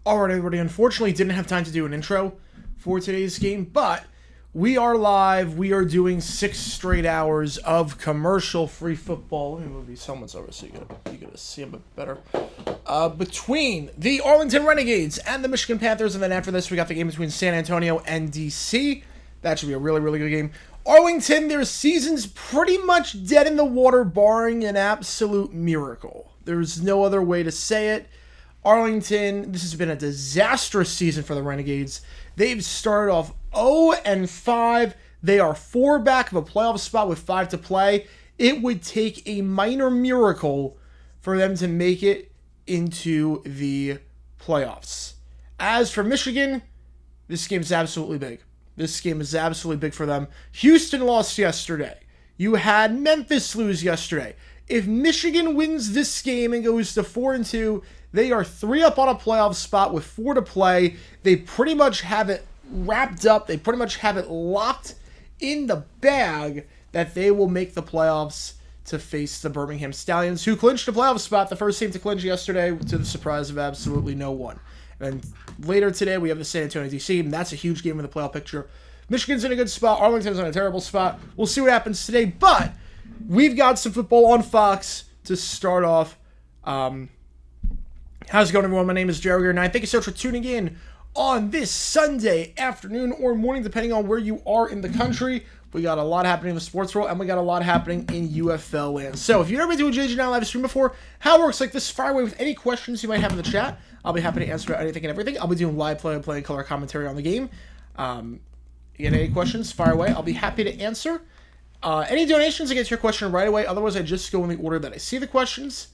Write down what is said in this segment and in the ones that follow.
Alright, everybody, unfortunately didn't have time to do an intro for today's game, but we are live. We are doing 6 straight hours of commercial-free football. Let me move these helmets over so you gotta see them a bit better. Between the Arlington Renegades and the Michigan Panthers, and then after this we got the game between San Antonio and DC. That should be a really, really good game. Arlington, their season's pretty much dead in the water, barring an absolute miracle. There's no other way to say it. Arlington, this has been a disastrous season for the Renegades. They've started off 0-5. They are 4 back of a playoff spot with 5 to play. It would take a minor miracle for them to make it into the playoffs. As for Michigan, this game is absolutely big. This game is absolutely big for them. Houston lost yesterday. You had Memphis lose yesterday. If Michigan wins this game and goes to 4-2, they are 3 up on a playoff spot with 4 to play. They pretty much have it wrapped up. They pretty much have it locked in the bag that they will make the playoffs to face the Birmingham Stallions, who clinched a playoff spot, the first team to clinch yesterday, to the surprise of absolutely no one. And later today, we have the San Antonio DC, and that's a huge game in the playoff picture. Michigan's in a good spot. Arlington's in a terrible spot. We'll see what happens today, but we've got some football on Fox to start off. How's it going, everyone? My name is Jerry, and thank you so much for tuning in on this Sunday afternoon or morning, depending on where you are in the country. We got a lot happening in the sports world, and we got a lot happening in UFL land. So if you've never been to a JG9 live stream before, how it works like this, fire away with any questions you might have in the chat. I'll be happy to answer anything and everything. I'll be doing live play and color commentary on the game. You get any questions, fire away. I'll be happy to answer. Any donations, I get to your question right away. Otherwise, I just go in the order that I see the questions.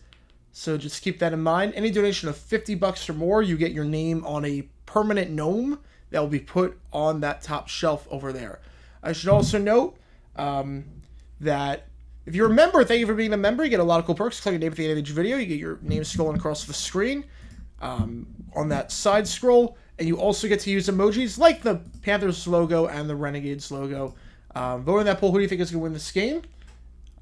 So just keep that in mind. Any donation of $50 or more, you get your name on a permanent gnome that will be put on that top shelf over there. I should also note that if you're a member, thank you for being a member. You get a lot of cool perks. Click your name at the end of each video. You get your name scrolling across the screen on that side scroll. And you also get to use emojis like the Panthers logo and the Renegades logo. Vote in that poll. Who do you think is going to win this game?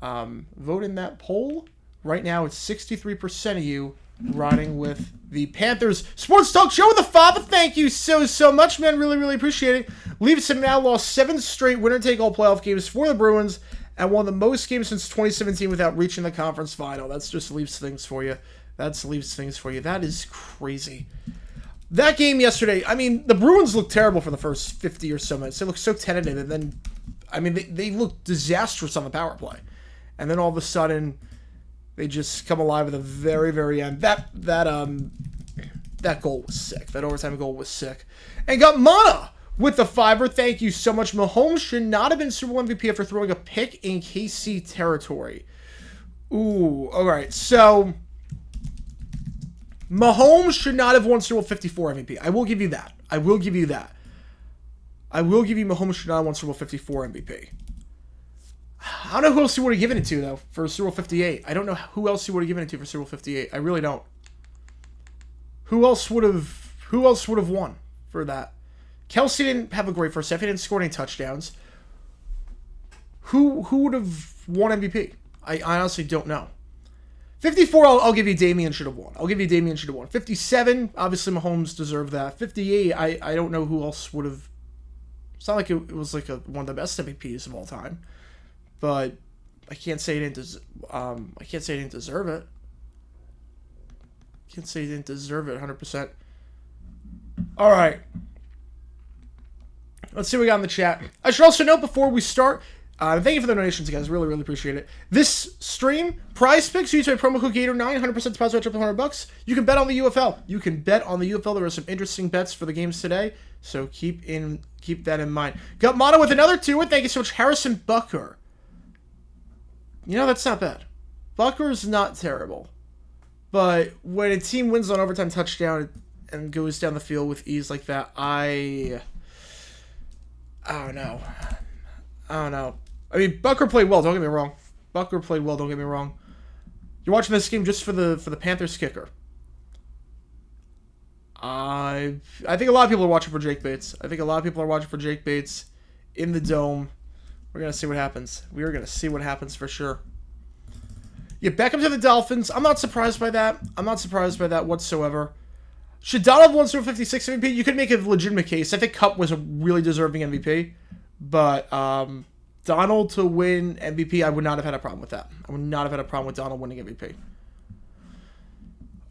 Vote in that poll. Right now, it's 63% of you riding with the Panthers Sports Talk Show with a father. Thank you so much, man. Really, really appreciate it. Leafs have now lost 7 straight winner-take-all playoff games for the Bruins and won the most games since 2017 without reaching the conference final. That's just Leafs things for you. That's Leafs things for you. That is crazy. That game yesterday, I mean, the Bruins looked terrible for the first 50 or so minutes. They looked so tentative, and then, I mean, they looked disastrous on the power play. And then all of a sudden, they just come alive at the very, very end. That goal was sick. That overtime goal was sick. And got Mana with the 5er. Thank you so much. Mahomes should not have been Super Bowl MVP after throwing a pick in KC territory. Ooh, all right. So Mahomes should not have won Super Bowl 54 MVP. I will give you that. I will give you Mahomes should not have won Super Bowl 54 MVP. I don't know who else he would have given it to, though, for Super Bowl 58. I don't know who else he would have given it to for Super Bowl 58. I really don't. Who else would have won for that? Kelsey didn't have a great first half. He didn't score any touchdowns. Who would have won MVP? I honestly don't know. 54, I'll give you Damian should have won. 57, obviously Mahomes deserved that. 58, I don't know who else would have. It's not like it was like one of the best MVPs of all time. But I can't say he didn't deserve it. Can't say he didn't deserve it 100%. All right. Let's see what we got in the chat. I should also note before we start, thank you for the donations, guys. Really, really appreciate it. This stream, Prize Picks, use my promo code Gator9, 100% deposit up to $100. You can bet on the UFL. There are some interesting bets for the games today, so keep that in mind. Got Mono with another 2. Thank you so much, Harrison Bucker. You know, that's not bad. Bucker's not terrible. But when a team wins on overtime touchdown and goes down the field with ease like that, I don't know. I mean, Bucker played well, don't get me wrong. You're watching this game just for the Panthers kicker. I think a lot of people are watching for Jake Bates. In the Dome. We're going to see what happens. We are going to see what happens for sure. Yeah, Beckham to the Dolphins. I'm not surprised by that. Whatsoever. Should Donald have won Super 56 MVP? You could make a legitimate case. I think Cup was a really deserving MVP. But Donald to win MVP, I would not have had a problem with that. I would not have had a problem with Donald winning MVP.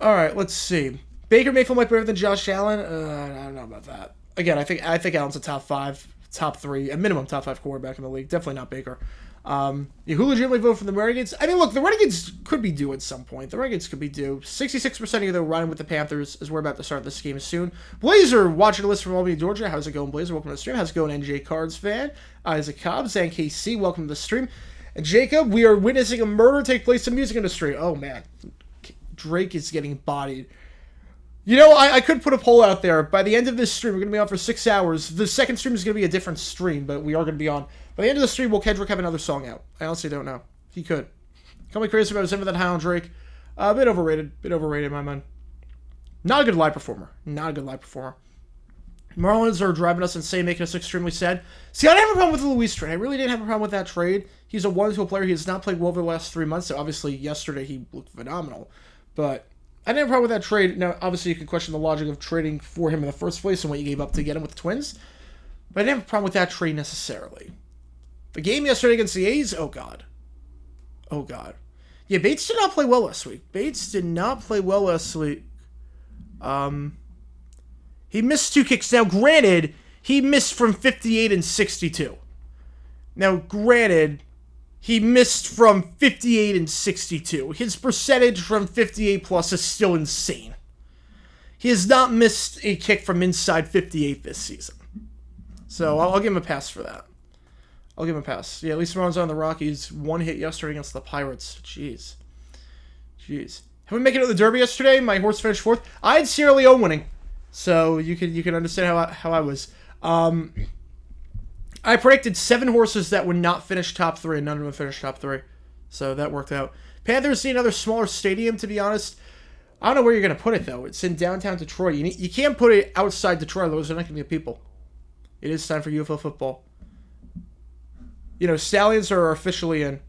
All right, let's see. Baker Mayfield might be better than Josh Allen. I don't know about that. Again, I think Allen's a top 5, top 3, a minimum top 5 quarterback in the league. Definitely not Baker. Who legitimately voted for the Renegades? I mean, look, the Renegades could be due at some point. The Renegades could be due. 66% of them running with the Panthers as we're about to start this game soon. Blazer, watching the list from Albany, Georgia. How's it going, Blazer? Welcome to the stream. How's it going, NJ Cards fan? Isaac Cobbs and KC, welcome to the stream. And Jacob, we are witnessing a murder take place in the music industry. Oh, man. Drake is getting bodied. You know, I could put a poll out there. By the end of this stream, we're going to be on for 6 hours. The second stream is going to be a different stream, but we are going to be on. By the end of the stream, will Kendrick have another song out? I honestly don't know. He could. Call me crazy about him than high on Drake. A bit overrated. Bit overrated in my mind. Not a good live performer. Not a good live performer. Marlins are driving us insane, making us extremely sad. See, I didn't have a problem with the Luis trade. I really didn't have a problem with that trade. He's a one-tool player. He has not played well over the last 3 months. So obviously, yesterday he looked phenomenal. But I didn't have a problem with that trade. Now, obviously, you could question the logic of trading for him in the first place and what you gave up to get him with the Twins. But I didn't have a problem with that trade necessarily. The game yesterday against the A's, oh, God. Oh, God. Yeah, Bates did not play well last week. Bates did not play well last week. He missed 2 kicks. Now, granted, he missed from 58 and 62. Now, granted, he missed from 58 and 62. His percentage from 58 plus is still insane. He has not missed a kick from inside 58 this season. So, I'll give him a pass for that. I'll give him a pass. Yeah, at least Marlins on the Rockies. 1 hit yesterday against the Pirates. Jeez. Have we made it to the Derby yesterday? My horse finished 4th. I had Sierra Leone winning. So, you can understand how I was. I predicted 7 horses that would not finish top 3, and none of them finished top 3. So, that worked out. Panthers need another smaller stadium, to be honest. I don't know where you're going to put it, though. It's in downtown Detroit. You can't put it outside Detroit, otherwise they're not going to get people. It is time for UFL football. You know, Stallions are officially in.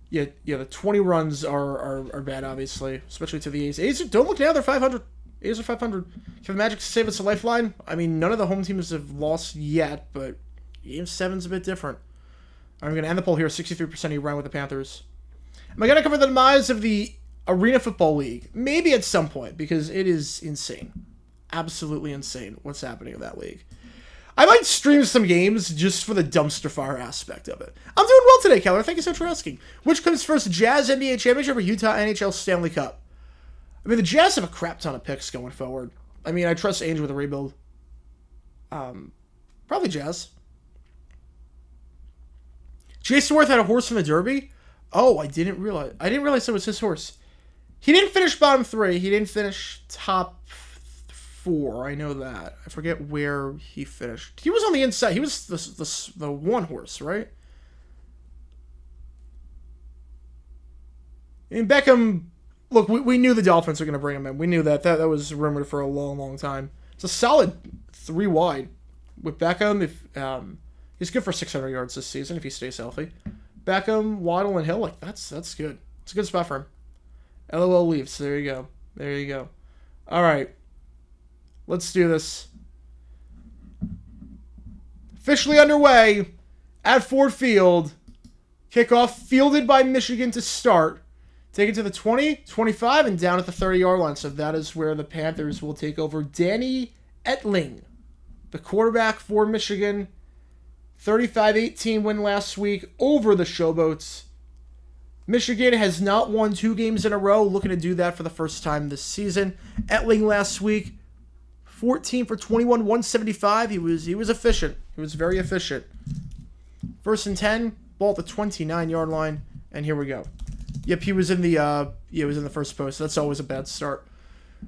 Yeah, the 20 runs are bad, obviously, especially to the A's. A's don't look now; they're 500. A's are 500. Can the Magic save us a lifeline? I mean, none of the home teams have lost yet, but Game 7's a bit different. I'm going to end the poll here. 63% of you ran with the Panthers. Am I going to cover the demise of the Arena Football League? Maybe at some point, because it is insane, absolutely insane what's happening in that league. I might stream some games just for the dumpster fire aspect of it. I'm doing well today, Keller. Thank you so much for asking. Which comes first, Jazz NBA Championship or Utah NHL Stanley Cup? I mean, the Jazz have a crap ton of picks going forward. I mean, I trust Ainge with a rebuild. Probably Jazz. Jason Worth had a horse from the Derby? Oh, I didn't realize that was his horse. He didn't finish bottom 3. He didn't finish top 4. I know that. I forget where he finished. He was on the inside. He was the one horse, right? And Beckham, look, we knew the Dolphins were going to bring him in. We knew that. That was rumored for a long, long time. It's a solid 3 wide with Beckham. If he's good for 600 yards this season if he stays healthy. Beckham, Waddle, and Hill, like that's good. It's a good spot for him. LOL Leafs. There you go. All right. Let's do this. Officially underway at Ford Field. Kickoff fielded by Michigan to start. Take it to the 20, 25, and down at the 30-yard line. So that is where the Panthers will take over. Danny Etling, the quarterback for Michigan. 35-18 win last week over the Showboats. Michigan has not won 2 games in a row. Looking to do that for the first time this season. Etling last week, 14 for 21, 175. He was efficient. He was very efficient. 1st and 10, ball at the 29-yard line, and here we go. Yep, he was in the first post. That's always a bad start.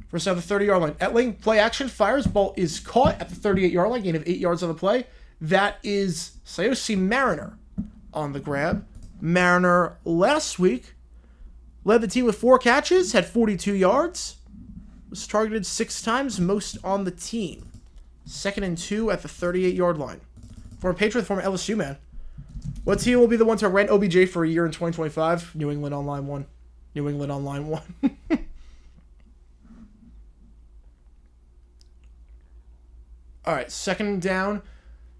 First down the 30-yard line. Etling, play action, fires. Ball is caught at the 38-yard line. Gain of 8 yards on the play. That is Sayosi Mariner on the grab. Mariner last week led the team with 4 catches, had 42 yards. Was targeted 6 times, most on the team. 2nd and 2 at the 38-yard line. Former Patriot, former LSU man. What team will be the one to rent OBJ for a year in 2025? New England Online 1. New England Online 1. All right, second down.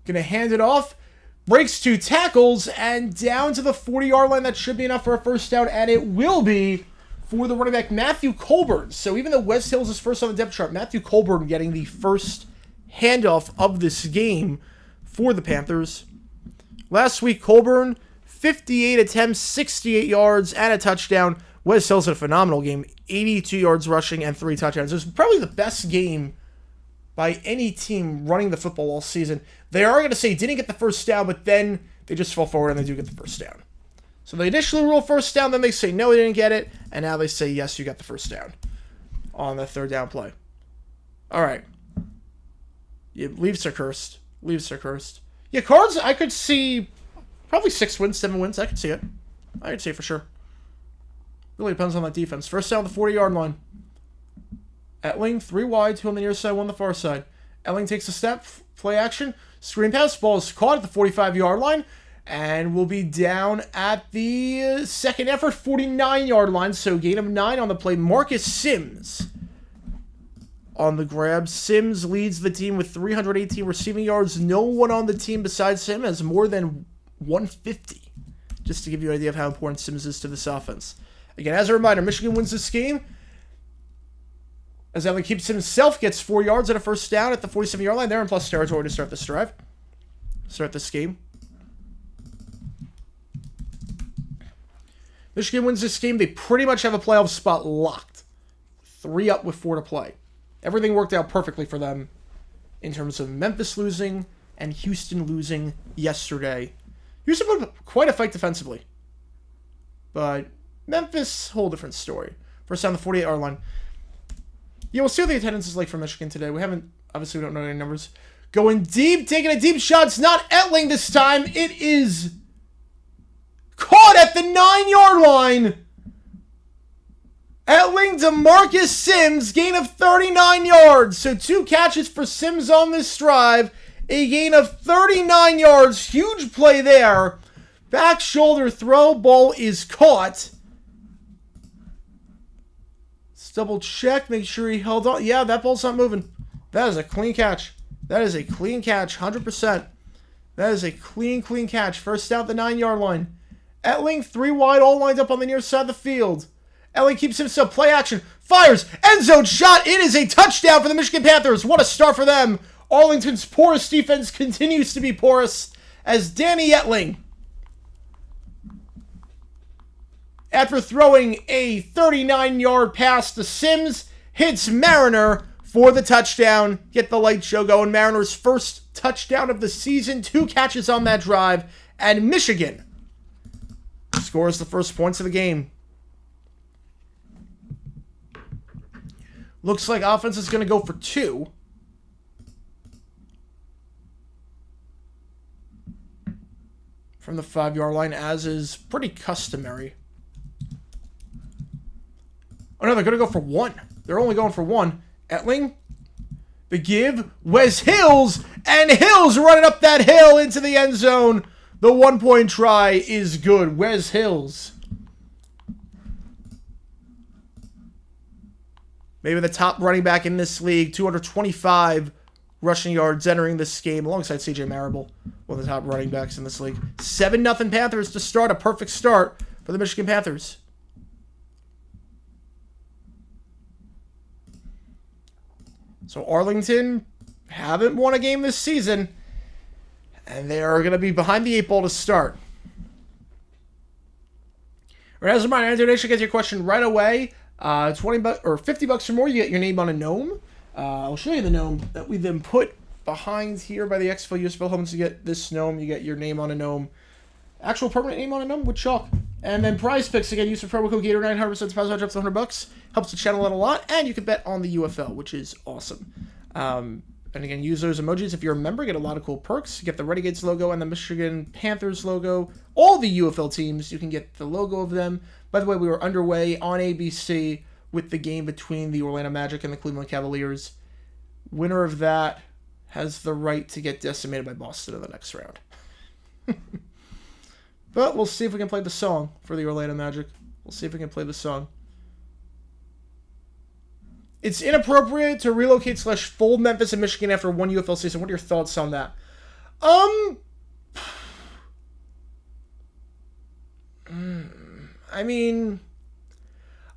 Gonna hand it off. Breaks 2 tackles and down to the 40-yard line. That should be enough for a first down, and it will be for the running back, Matthew Colburn. So even though Wes Hills is first on the depth chart, Matthew Colburn getting the first handoff of this game for the Panthers. Last week, Colburn, 58 attempts, 68 yards, and a touchdown. Wes Hills had a phenomenal game, 82 yards rushing and 3 touchdowns. It was probably the best game by any team running the football all season. They are going to say didn't get the first down, but then they just fall forward and they do get the first down. So they initially rule first down, then they say no, they didn't get it, and now they say yes, you got the first down on the third down play. All right. Yeah, Leafs are cursed. Leafs are cursed. Yeah, Cards, I could see probably 6 wins, 7 wins. I could see it. I could see it for sure. Really depends on that defense. First down the 40-yard line. Etling, 3 wide, 2 on the near side, 1 on the far side. Etling takes a step, play action, screen pass, ball is caught at the 45-yard line, and will be down at the second effort, 49-yard line, so gain of 9 on the play. Marcus Sims on the grab. Sims leads the team with 318 receiving yards. No one on the team besides him has more than 150, just to give you an idea of how important Sims is to this offense. Again, as a reminder, Michigan wins this game as Etling keeps himself, gets 4 yards and a first down at the 47-yard line. They're in plus territory to start this drive. Start this game. Michigan wins this game. They pretty much have a playoff spot locked. 3 up with 4 to play. Everything worked out perfectly for them in terms of Memphis losing and Houston losing yesterday. Houston put up quite a fight defensively. But Memphis, whole different story. First down the 48-yard line. Yeah, we'll see what the attendance is like for Michigan today. Obviously we don't know any numbers. Going deep, taking a deep shot. It's not Etling this time. It is caught at the 9-yard line. Etling to Marcus Sims, gain of 39 yards. So 2 catches for Sims on this drive. A gain of 39 yards. Huge play there. Back shoulder throw. Ball is caught. Let's double check. Make sure he held on. Yeah, that ball's not moving. That is a clean catch. That is a clean catch. 100%. That is a clean catch. First down at the 9-yard line. Etling, 3 wide, all lined up on the near side of the field. Etling keeps himself, play action, fires, end zone shot. It is a touchdown for the Michigan Panthers. What a start for them. Arlington's porous defense continues to be porous as Danny Etling, after throwing a 39-yard pass to Sims, hits Mariner for the touchdown. Get the light show going. Mariner's first touchdown of the season. 2 catches on that drive. And Michigan scores the first points of the game. Looks like offense is going to go for 2. From the 5-yard line, as is pretty customary. Oh no, they're going to go for 1. They're only going for 1. Etling, the give, Wes Hills, and Hills running up that hill into the end zone. The 1-point try is good. Wes Hills, maybe the top running back in this league, 225 rushing yards entering this game, alongside C.J. Marable, one of the top running backs in this league. 7-0 Panthers to start. A perfect start for the Michigan Panthers. So Arlington haven't won a game this season, and they are going to be behind the 8 ball to start. Right, as a reminder, donation gets your question right away. $20 or $50 or more, you get your name on a gnome. I'll show you the gnome that we then put behind here by the XFL UFL homes. To get this gnome, you get your name on a gnome. Actual permanent name on a gnome with chalk. And then prize picks, again, use the promo code Gator 900% deposit drops to $100. Helps the channel out a lot, and you can bet on the UFL, which is awesome. And again, use those emojis. If you're a member, get a lot of cool perks. You get the Renegades logo and the Michigan Panthers logo. All the UFL teams, you can get the logo of them. By the way, we were underway on ABC with the game between the Orlando Magic and the Cleveland Cavaliers. Winner of that has the right to get decimated by Boston in the next round. But we'll see if we can play the song for the Orlando Magic. We'll see if we can play the song. It's inappropriate to relocate / fold Memphis and Michigan after one UFL season. What are your thoughts on that? I mean,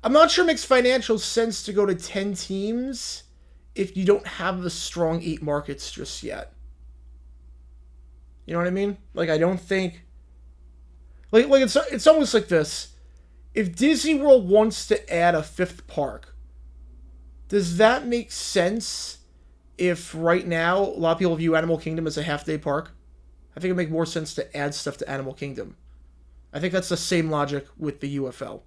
I'm not sure it makes financial sense to go to 10 teams if you don't have the strong 8 markets just yet. You know what I mean? Like, I don't think... Like it's almost like this. If Disney World wants to add a 5th park, does that make sense if right now a lot of people view Animal Kingdom as a half-day park? I think it would make more sense to add stuff to Animal Kingdom. I think that's the same logic with the UFL.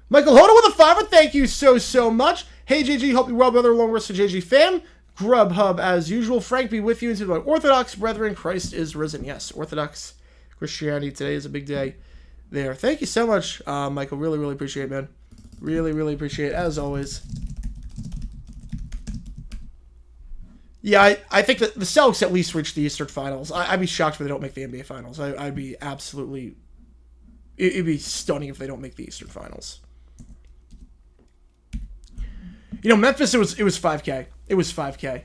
Michael Hoda with a $5. Thank you so much. Hey, JG, hope you well, brother. Long rest to JG fam. Grubhub, as usual. Frank, be with you into my Orthodox brethren. Christ is risen. Yes, Orthodox Christianity today is a big day there. Thank you so much, Michael. Really, really appreciate it, man. Really, really appreciate it, as always. Yeah, I think that the Celtics at least reach the Eastern Finals. I'd be shocked if they don't make the NBA Finals. I'd be absolutely... It'd be stunning if they don't make the Eastern Finals. You know, Memphis, it was 5K. It was 5K.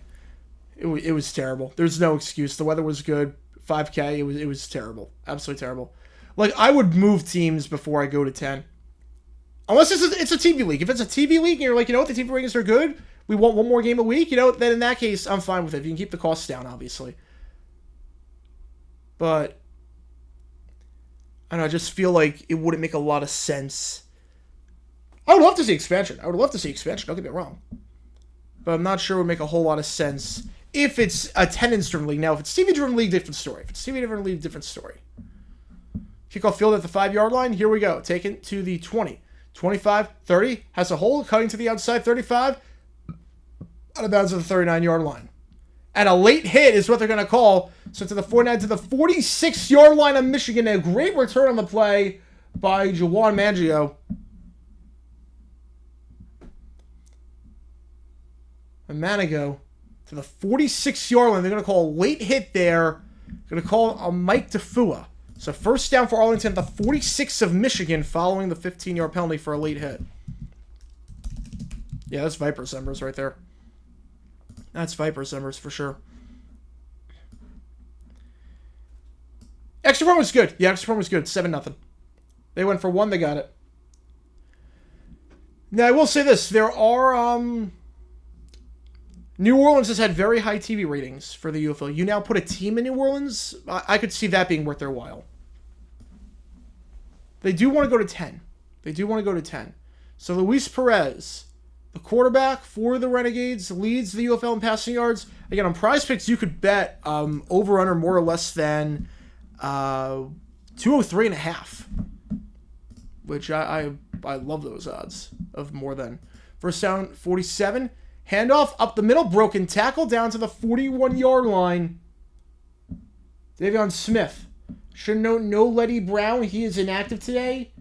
It was terrible. There's no excuse. The weather was good. 5K, it was terrible. Absolutely terrible. Like, I would move teams before I go to 10. Unless it's a TV league. If it's a TV league and you're like, you know what, the TV ratings are good, we want one more game a week, you know, then in that case, I'm fine with it. If you can keep the costs down, obviously. But, I don't know, I just feel like it wouldn't make a lot of sense. I would love to see expansion. Don't get me wrong. But I'm not sure it would make a whole lot of sense if it's attendance-driven league. Now, if it's TV-driven league, different story. Different story. Kickoff field at the 5-yard line. Here we go. Taken to the 20. 25, 30. Has a hole. Cutting to the outside. 35. Out of bounds at the 39-yard line. And a late hit is what they're going to call. So to the 49 to the 46-yard line of Michigan. A great return on the play by Jawan Mangio. And Manigo to the 46-yard line. They're going to call a late hit there. Going to call a Mike Tafua. So first down for Arlington, the 46 of Michigan, following the 15-yard penalty for a late hit. Yeah, that's Vipers numbers right there. That's Vipers numbers for sure. Extra point was good. Yeah, extra point was good. 7-0. They went for 1. They got it. Now, I will say this. There are... New Orleans has had very high TV ratings for the UFL. You now put a team in New Orleans, I could see that being worth their while. They do want to go to 10. So Luis Perez, the quarterback for the Renegades, leads the UFL in passing yards. Again, on Prize Picks, you could bet over under more or less than 203.5, which I love those odds of more than. First down, 47. Handoff up the middle, broken tackle down to the 41-yard line. Davion Smith. Should note no Letty Brown. He is inactive today.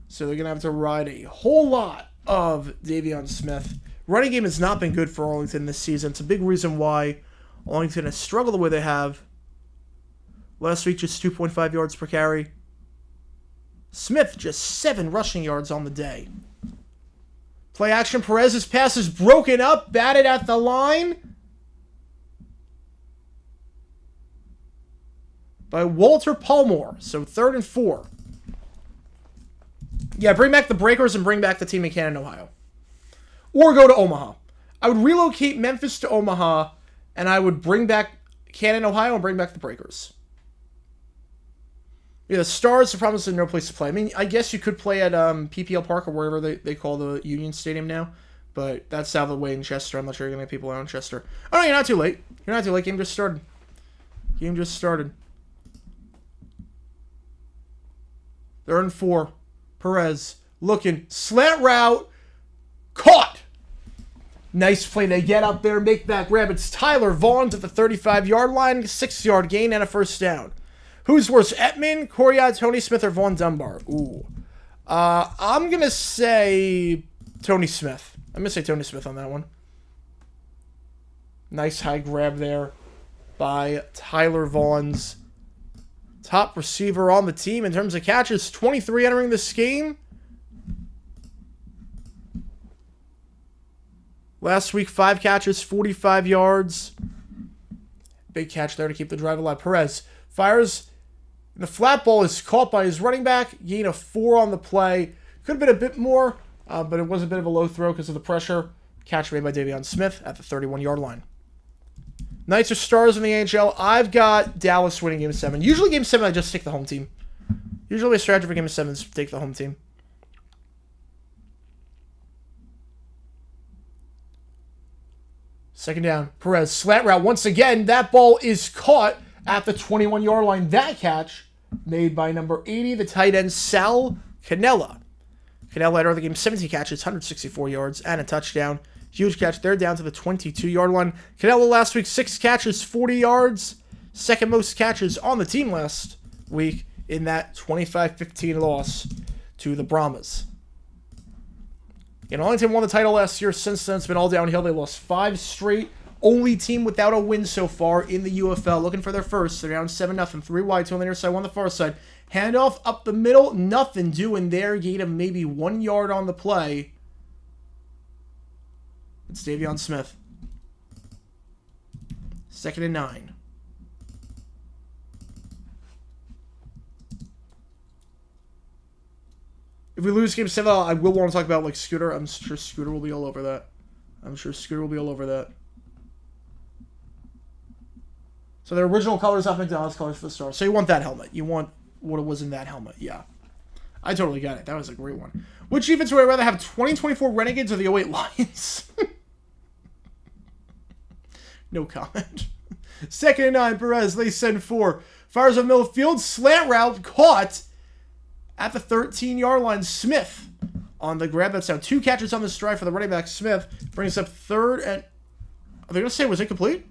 So they're going to have to ride a whole lot of Davion Smith. Running game has not been good for Arlington this season. It's a big reason why Arlington has struggled the way they have. Last week, just 2.5 yards per carry. Smith, just 7 rushing yards on the day. Play action, Perez's pass is broken up, batted at the line by Walter Palmore. So 3rd and 4. Yeah, bring back the Breakers and bring back the team in Canton, Ohio. Or go to Omaha. I would relocate Memphis to Omaha, and I would bring back Canton, Ohio, and bring back the Breakers. Yeah, the Stars, the problem is there's no place to play. I mean, I guess you could play at PPL Park or wherever they call the Union Stadium now. But that's out of the way in Chester. I'm not sure you're going to get people out in Chester. Oh, no, you're not too late. Game just started. 3rd and 4. Perez looking. Slant route. Caught. Nice play to get up there and make that grab. It's Tyler Vaughn to the 35-yard line. 6-yard gain and a first down. Who's worse, Etman, Coriat, Tony Smith, or Vaughn Dunbar? Ooh. I'm going to say Tony Smith. I'm going to say Tony Smith on that one. Nice high grab there by Tyler Vaughn's top receiver on the team in terms of catches. 23 entering this game. Last week, 5 catches, 45 yards. Big catch there to keep the drive alive. Perez fires. The flat ball is caught by his running back. Gain of 4 on the play. Could have been a bit more, but it was a bit of a low throw because of the pressure. Catch made by Davion Smith at the 31-yard line. Knights are stars in the AHL. I've got Dallas winning Game 7. Usually Game 7, I just take the home team. Usually a strategy for Game 7 is take the home team. Second down. Perez, slant route once again. That ball is caught at the 21-yard line. That catch made by number 80, the tight end, Sal Cannella. Cannella had early game 17 catches, 164 yards, and a touchdown. Huge catch there down to the 22-yard line. Cannella last week, 6 catches, 40 yards. Second most catches on the team last week in that 25-15 loss to the Brahmas. And Arlington won the title last year. Since then, it's been all downhill. They lost 5 straight. Only team without a win so far in the UFL. Looking for their first. They're down 7-0. 3 wide, 2 on the near side, 1 on the far side. Handoff up the middle. Nothing doing there. Gain of maybe 1 yard on the play. It's Davion Smith. 2nd and 9. If we lose Game 7, I will want to talk about, like, Scooter. I'm sure Scooter will be all over that. So their original colors off McDonald's colors for the Stars. So you want that helmet. You want what it was in that helmet. Yeah. I totally got it. That was a great one. Which defense would I rather have, 2024 Renegades or the 08 Lions? No comment. 2nd and 9, Perez. They send 4. Fires of middle field. Slant route. Caught at the 13-yard line. Smith on the grab. That's now 2 catches on the stride for the running back. Smith brings up 3rd and... Are they going to say it was incomplete?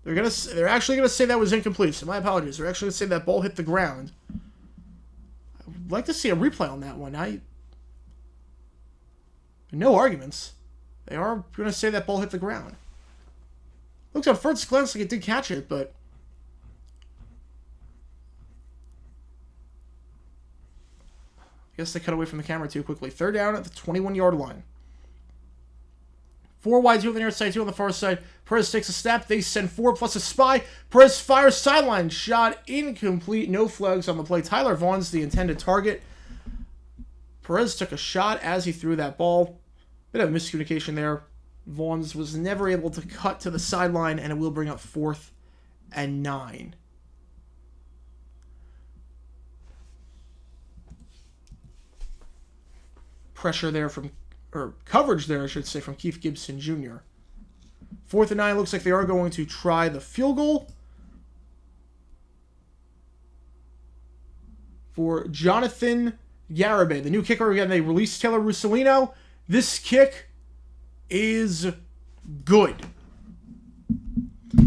They're actually going to say that was incomplete. So my apologies. They're actually going to say that ball hit the ground. I would like to see a replay on that one. No arguments. They are going to say that ball hit the ground. Looks on first glance like it did catch it, but... I guess they cut away from the camera too quickly. 3rd down at the 21-yard line. 4 wide, 2 on the near side, 2 on the far side. Perez takes a snap. They send 4 plus a spy. Perez fires sideline. Shot incomplete. No flags on the play. Tyler Vaughn's the intended target. Perez took a shot as he threw that ball. Bit of miscommunication there. Vaughn's was never able to cut to the sideline, and it will bring up 4th and 9. Pressure there from... or coverage there, I should say, from Keith Gibson Jr. 4th and 9, looks like they are going to try the field goal for Jonathan Garibay, the new kicker. Again, they released Taylor Russolino. This kick is good.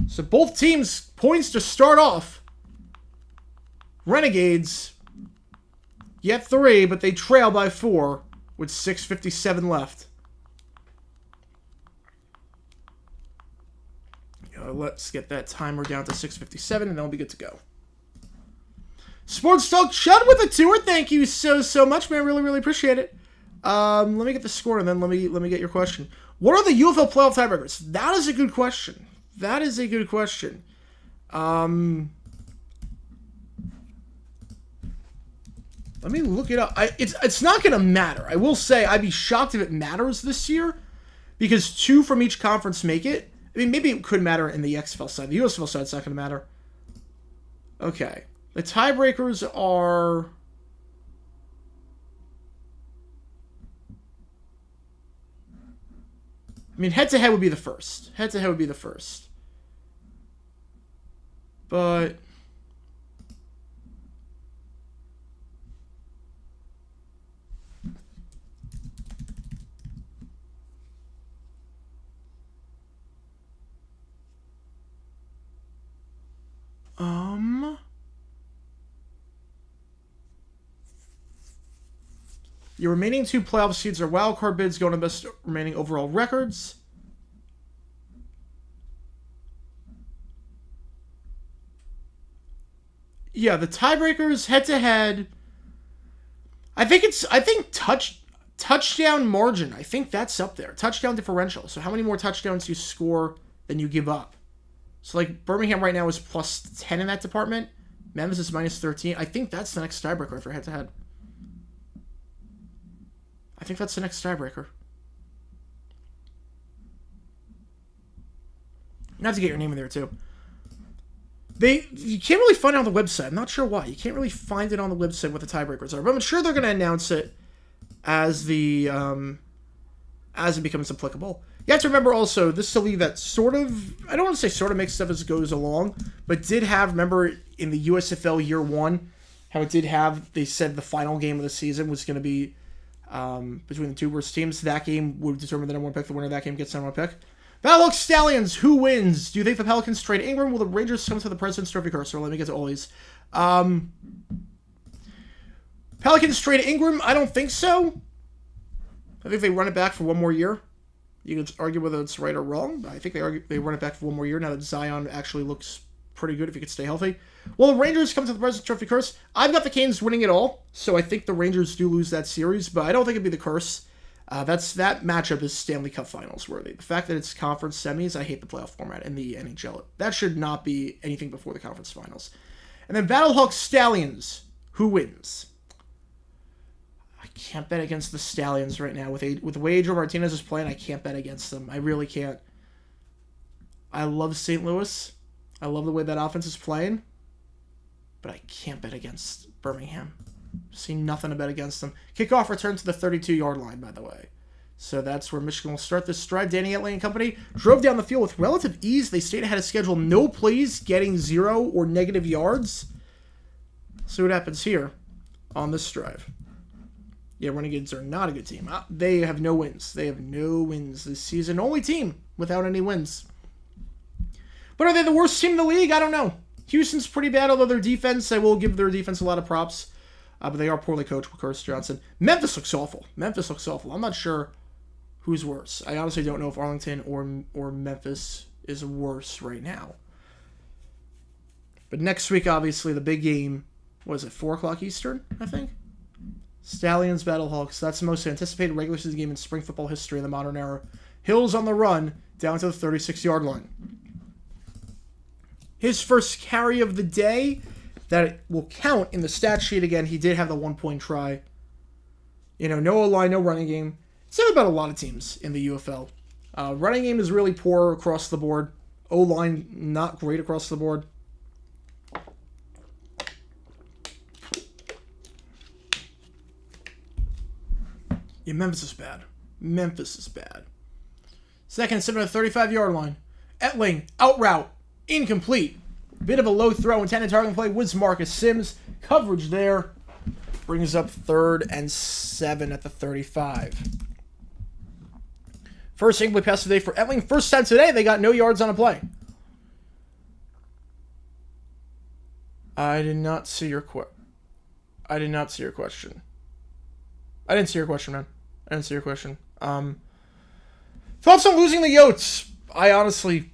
So both teams points to start off. Renegades get 3, but they trail by 4. With 6:57 left. Let's get that timer down to 6:57, and then we'll be good to go. Sports Talk Chud with a tour. Thank you so much, man. Really appreciate it. Let me get the score, and then let me get your question. What are the UFL playoff tiebreakers? That is a good question. Let me look it up. It's not going to matter. I will say I'd be shocked if it matters this year because 2 from each conference make it. I mean, maybe it could matter in the XFL side. The USFL side, it's not going to matter. Okay. The tiebreakers are... I mean, head-to-head would be the first. But... Your remaining 2 playoff seeds are wildcard bids going to best remaining overall records. Yeah, the tiebreakers head to head. I think touchdown margin. I think that's up there. Touchdown differential. So how many more touchdowns you score than you give up? So, like, Birmingham right now is plus 10 in that department. Memphis is minus 13. I think that's the next tiebreaker for head-to-head. I think that's the next tiebreaker. You have to get your name in there, too. You can't really find it on the website. I'm not sure why. You can't really find it on the website what the tiebreakers are. But I'm sure they're going to announce it as it becomes applicable. You have to remember also, this is a league that sort of, I don't want to say sort of makes stuff as it goes along, but did have, remember in the USFL year one, how it did have, they said the final game of the season was going to be between the two worst teams. That game would determine the number one pick. The winner of that game gets the number one pick. Battlehawks Stallions, who wins? Do you think the Pelicans trade Ingram? Will the Rangers come to the President's Trophy cursor? Let me get to all these. Pelicans trade Ingram? I don't think so. I think they run it back for one more year. You could argue whether it's right or wrong, but I think they run it back for one more year now that Zion actually looks pretty good if he could stay healthy. Well, the Rangers come to the President's Trophy curse. I've got the Canes winning it all, so I think the Rangers do lose that series, but I don't think it'd be the curse. That matchup is Stanley Cup Finals worthy. The fact that it's conference semis, I hate the playoff format in the NHL. That should not be anything before the conference finals. And then Battlehawks Stallions, who wins? I can't bet against the Stallions right now. With the way Adriel Martinez is playing, I can't bet against them. I really can't. I love St. Louis. I love the way that offense is playing. But I can't bet against Birmingham. See nothing to bet against them. Kickoff return to the 32-yard line, by the way. So that's where Michigan will start this stride. Danny Etley and company drove down the field with relative ease. They stayed ahead of schedule. No plays getting 0 or negative yards. See what happens here on this drive. Yeah, Renegades are not a good team. They have no wins. They have no wins this season. Only team without any wins. But are they the worst team in the league? I don't know. Houston's pretty bad, although their defense, I will give their defense a lot of props. But they are poorly coached with Curtis Johnson. Memphis looks awful. I'm not sure who's worse. I honestly don't know if Arlington or Memphis is worse right now. But next week, obviously, the big game, what is it, 4 o'clock Eastern, I think? Stallions, Battlehawks. That's the most anticipated regular season game in spring football history in the modern era. Hills on the run down to the 36-yard line. His first carry of the day, that will count in the stat sheet again. He did have the 1-point try. No O-line, no running game. It's said about a lot of teams in the UFL. Running game is really poor across the board. O-line, not great across the board. Yeah, Memphis is bad. Second, 7 to the 35-yard line. Etling, out route, incomplete. Bit of a low throw, intended targeting play. Woods Marcus Sims. Coverage there. Brings up 3rd and 7 at the 35. First incomplete pass today for Etling. First time today, they got no yards on a play. I did not see your question. I didn't see your question, man. I didn't see your question. Thoughts on losing the Yotes? I honestly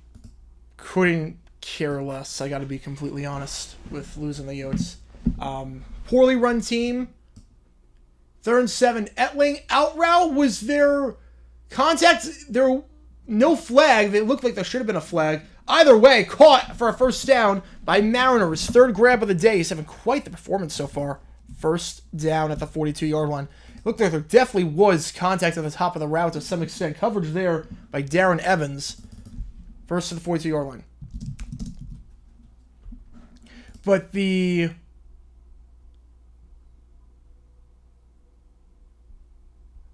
couldn't care less. I got to be completely honest with losing the Yotes. Poorly run team. 3rd and 7. Etling out route. Was there contact? There no flag. It looked like there should have been a flag. Either way, caught for a first down by Mariner. His 3rd grab of the day. He's having quite the performance so far. First down at the 42-yard line. It looked like there definitely was contact at the top of the route to some extent. Coverage there by Darren Evans. First to the 42-yard line. But the...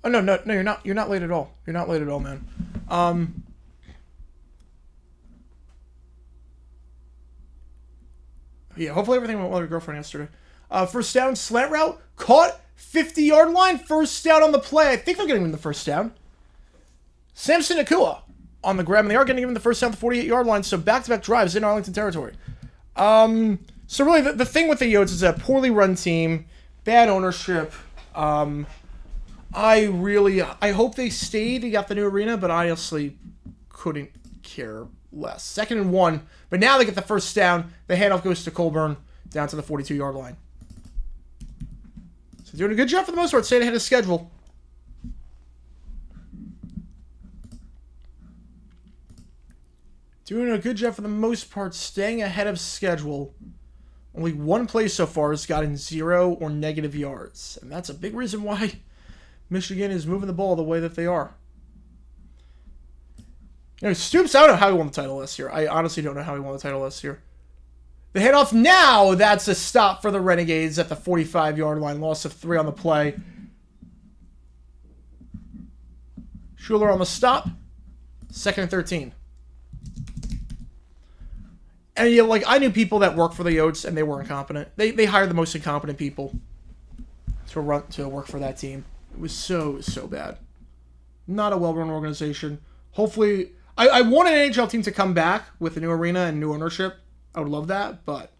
Oh, no, you're not. You're not late at all. You're not late at all, man. Yeah, hopefully everything went well with your girlfriend yesterday. First down, slant route, caught, 50-yard line, first down on the play. I think they're getting him the first down. Samson Nakua on the grab, and they are getting him the first down at the 48-yard line, so back-to-back drives in Arlington territory. So really, the thing with the Yotes is a poorly run team, bad ownership. I hope they stayed. They got the new arena, but I honestly couldn't care less. 2nd and 1, but now they get the first down. The handoff goes to Colburn down to the 42-yard line. So doing a good job for the most part, staying ahead of schedule. Doing a good job for the most part, staying ahead of schedule. Only one play so far has gotten 0 or negative yards. And that's a big reason why Michigan is moving the ball the way that they are. You know, Stoops, I don't know how he won the title last year. I honestly don't know how he won the title last year. The handoff now, that's a stop for the Renegades at the 45-yard line. Loss of 3 on the play. Schuler on the stop. 2nd and 13. And yeah, like, I knew people that work for the Yotes, and they were incompetent. They hired the most incompetent people to work for that team. It was so bad. Not a well-run organization. Hopefully, I want an NHL team to come back with a new arena and new ownership. I would love that, but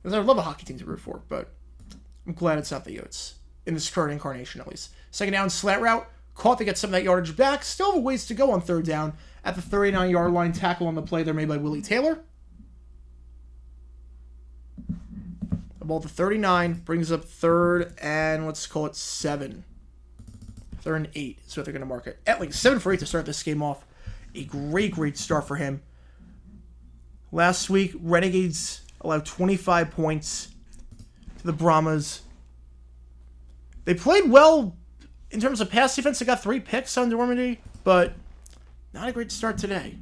because I would love a hockey team to root for, but I'm glad it's not the Yotes in this current incarnation, at least. 2nd down, slant route, caught to get some of that yardage back. Still have a ways to go on 3rd down at the 39-yard line. Tackle on the play there made by Willie Taylor. The ball to 39 brings up 3rd and let's call it 7. 3rd and 8 is what they're going to mark it. Etling 7 for 8 to start this game off. A great start for him. Last week, Renegades allowed 25 points to the Brahmas. They played well in terms of pass defense. They got 3 picks on Normandy, but not a great start today.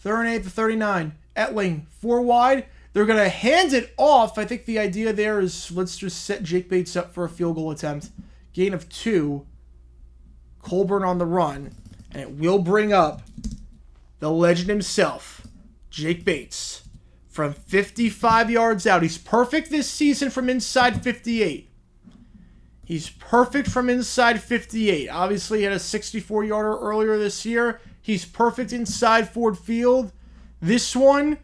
3rd and 8 to 39. Etling, 4 wide. They're going to hand it off. I think the idea there is let's just set Jake Bates up for a field goal attempt. Gain of 2. Colburn on the run. And it will bring up the legend himself, Jake Bates, from 55 yards out. He's perfect this season from inside 58. He's perfect from inside 58. Obviously, he had a 64-yarder earlier this year. He's perfect inside Ford Field. This one,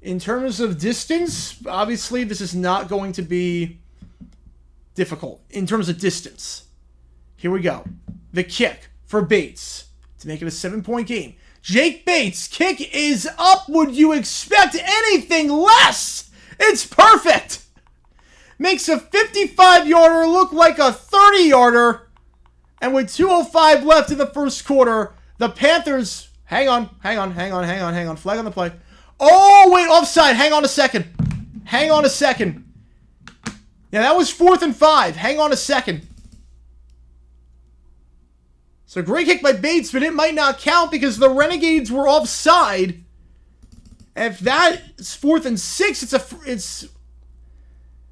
in terms of distance, obviously, this is not going to be difficult in terms of distance. Here we go. The kick for Bates to make it a 7-point game. Jake Bates' kick is up. Would you expect anything less? It's perfect. Makes a 55-yarder look like a 30-yarder. And with 2:05 left in the first quarter, the Panthers... Hang on. Flag on the play. Oh, wait, offside. Hang on a second. Yeah, that was 4th and 5. Hang on a second. So great kick by Bates, but it might not count because the Renegades were offside. And if that's 4th and 6,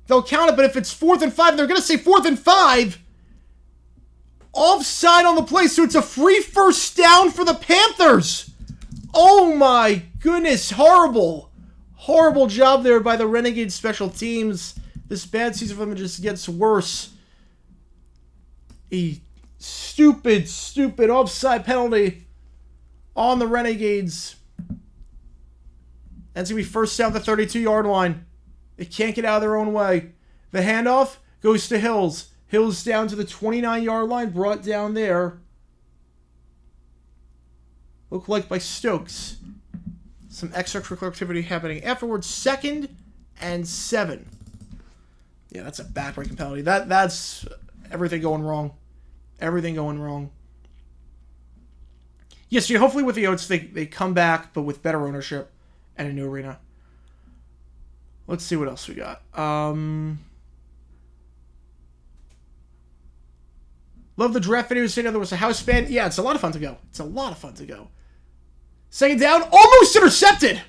they'll count it. But if it's 4th and 5, they're going to say 4th and 5. Offside on the play, so it's a free first down for the Panthers. Oh my goodness, horrible job there by the Renegades special teams. This bad season for them just gets worse. A stupid offside penalty on the Renegades. That's going to be first down the 32-yard line. They can't get out of their own way. The handoff goes to Hills. Hills down to the 29-yard line, brought down there. Looked like by Stokes. Some extracurricular activity happening afterwards. 2nd and 7. Yeah, that's a backbreaking penalty. That's everything going wrong. Yes, yeah, hopefully with the Oats, they come back, but with better ownership and a new arena. Let's see what else we got. Love the draft video saying there was a house band. Yeah, it's a lot of fun to go. 2nd down, almost intercepted.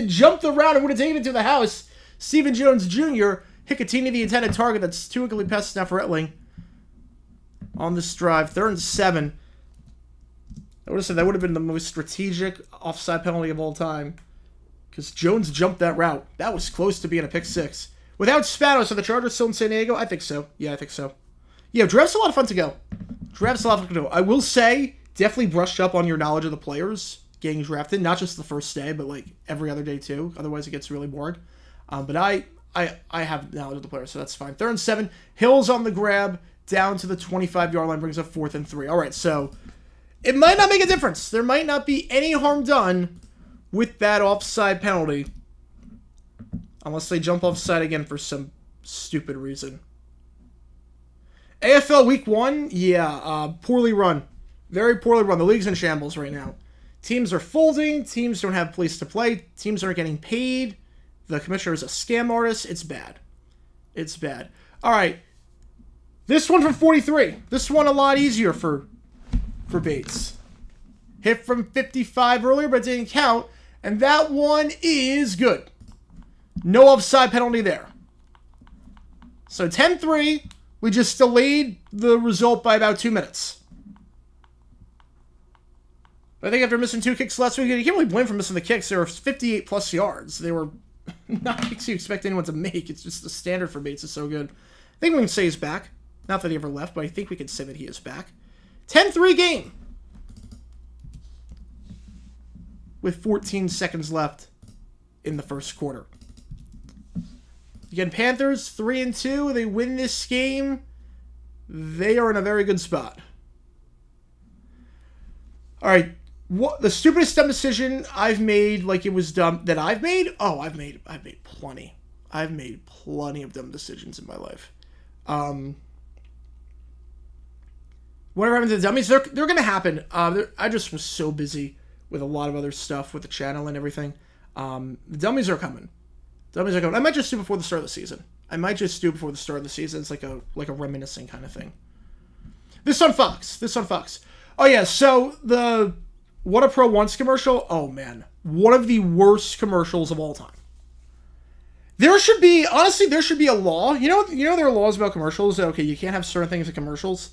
Jumped around and would have taken it to the house. Stephen Jones Jr. Hicatini, the intended target. That's 2 incomplete passes now for Etling on this drive. 3rd and 7. I would have said that would have been the most strategic offside penalty of all time because Jones jumped that route. That was close to being a pick 6. Without Spanos, are the Chargers still in San Diego? I think so. Yeah, draft's a lot of fun to go. I will say, definitely brushed up on your knowledge of the players getting drafted, not just the first day, but like every other day too. Otherwise, it gets really boring. But I have knowledge of the players, so that's fine. 3rd and 7. Hills on the grab, down to the 25-yard line, brings up 4th and 3. All right, so it might not make a difference. There might not be any harm done with that offside penalty, unless they jump offside again for some stupid reason. AFL Week 1, yeah, poorly run. Very poorly run. The league's in shambles right now. Teams are folding. Teams don't have a place to play. Teams aren't getting paid. The commissioner is a scam artist. It's bad. It's bad. All right. This one from 43. This one a lot easier for Bates. Hit from 55 earlier, but it didn't count. And that one is good. No offside penalty there. So 10-3. We just delayed the result by about 2 minutes. But I think after missing 2 kicks last week, you can't really blame for missing the kicks. They were 58 plus yards. They were not kicks you expect anyone to make. It's just the standard for Bates is so good. I think we can say he's back. Not that he ever left, but I think we can say that he is back. 10-3 game. With 14 seconds left in the first quarter. Again, Panthers 3-2. They win this game. They are in a very good spot. All right. What the stupidest dumb decision I've made, like it was dumb that I've made? Oh, I've made plenty. I've made plenty of dumb decisions in my life. Whatever happened to the dummies, they're gonna happen. I just was so busy with a lot of other stuff with the channel and everything. The dummies are coming. Dummies are coming. I might just do before the start of the season. It's like a reminiscing kind of thing. This on Fox. Oh yeah, so the What a Pro Wants commercial, oh man, one of the worst commercials of all time. There should be a law. You know there are laws about commercials. Okay, you can't have certain things in commercials.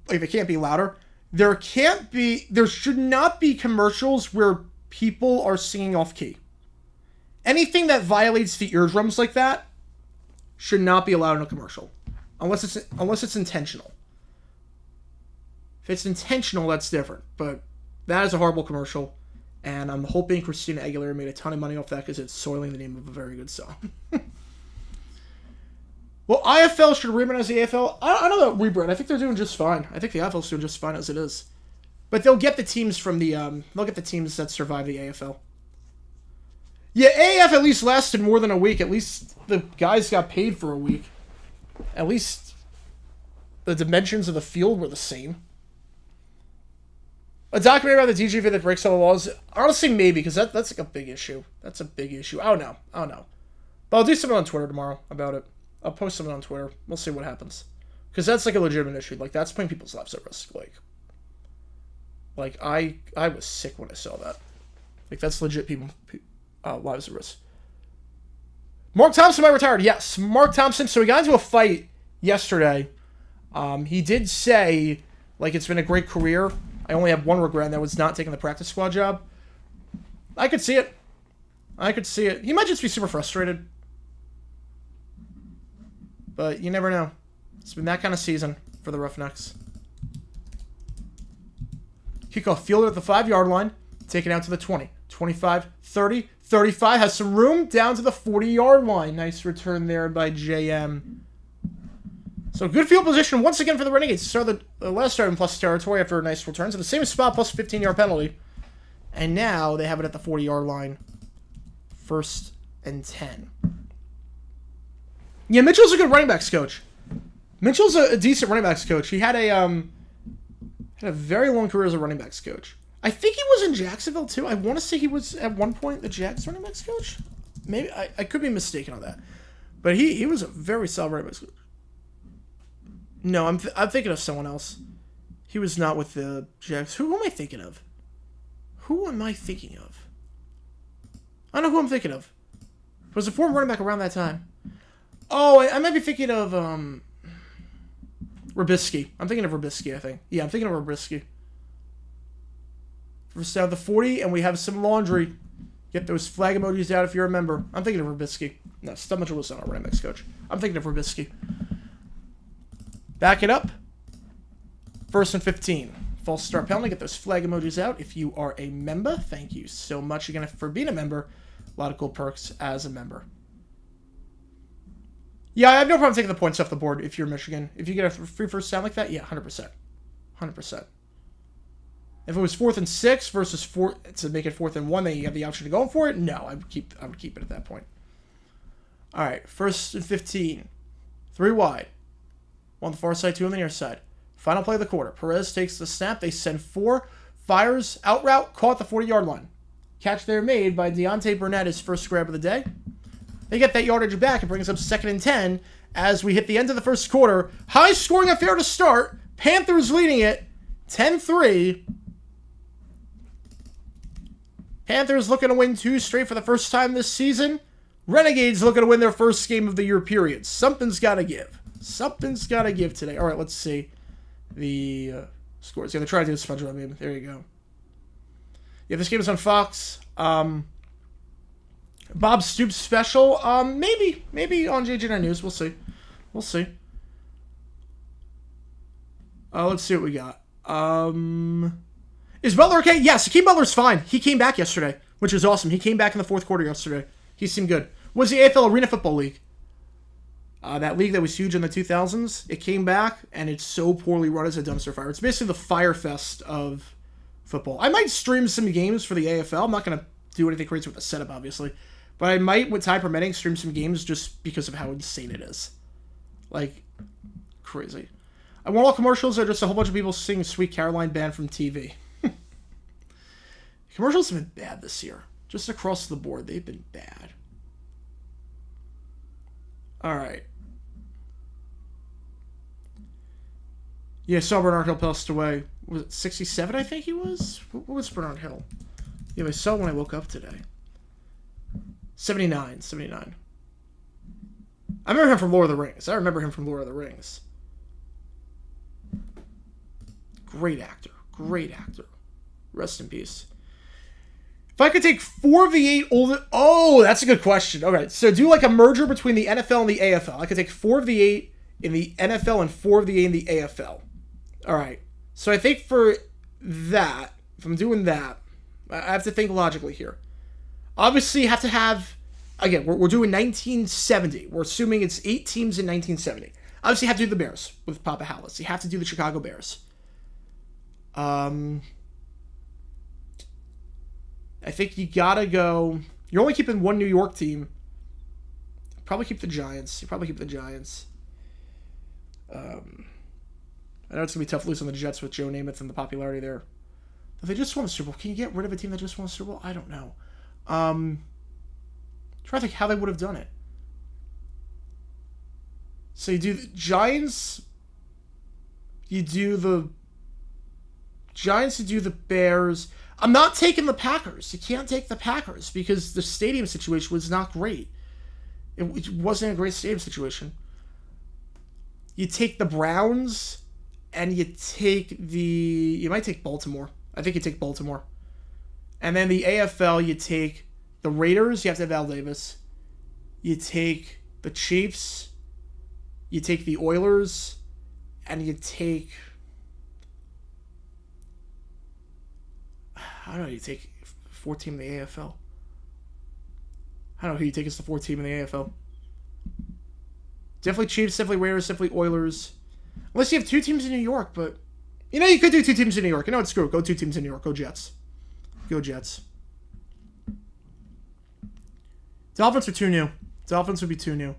Like they can't be louder. There should not be commercials where people are singing off key. Anything that violates the eardrums like that should not be allowed in a commercial. Unless it's intentional. If it's intentional, that's different. But that is a horrible commercial. And I'm hoping Christina Aguilera made a ton of money off that because it's soiling the name of a very good song. Well, IFL should rebrand as the AFL. I don't know rebrand. I think they're doing just fine. I think the IFL's doing just fine as it is. But they'll get the teams from the they'll get the teams that survive the AFL. Yeah, AAF at least lasted more than a week. At least the guys got paid for a week. At least the dimensions of the field were the same. A documentary about the DGV that breaks all the laws? Honestly, maybe, because that's like a big issue. That's a big issue. I don't know. But I'll do something on Twitter tomorrow about it. I'll post something on Twitter. We'll see what happens. Because that's like a legitimate issue. Like, that's putting people's lives at risk. Like I was sick when I saw that. Like, that's legit people lives at risk. Mark Thompson might retired. Yes, Mark Thompson. So he got into a fight yesterday. He did say, like, it's been a great career. I only have one regret, and that was not taking the practice squad job. I could see it. He might just be super frustrated. But you never know. It's been that kind of season for the Roughnecks. Kickoff fielder at the 5-yard line. Taken out to the 20. 25, 30, 35. Has some room down to the 40-yard line. Nice return there by JM. So good field position once again for the Renegades. Started the last start in plus territory after a nice return. So the same spot plus 15-yard penalty. And now they have it at the 40-yard line. 1st and 10. Yeah, Mitchell's a good running backs coach. Mitchell's a decent running backs coach. He had a very long career as a running backs coach. I think he was in Jacksonville too. I want to say he was at one point the Jags running backs coach. Maybe I could be mistaken on that. But he was a very solid running backs coach. No, I'm thinking of someone else. He was not with the Jags. Who am I thinking of? I don't know who I'm thinking of. Was a former running back around that time. Oh, I might be thinking of Robisky. I'm thinking of Robisky, I think. Yeah, I'm thinking of Robisky. First down the 40, and we have some laundry. Get those flag emojis out if you remember. I'm thinking of Robisky. No, Stud Mitchell was not our running backs coach. I'm thinking of Robisky. Back it up. 1st and 15. False start penalty. Get those flag emojis out if you are a member. Thank you so much again for being a member. A lot of cool perks as a member. Yeah, I have no problem taking the points off the board if you're Michigan. If you get a free first down like that, yeah, 100%. 100%. If it was 4th and 6 versus 4 to make it 4th and 1, then you have the option to go for it. No, I would keep it at that point. All right, 1st and 15, 3 wide, 1 on the far side, 2 on the near side. Final play of the quarter. Perez takes the snap. They send 4. Fires. Out route. Caught the 40-yard line. Catch there made by Deontay Burnett, his first grab of the day. They get that yardage back and brings up 2nd and 10 as we hit the end of the first quarter. High scoring affair to start. Panthers leading it 10-3. Panthers looking to win 2 straight for the first time this season. Renegades looking to win their first game of the year, period. Something's got to give. Something's got to give today. All right, let's see the scores. Yeah, they're trying to do the SpongeBob meme. There you go. Yeah, this game is on Fox. Bob Stoops special. Maybe on JJ9 News. We'll see. We'll see. Let's see what we got. Is Butler okay? Yes, Hakeem Butler's fine. He came back yesterday, which is awesome. He came back in the fourth quarter yesterday. He seemed good. Was the AFL Arena Football League? That league that was huge in the 2000s. It came back, and it's so poorly run as a dumpster fire. It's basically the Fire Fest of football. I might stream some games for the AFL. I'm not going to do anything crazy with the setup, obviously. But I might, with time permitting, stream some games just because of how insane it is. Like, crazy. I want all commercials are just a whole bunch of people singing Sweet Caroline banned from TV. Commercials have been bad this year. Just across the board, they've been bad. All right. Yeah, saw Bernard Hill passed away. Was it 67, I think he was? What was Bernard Hill? Yeah, I saw when I woke up today. 79. I remember him from Lord of the Rings. Great actor. Rest in peace. If I could take 4 of the 8 old... Oh, that's a good question. Okay, so do like a merger between the NFL and the AFL. I could take 4 of the 8 in the NFL and 4 of the 8 in the AFL. All right. So I think for that, if I'm doing that, I have to think logically here. Obviously, you have to have... Again, we're doing 1970. We're assuming it's 8 teams in 1970. Obviously, you have to do the Bears with Papa Hallis. You have to do the Chicago Bears. I think you gotta go... You're only keeping one New York team. Probably keep the Giants. I know it's going to be tough losing the Jets with Joe Namath and the popularity there. But they just won the Super Bowl. Can you get rid of a team that just won the Super Bowl? I don't know. Try to think how they would have done it. So you do the Giants. You do the Bears. I'm not taking the Packers. You can't take the Packers because the stadium situation was not great. It wasn't a great stadium situation. You take the Browns, and you might take Baltimore. I think you take Baltimore. And then the AFL, you take the Raiders. You have to have Al Davis. You take the Chiefs. You take the Oilers. And you take... I don't know, you take 4 team in the AFL. I don't know who you take as the 4 team in the AFL. Definitely Chiefs, definitely Raiders, definitely Oilers. Unless you have 2 teams in New York, but... You know, you could do 2 teams in New York. You know what, screw it. Go 2 teams in New York. Go Jets. Dolphins are too new. Dolphins would be too new.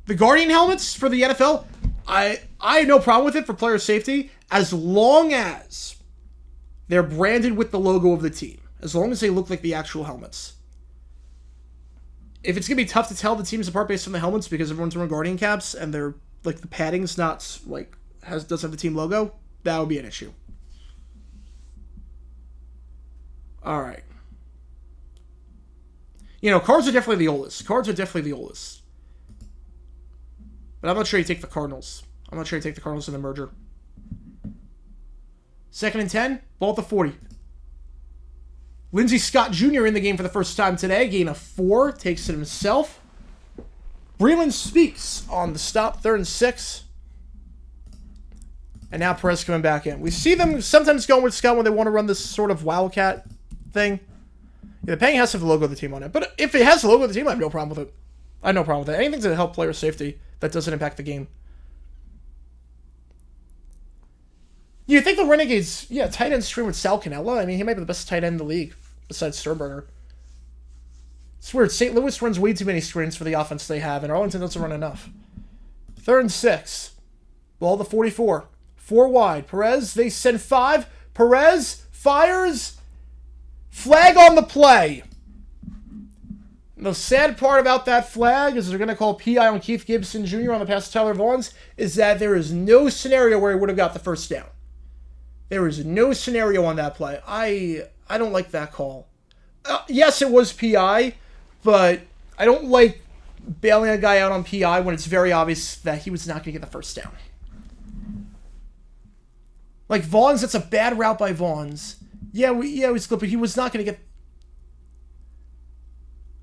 The Guardian helmets for the NFL, I have no problem with it for player safety as long as they're branded with the logo of the team. As long as they look like the actual helmets. If it's going to be tough to tell the teams apart based on the helmets because everyone's wearing Guardian caps and they're like the padding's not like doesn't have the team logo, that would be an issue. All right. You know, cards are definitely the oldest. But I'm not sure you take the Cardinals. I'm not sure you take the Cardinals in the merger. 2nd and 10, ball at the 40. Lindsey Scott Jr. in the game for the first time today. Gain of 4, takes it himself. Breland speaks on the stop, 3rd and 6. And now Perez coming back in. We see them sometimes going with Scott when they want to run this sort of Wildcat thing. Yeah, the paying has to have the logo of the team on it. But if it has the logo of the team, I have no problem with it. Anything to help player safety that doesn't impact the game. You think the Renegades, tight end stream with Sal Cannella? I mean, he might be the best tight end in the league, besides Sternberger. It's weird. St. Louis runs way too many screens for the offense they have, and Arlington doesn't run enough. 3rd and 6. Ball to 44. 4 wide. Perez, they send 5. Perez fires. Flag on the play. The sad part about that flag is they're going to call PI on Keith Gibson Jr. on the pass to Tyler Vaughns is that there is no scenario where he would have got the first down. There is no scenario on that play. I don't like that call. Yes, it was PI, but I don't like bailing a guy out on PI when it's very obvious that he was not going to get the first down. Like Vaughns, that's a bad route by Vaughns. Yeah, it was good, but he was not going to get...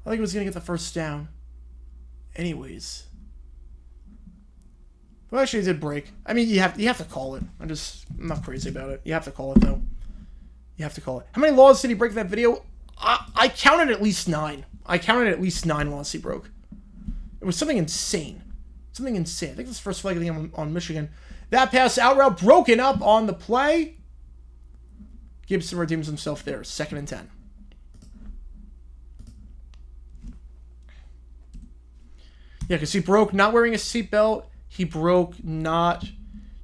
I think he was going to get the first down. Anyways. Well, actually, it did break. I mean, you have to call it. I'm not crazy about it. You have to call it, though. You have to call it. How many laws did he break in that video? I counted at least 9. I counted at least 9 laws he broke. It was something insane. Something insane. I think this first flag of the game on Michigan. That pass out route broken up on the play. Gibson redeems himself there. 2nd and 10. Yeah, because he broke not wearing a seatbelt. He broke not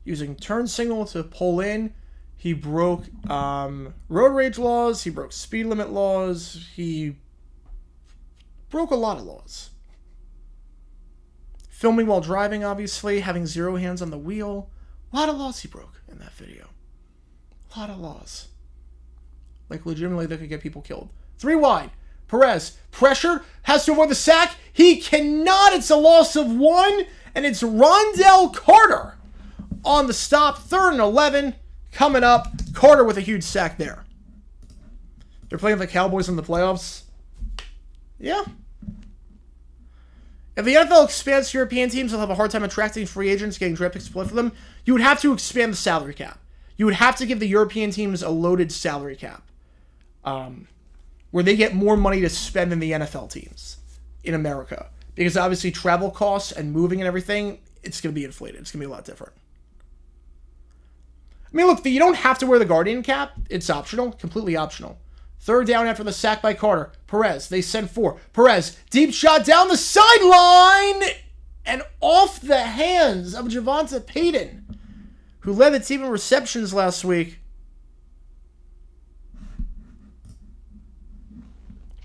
using turn signal to pull in. He broke road rage laws. He broke speed limit laws. He broke a lot of laws. Filming while driving, obviously. Having 0 hands on the wheel. A lot of laws he broke in that video. A lot of laws. Like, legitimately, that could get people killed. 3 wide. Perez, pressured, has to avoid the sack. He cannot. It's a loss of 1, and it's Rondell Carter on the stop. 3rd and 11 coming up. Carter with a huge sack there. They're playing the Cowboys in the playoffs. Yeah. If the NFL expands to European teams, they'll have a hard time attracting free agents, getting draft picks to play for them. You would have to expand the salary cap. You would have to give the European teams a loaded salary cap. Where they get more money to spend than the NFL teams in America. Because obviously travel costs and moving and everything, it's going to be inflated. It's going to be a lot different. I mean, look, you don't have to wear the Guardian cap. It's optional. Completely optional. 3rd down after the sack by Carter. Perez, they send 4. Perez, deep shot down the sideline! And off the hands of Javonte Payton, who led the team in receptions last week.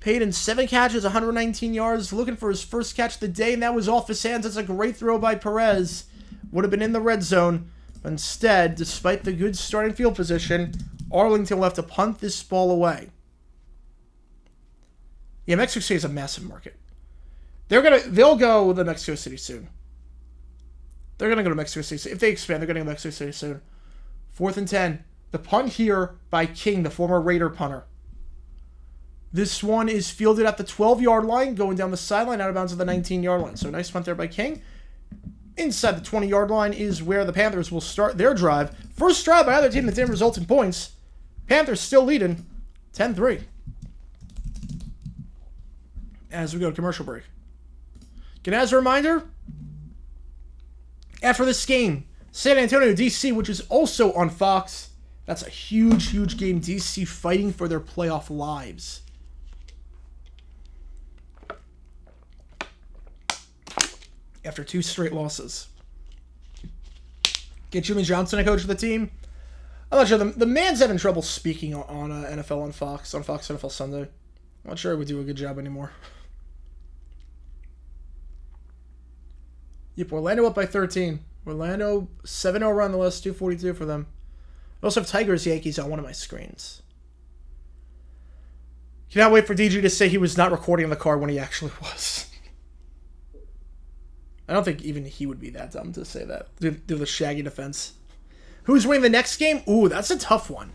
Payton, 7 catches, 119 yards, looking for his first catch of the day, and that was off his hands. That's a great throw by Perez. Would have been in the red zone. But instead, despite the good starting field position, Arlington will have to punt this ball away. Yeah, Mexico City is a massive market. They'll go to Mexico City soon. They're gonna go to Mexico City. If they expand, they're gonna go to Mexico City soon. 4th and 10. The punt here by King, the former Raider punter. This one is fielded at the 12-yard line, going down the sideline, out of bounds at the 19-yard line. So nice punt there by King. Inside the 20-yard line is where the Panthers will start their drive. First drive by either team that didn't result in points. Panthers still leading 10-3. As we go to commercial break. And as a reminder, after this game, San Antonio, D.C., which is also on Fox. That's a huge, huge game. D.C. fighting for their playoff lives. After 2 straight losses. Get Jimmy Johnson a coach of the team. I'm not sure. The man's having trouble speaking on NFL on Fox NFL Sunday. I'm not sure he would do a good job anymore. Yep, Orlando up by 13. Orlando 7-0 run the last 242 for them. I also have Tigers Yankees on one of my screens. Cannot wait for DG to say he was not recording in the car when he actually was. I don't think even he would be that dumb to say that. Do the shaggy defense. Who's winning the next game? Ooh, that's a tough one.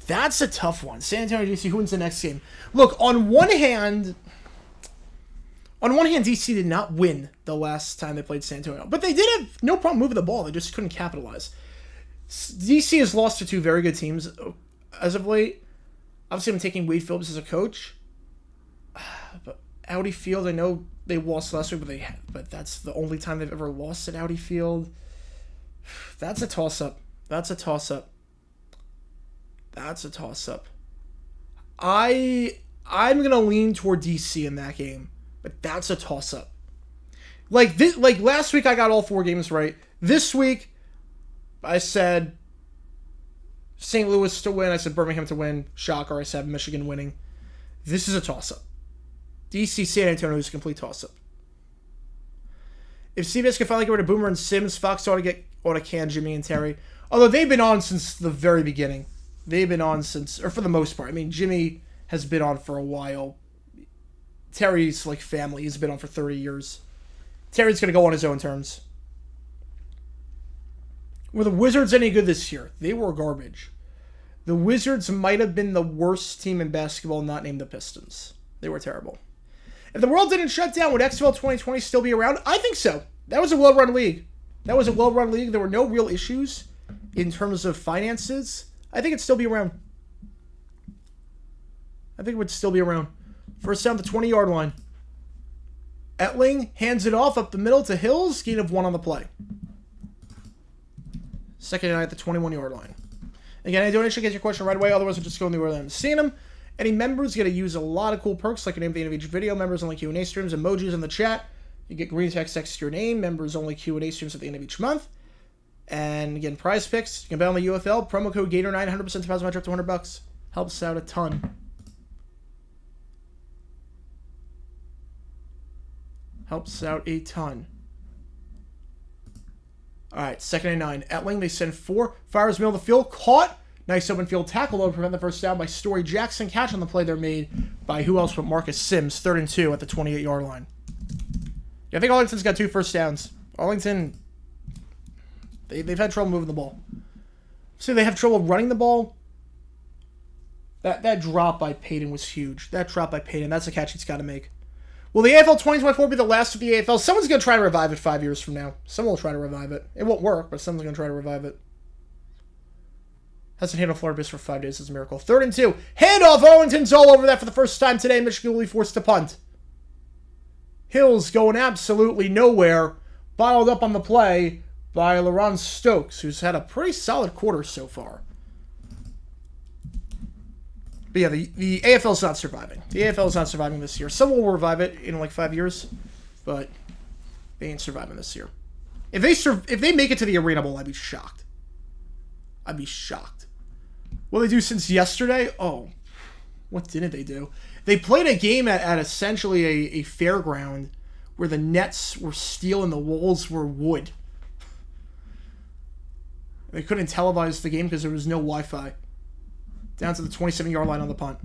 That's a tough one. San Antonio, DC, who wins the next game? Look, on one hand, DC did not win the last time they played San Antonio. But they did have no problem moving the ball. They just couldn't capitalize. DC has lost to 2 very good teams as of late. Obviously, I'm taking Wade Phillips as a coach. But Audi Field, I know they lost last week, but that's the only time they've ever lost at Audi Field. That's a toss-up. That's a toss-up. That's a toss-up. I'm going to lean toward DC in that game, but that's a toss-up. Like last week, I got all 4 games right. This week, I said St. Louis to win. I said Birmingham to win. Shocker. I said Michigan winning. This is a toss-up. DC San Antonio is a complete toss-up. If CBS can finally get rid of Boomer and Sims, Fox ought to can Jimmy and Terry. Although they've been on since the very beginning. They've been on since, or for the most part. I mean, Jimmy has been on for a while. Terry's like family. He's been on for 30 years. Terry's going to go on his own terms. Were the Wizards any good this year? They were garbage. The Wizards might have been the worst team in basketball not named the Pistons. They were terrible. If the world didn't shut down, would XFL 2020 still be around? I think so. That was a well-run league. There were no real issues in terms of finances. I think it'd still be around. I think it would still be around. First down, the 20-yard line. Etling hands it off up the middle to Hills. Gain of 1 on the play. Second and 9 at the 21-yard line. Again, any donation gets your question right away. Otherwise, we'll just go in the order I'm seeing them. Any members get to use a lot of cool perks, like a name at the end of each video. Members only Q&A streams, emojis in the chat. You get green text next to your name. Members only Q&A streams at the end of each month. And again, prize picks. You can bet on the UFL. Promo code Gator9, 100% deposit match up to $100. Helps out a ton. Helps out a ton. All right, second and 9. Etling, they send 4. Fires middle of the field. Caught. Nice open field tackle to prevent the first down by Story Jackson. Catch on the play there made by who else but Marcus Sims. 3rd and 2 at the 28-yard line. Yeah, I think Arlington's got 2 first downs. Arlington, they've had trouble moving the ball. So they have trouble running the ball. That drop by Payton was huge. That drop by Payton, that's a catch he's got to make. Will the AFL 2024 be the last of the AFL? Someone's going to try to revive it 5 years from now. Someone will try to revive it. It won't work, but someone's going to try to revive it. Hasn't handled Florida Base for 5 days is a miracle. 3rd and 2. Handoff. Arlington's all over that for the first time today. Michigan will be forced to punt. Hills going absolutely nowhere. Bottled up on the play by LaRon Stokes, who's had a pretty solid quarter so far. But yeah, the AFL's not surviving. The AFL is not surviving this year. Someone will revive it in like 5 years, but they ain't surviving this year. If they make it to the Arena Bowl, I'd be shocked. I'd be shocked. What did they do since yesterday? Oh, what didn't they do? They played a game at essentially a fairground where the nets were steel and the walls were wood. They couldn't televise the game because there was no Wi-Fi. Down to the 27-yard line on the punt.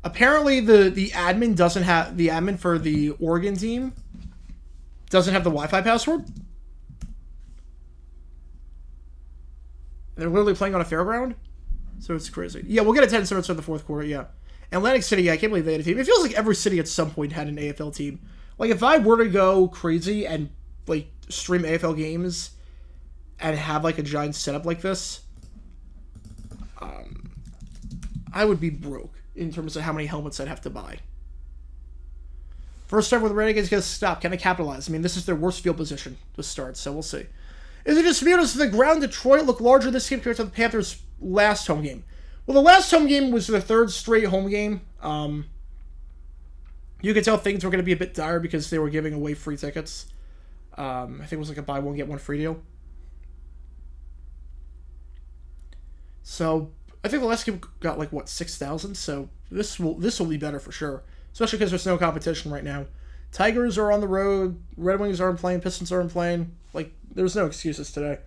Apparently, the admin for the Oregon team doesn't have the Wi-Fi password. They're literally playing on a fairground, so it's crazy. Yeah, we'll get a 10 starts in the fourth quarter. Yeah, Atlantic City. Yeah, I can't believe they had a team. It feels like every city at some point had an AFL team. Like if I were to go crazy and like stream AFL games and have like a giant setup like this, I would be broke in terms of how many helmets I'd have to buy. First start with the Renegades going to stop. Can they capitalize? I mean, this is their worst field position to start, so we'll see. Is it just me or does the ground Detroit look larger this game compared to the Panthers' last home game? Well, the last home game was their 3rd straight home game. You could tell things were going to be a bit dire because they were giving away free tickets. I think it was like a buy one, get one free deal. So I think the last game got like, what, 6,000? So this will be better for sure. Especially because there's no competition right now. Tigers are on the road. Red Wings aren't playing. Pistons aren't playing. Like, there's no excuses today.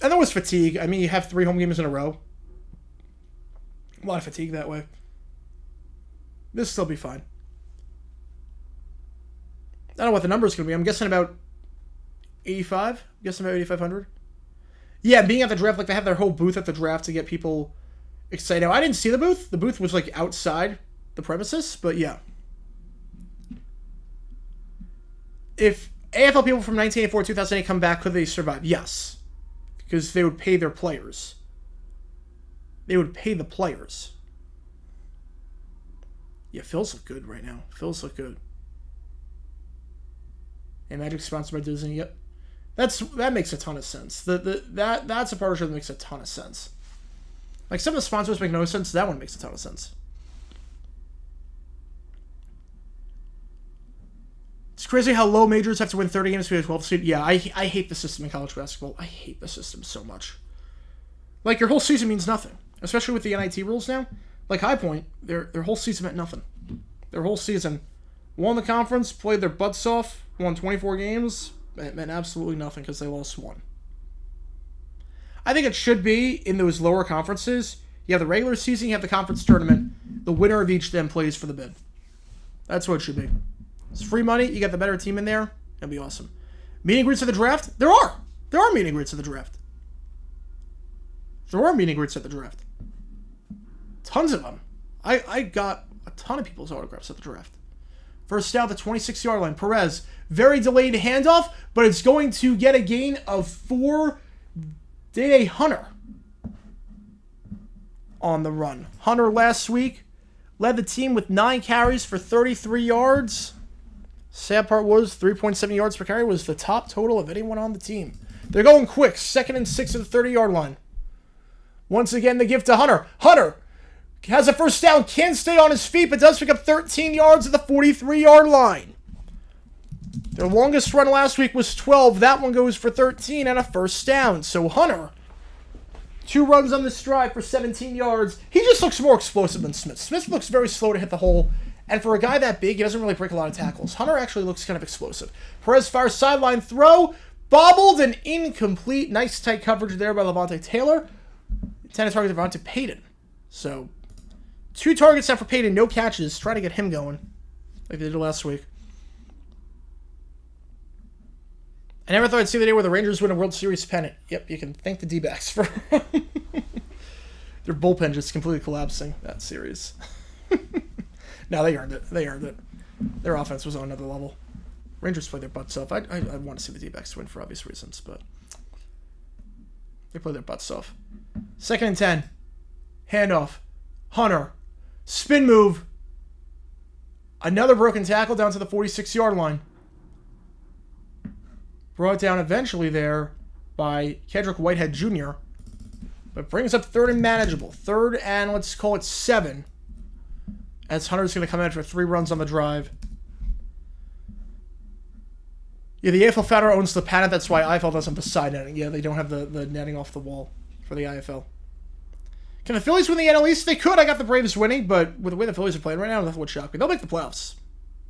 And there was fatigue. I mean, you have 3 home games in a row. A lot of fatigue that way. This will still be fine. I don't know what the number is going to be. I'm guessing about 85. I'm guessing about 8,500. Yeah, being at the draft, like they have their whole booth at the draft to get people excited. Now, I didn't see the booth. The booth was like outside the premises, but yeah. If AFL people from 1984 2008 come back, could they survive? Yes. Because they would pay their players. They would pay the players. Yeah, Phil's look good right now. Phil's look good. And Magic sponsored by Disney. Yep. That makes a ton of sense. That's a partnership that makes a ton of sense. Like some of the sponsors make no sense. That one makes a ton of sense. It's crazy how low majors have to win 30 games to be a 12th seed. Yeah, I hate the system in college basketball. I hate the system so much. Like, your whole season means nothing. Especially with the NIT rules now. Like High Point, their whole season meant nothing. Their whole season. Won the conference, played their butts off, won 24 games. It meant absolutely nothing because they lost one. I think it should be in those lower conferences. You have the regular season, you have the conference tournament. The winner of each then plays for the bid. That's what it should be. It's free money. You got the better team in there. It'll be awesome. Meet and greets at the draft? There are. There are meet and greets at the draft. There are meet and greets at the draft. Tons of them. I got a ton of people's autographs at the draft. First down, the 26-yard line. Perez, very delayed handoff, but it's going to get a gain of 4. Day Hunter on the run. Hunter last week led the team with 9 carries for 33 yards. Sad part was 3.7 yards per carry was the top total of anyone on the team. They're going quick. 2nd and 6 at the 30-yard line. Once again, the give to Hunter. Hunter has a first down. Can't stay on his feet, but does pick up 13 yards at the 43-yard line. Their longest run last week was 12. That one goes for 13 and a first down. So Hunter, 2 runs on this drive for 17 yards. He just looks more explosive than Smith. Smith looks very slow to hit the hole. And for a guy that big, he doesn't really break a lot of tackles. Hunter actually looks kind of explosive. Perez fires sideline throw. Bobbled and incomplete. Nice tight coverage there by Levante Taylor. Intended target to Devontae Payton. So, 2 targets now for Payton. No catches. Trying to get him going. Like they did last week. I never thought I'd see the day where the Rangers win a World Series pennant. Yep, you can thank the D-backs for their bullpen just completely collapsing that series. No, they earned it. They earned it. Their offense was on another level. Rangers played their butts off. I want to see the D-backs win for obvious reasons, but they played their butts off. 2nd and 10. Handoff. Hunter. Spin move. Another broken tackle down to the 46-yard line. Brought down eventually there by Kedrick Whitehead Jr. But brings up 3rd and manageable. 3rd and let's call it 7. As Hunter's going to come in for 3 runs on the drive. Yeah, the AFL founder owns the patent. That's why IFL doesn't have the side netting. Yeah, they don't have the netting off the wall for the IFL. Can the Phillies win the NL East? They could. I got the Braves winning, but with the way the Phillies are playing right now, nothing would shock me. They'll make the playoffs.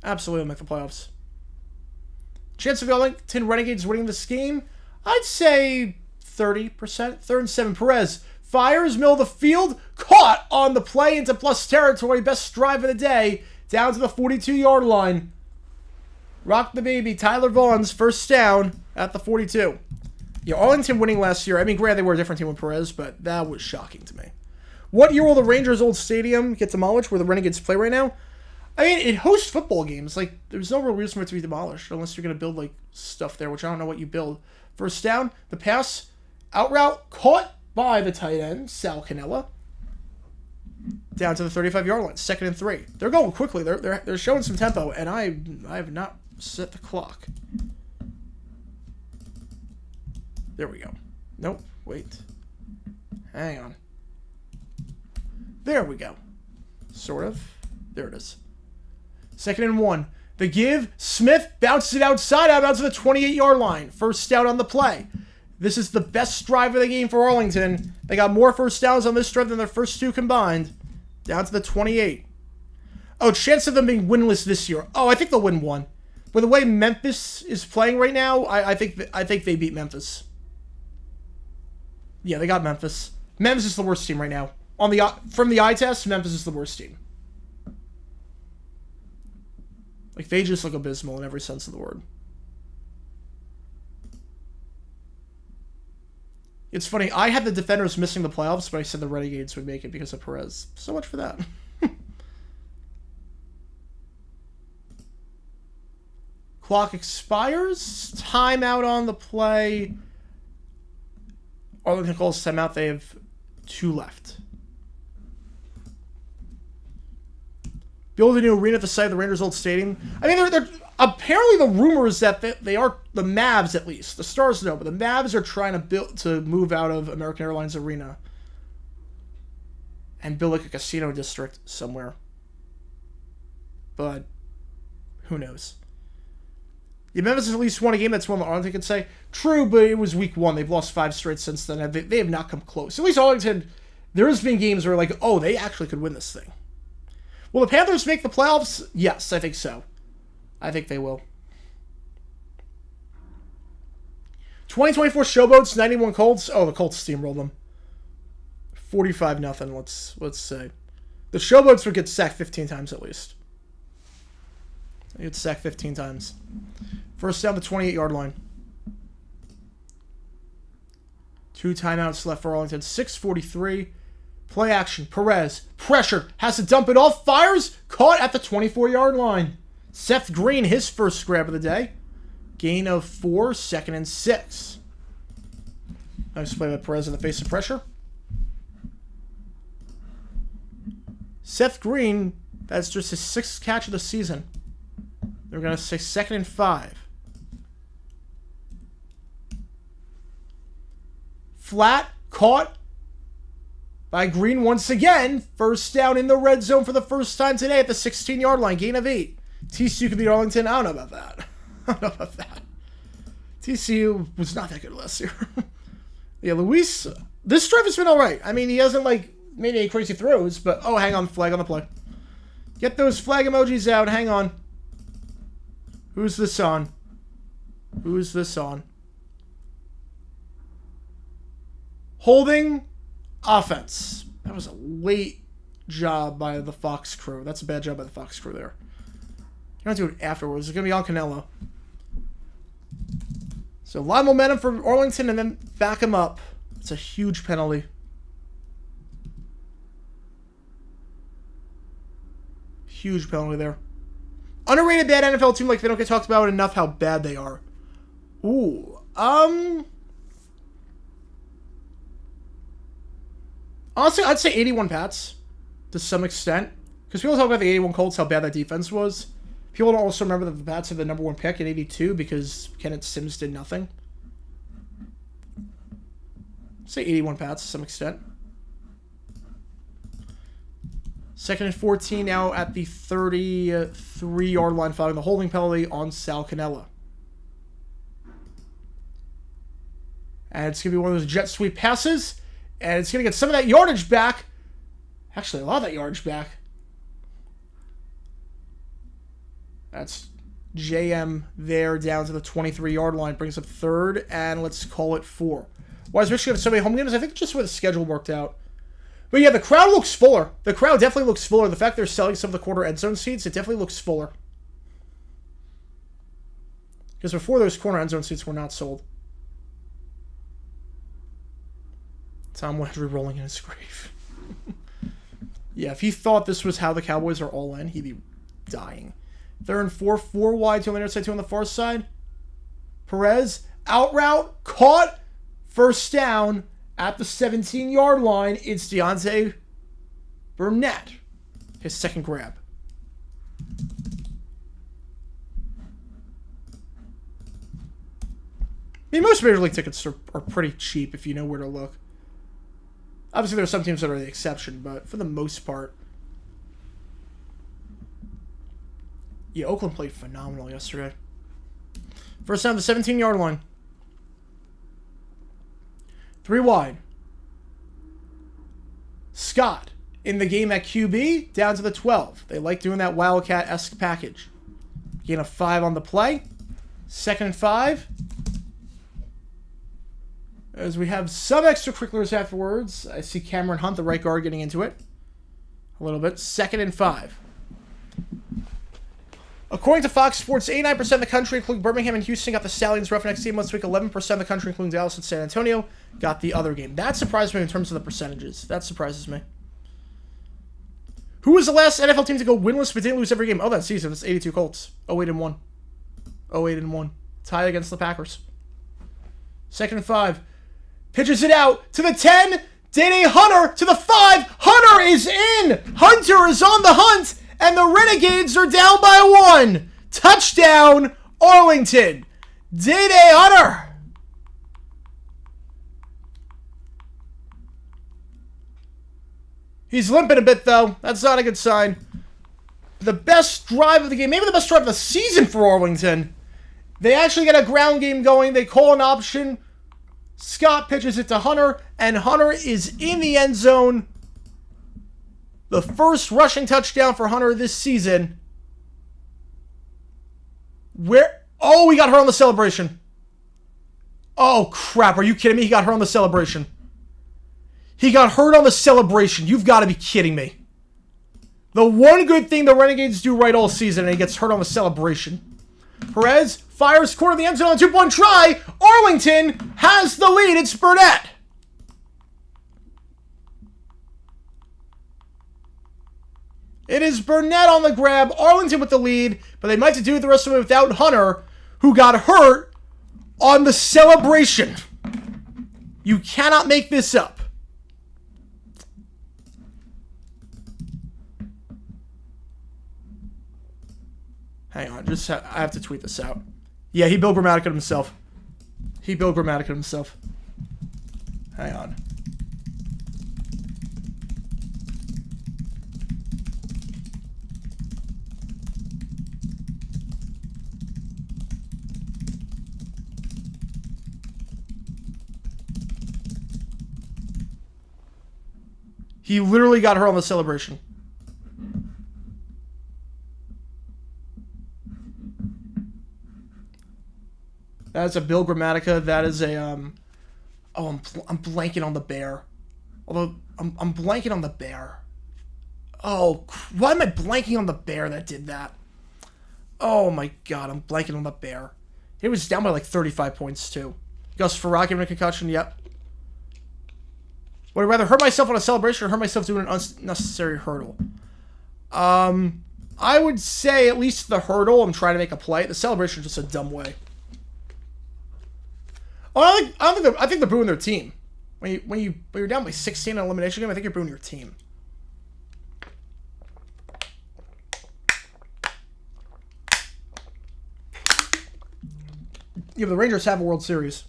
Absolutely make the playoffs. Chance of the Arlington Renegades winning this game? I'd say 30%. 3rd and 7. Perez fires, middle of the field, caught on the play into plus territory. Best drive of the day, down to the 42-yard line. Rock the baby. Tyler Vaughn's first down at the 42. Yeah, Arlington winning last year. I mean, granted, they were a different team with Perez, but that was shocking to me. What year will the Rangers' old stadium get demolished where the Renegades play right now? I mean, it hosts football games. Like, there's no real reason for it to be demolished unless you're going to build, like, stuff there, which I don't know what you build. First down, the pass, out route, caught by the tight end, Sal Cannella. Down to the 35-yard line, 2nd and 3. They're going quickly. They're showing some tempo, and I have not set the clock. There we go. Nope, wait. Hang on. There we go. Sort of. There it is. 2nd and 1. The give. Smith bounces it outside, out to the 28-yard line. First down on the play. This is the best drive of the game for Arlington. They got more first downs on this drive than their first 2 combined. Down to the 28. Oh, chance of them being winless this year. Oh, I think they'll win 1. With the way Memphis is playing right now, I think they beat Memphis. Yeah, they got Memphis. Memphis is the worst team right now. From the eye test, Memphis is the worst team. Like, they just look abysmal in every sense of the word. It's funny, I had the Defenders missing the playoffs, but I said the Renegades would make it because of Perez. So much for that. Clock expires. Timeout on the play. Arlington calls timeout. They have 2 left. Build a new arena at the site of the Rangers' old stadium. I mean, they're apparently the rumor is that they are the Mavs at least. The Stars no, but the Mavs are trying to move out of American Airlines Arena and build like a casino district somewhere. But who knows? Yeah, Memphis has at least won a game. That's one that Arlington can say. True, but it was week 1. They've lost 5 straight since then. They have not come close. At least Arlington, there has been games where like, oh, they actually could win this thing. Will the Panthers make the playoffs? Yes, I think so. I think they will. 2024 Showboats, 91 Colts. Oh, the Colts steamrolled them. 45-0, let's say. The Showboats would get sacked 15 times at least. They get sacked 15 times. First down the 28-yard line. 2 timeouts left for Arlington. 6:43. Play action. Perez. Pressure. Has to dump it off. Fires. Caught at the 24-yard line. Seth Green, his first grab of the day. Gain of 4. 2nd and 6. Nice play by Perez in the face of pressure. Seth Green, that's just his 6th catch of the season. They're going to say 2nd and 5. Flat, caught by Green once again. First down in the red zone for the first time today at the 16-yard line. Gain of 8. TCU could beat Arlington. I don't know about that. I don't know about that. TCU was not that good last year. Yeah, Luis, this drive has been all right. I mean, he hasn't, like, made any crazy throws, but, oh, hang on, flag on the play. Get those flag emojis out. Hang on. Who's this on? Who's this on? Holding offense. That was a late job by the Fox crew. That's a bad job by the Fox crew there. You're not doing it afterwards. It's going to be on Canelo. So, a lot of momentum for Arlington and then back him up. It's a huge penalty. Huge penalty there. Underrated bad NFL team, like they don't get talked about enough how bad they are. Ooh. Honestly, I'd say 81 Pats to some extent. Because people talk about the 81 Colts, how bad that defense was. People don't also remember that the Pats had the number 1 pick in 82 because Kenneth Sims did nothing. I'd say 81 Pats to some extent. 2nd and 14 now at the 33-yard line following the holding penalty on Sal Cannella. And it's going to be one of those jet sweep passes. And it's going to get some of that yardage back. Actually, a lot of that yardage back. That's JM there down to the 23-yard line. Brings up 3rd, and let's call it 4. Why is Michigan have so many home games? I think just where the schedule worked out. But yeah, the crowd looks fuller. The crowd definitely looks fuller. The fact they're selling some of the quarter end zone seats, it definitely looks fuller. Because before those corner end zone seats were not sold. Tom Landry rolling in his grave. Yeah, if he thought this was how the Cowboys are all in, he'd be dying. 3rd and 4, 4 wide, 2 on the near side, 2 on the far side. Perez, out route, caught, first down at the 17-yard line. It's Deontay Burnett, his 2nd grab. I mean, most Major League tickets are pretty cheap if you know where to look. Obviously, there are some teams that are the exception, but for the most part... Yeah, Oakland played phenomenal yesterday. First down, the 17-yard line. 3 wide. Scott in the game at QB, down to the 12. They like doing that Wildcat-esque package. Gain of 5 on the play. 2nd and 5. As we have some extracurriculars afterwards. I see Cameron Hunt, the right guard, getting into it. A little bit. 2nd and 5. According to Fox Sports, 89% of the country, including Birmingham and Houston, got the Stallions Roughnecks team last week. 11% of the country, including Dallas and San Antonio, got the other game. That surprised me in terms of the percentages. That surprises me. Who was the last NFL team to go winless but didn't lose every game? Oh, that season. It's 82 Colts. 08-1. 08-1. Tie against the Packers. 2nd and 5. Pitches it out to the 10. Day-Day Hunter to the 5. Hunter is in. Hunter is on the hunt. And the Renegades are down by 1. Touchdown, Arlington. Day-Day Hunter. He's limping a bit, though. That's not a good sign. The best drive of the game, maybe the best drive of the season for Arlington, They actually get a ground game going. They call an option. Scott pitches it to Hunter, and Hunter is in the end zone. The first rushing touchdown for Hunter this season. Oh, he got hurt on the celebration. Oh, crap. Are you kidding me? He got hurt on the celebration. He got hurt on the celebration. You've got to be kidding me. The one good thing the Renegades do right all season, and he gets hurt on the celebration. Perez fires corner of the end zone on a 2-point try. Arlington has the lead. It's Burnett. It is Burnett on the grab. Arlington with the lead, but they might have to do the rest of it without Hunter, who got hurt on the celebration. You cannot make this up. Hang on, I have to tweet this out. Yeah, he Bill Grammatica himself. Hang on. He literally got her on the celebration. That is a Bill Grammatica. That is a oh, I'm blanking on the bear. Although I'm blanking on the bear. Oh, why am I blanking on the bear that did that? Oh my god, I'm blanking on the bear. It was down by like 35 points too. Gus Farag giving a concussion. Yep. Would I rather hurt myself on a celebration or hurt myself doing an unnecessary hurdle? I would say at least the hurdle. I'm trying to make a play. The celebration is just a dumb way. Oh, I think they're booing their team. When you're down by 16 in an elimination game, I think you're booing your team. Yeah, the Rangers have a World Series.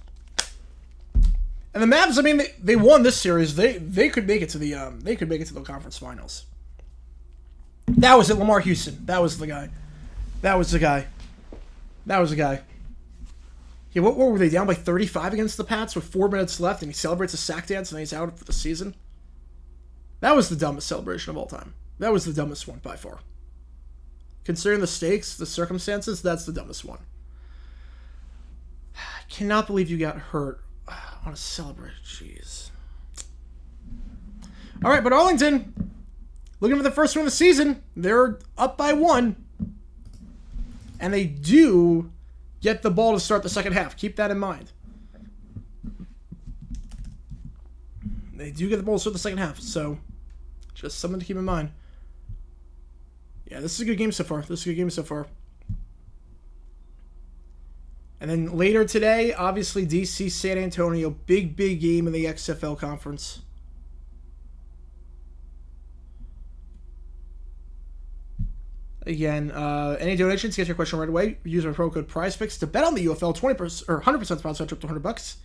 And the Mavs, I mean, they won this series. They could make it to the conference finals. That was it, Lamar Houston. That was the guy. Yeah, what were they, down by 35 against the Pats with 4 minutes left, and he celebrates a sack dance, and he's out for the season? That was the dumbest celebration of all time. That was the dumbest one by far. Considering the stakes, the circumstances, that's the dumbest one. I cannot believe you got hurt on a celebration. Jeez. All right, but Arlington, looking for the first win of the season. They're up by 1. And they do get the ball to start the second half. Keep that in mind. They do get the ball to start the second half. So, just something to keep in mind. Yeah, this is a good game so far. And then later today, obviously, DC, San Antonio. Big game in the XFL conference. Again, any donations, get your question right away. Use our promo code PrizePicks to bet on the UFL. 20% or 100% deposit up to $100.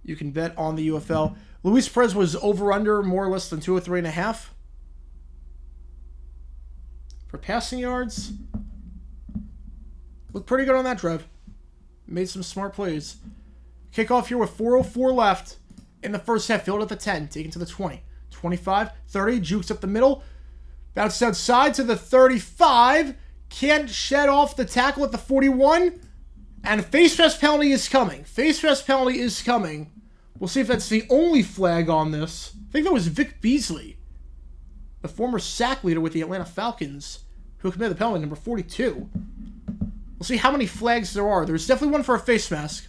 You can bet on the UFL. Luis Perez was over/under more or less than 203.5 for passing yards. Looked pretty good on that drive. Made some smart plays. Kickoff here with 4:04 left in the first half. Field at the 10, taken to the 20, 25, 30. Jukes up the middle. Bounced outside to the 35. Can't shed off the tackle at the 41. And a face mask penalty is coming. We'll see if that's the only flag on this. I think that was Vic Beasley, the former sack leader with the Atlanta Falcons, who committed the penalty, number 42. We'll see how many flags there are. There's definitely one for a face mask.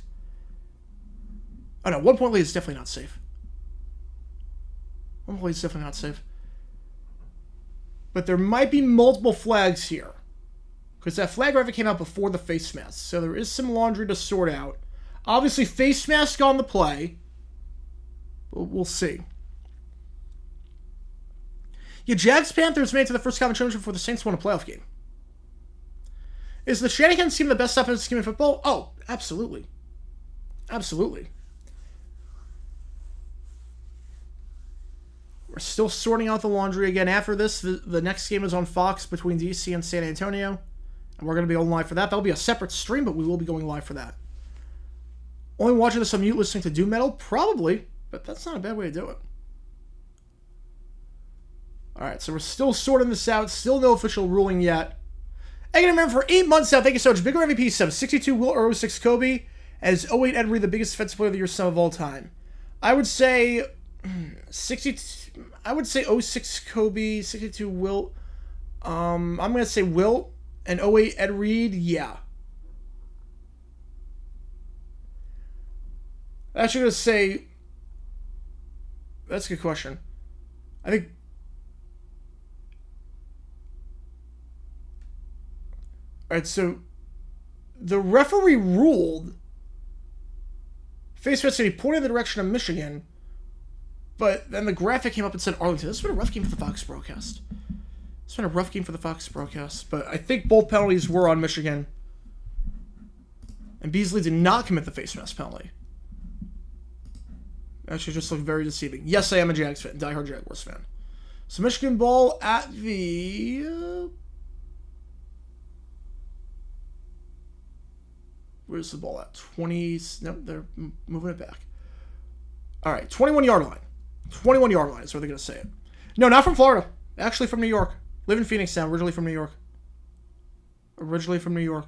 Oh no, 1 point lead is definitely not safe. 1 point lead is definitely not safe. But there might be multiple flags here, because that flag graphic came out before the face mask. So there is some laundry to sort out. Obviously, face mask on the play. But we'll see. Yeah, Jags Panthers made it to the first conference championship before the Saints won a playoff game. Is the Shenanigans team the best offensive team in football? Oh, absolutely. Absolutely. We're still sorting out the laundry again. After this, the next game is on Fox between DC and San Antonio. And We're going to be on live for that. That'll be a separate stream, but we will be going live for that. Only watching this on mute listening to Doom Metal? Probably, but that's not a bad way to do it. Alright, so we're still sorting this out. Still no official ruling yet. Egan remember for 8 months now. Thank you so much. Bigger MVP sub. 62 Will or 06 Kobe. As 08 Ed Reed, the biggest defensive player of the year sub of all time. I would say 62. I would say 06 Kobe, 62 Wilt. I'm gonna say Wilt and 08 Ed Reed. Yeah. I'm actually gonna say. That's a good question. I think. All right, so the referee ruled. Face Red City pointed in the direction of Michigan, but then the graphic came up and said Arlington. This has been a rough game for the Fox broadcast. It's been a rough game for the Fox broadcast, but I think both penalties were on Michigan. And Beasley did not commit the face mask penalty. Actually, just looked very deceiving. Yes, I am a Jags fan, diehard Jaguars fan. So Michigan ball at the... where's the ball at? 20... Nope, they're moving it back. All right, 21-yard line. 21-yard line is where they're going to say it. No, not from Florida. Actually from New York. Live in Phoenix now, originally from New York. Originally from New York.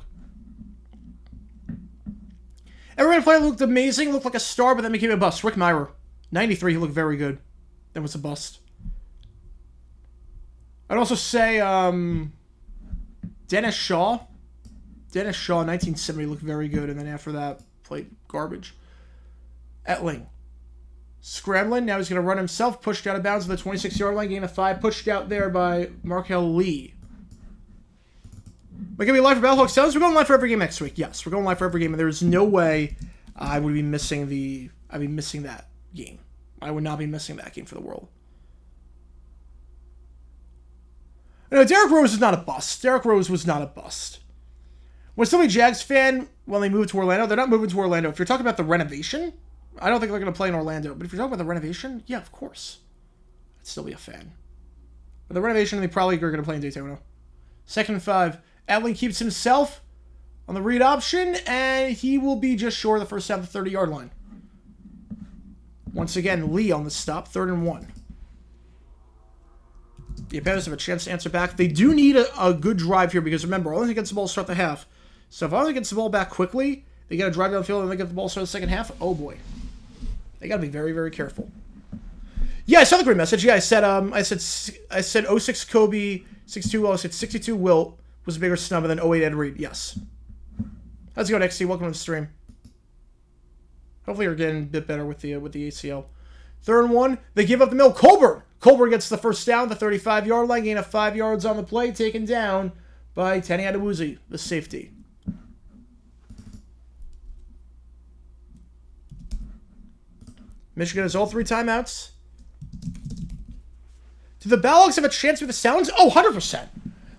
Everyone played looked amazing, looked like a star, but then became a bust. Rick Myrer. 93, he looked very good. Then was a bust. I'd also say Dennis Shaw. Dennis Shaw, 1970, looked very good, and then after that, played garbage. Etling. Scrambling, now he's going to run himself, pushed out of bounds at the 26-yard line, gain of 5, pushed out there by Markel Lee. We're going to be live for Battlehawks Towns. We're going live for every game next week. Yes, we're going live for every game, and there's no way I would be missing I'd be missing that game. I would not be missing that game for the world. No, Derrick Rose is not a bust. Derrick Rose was not a bust. When somebody Jags fan, when they move to Orlando, they're not moving to Orlando. If you're talking about the renovation, I don't think they're going to play in Orlando. But if you're talking about the renovation, yeah, of course. I'd still be a fan. But the renovation, they probably are going to play in Daytona. 2nd and 5. Atling keeps himself on the read option, and he will be just short of the first down at the 30-yard line. Once again, Lee on the stop, 3rd and 1. The Panthers have a chance to answer back. They do need a good drive here because, remember, Arlington gets the ball to start the half. So if Arlington gets the ball back quickly, they got to drive down the field and they get the ball to start the second half. Oh, boy. They got to be very, very careful. Yeah, I saw the great message. Yeah, I said 06 Kobe, 62 Will. I said 62 Wilt was a bigger snub than 08 Ed Reed. Yes. How's it going, XC? Welcome to the stream. Hopefully you're getting a bit better with the ACL. 3rd and 1. They give up the middle. Colburn gets the first down, the 35-yard line, gain of 5 yards on the play, taken down by Tenny Adewuzi, the safety. Michigan has all 3 timeouts. Do the Battlehawks have a chance with the Sounds? Oh, 100%.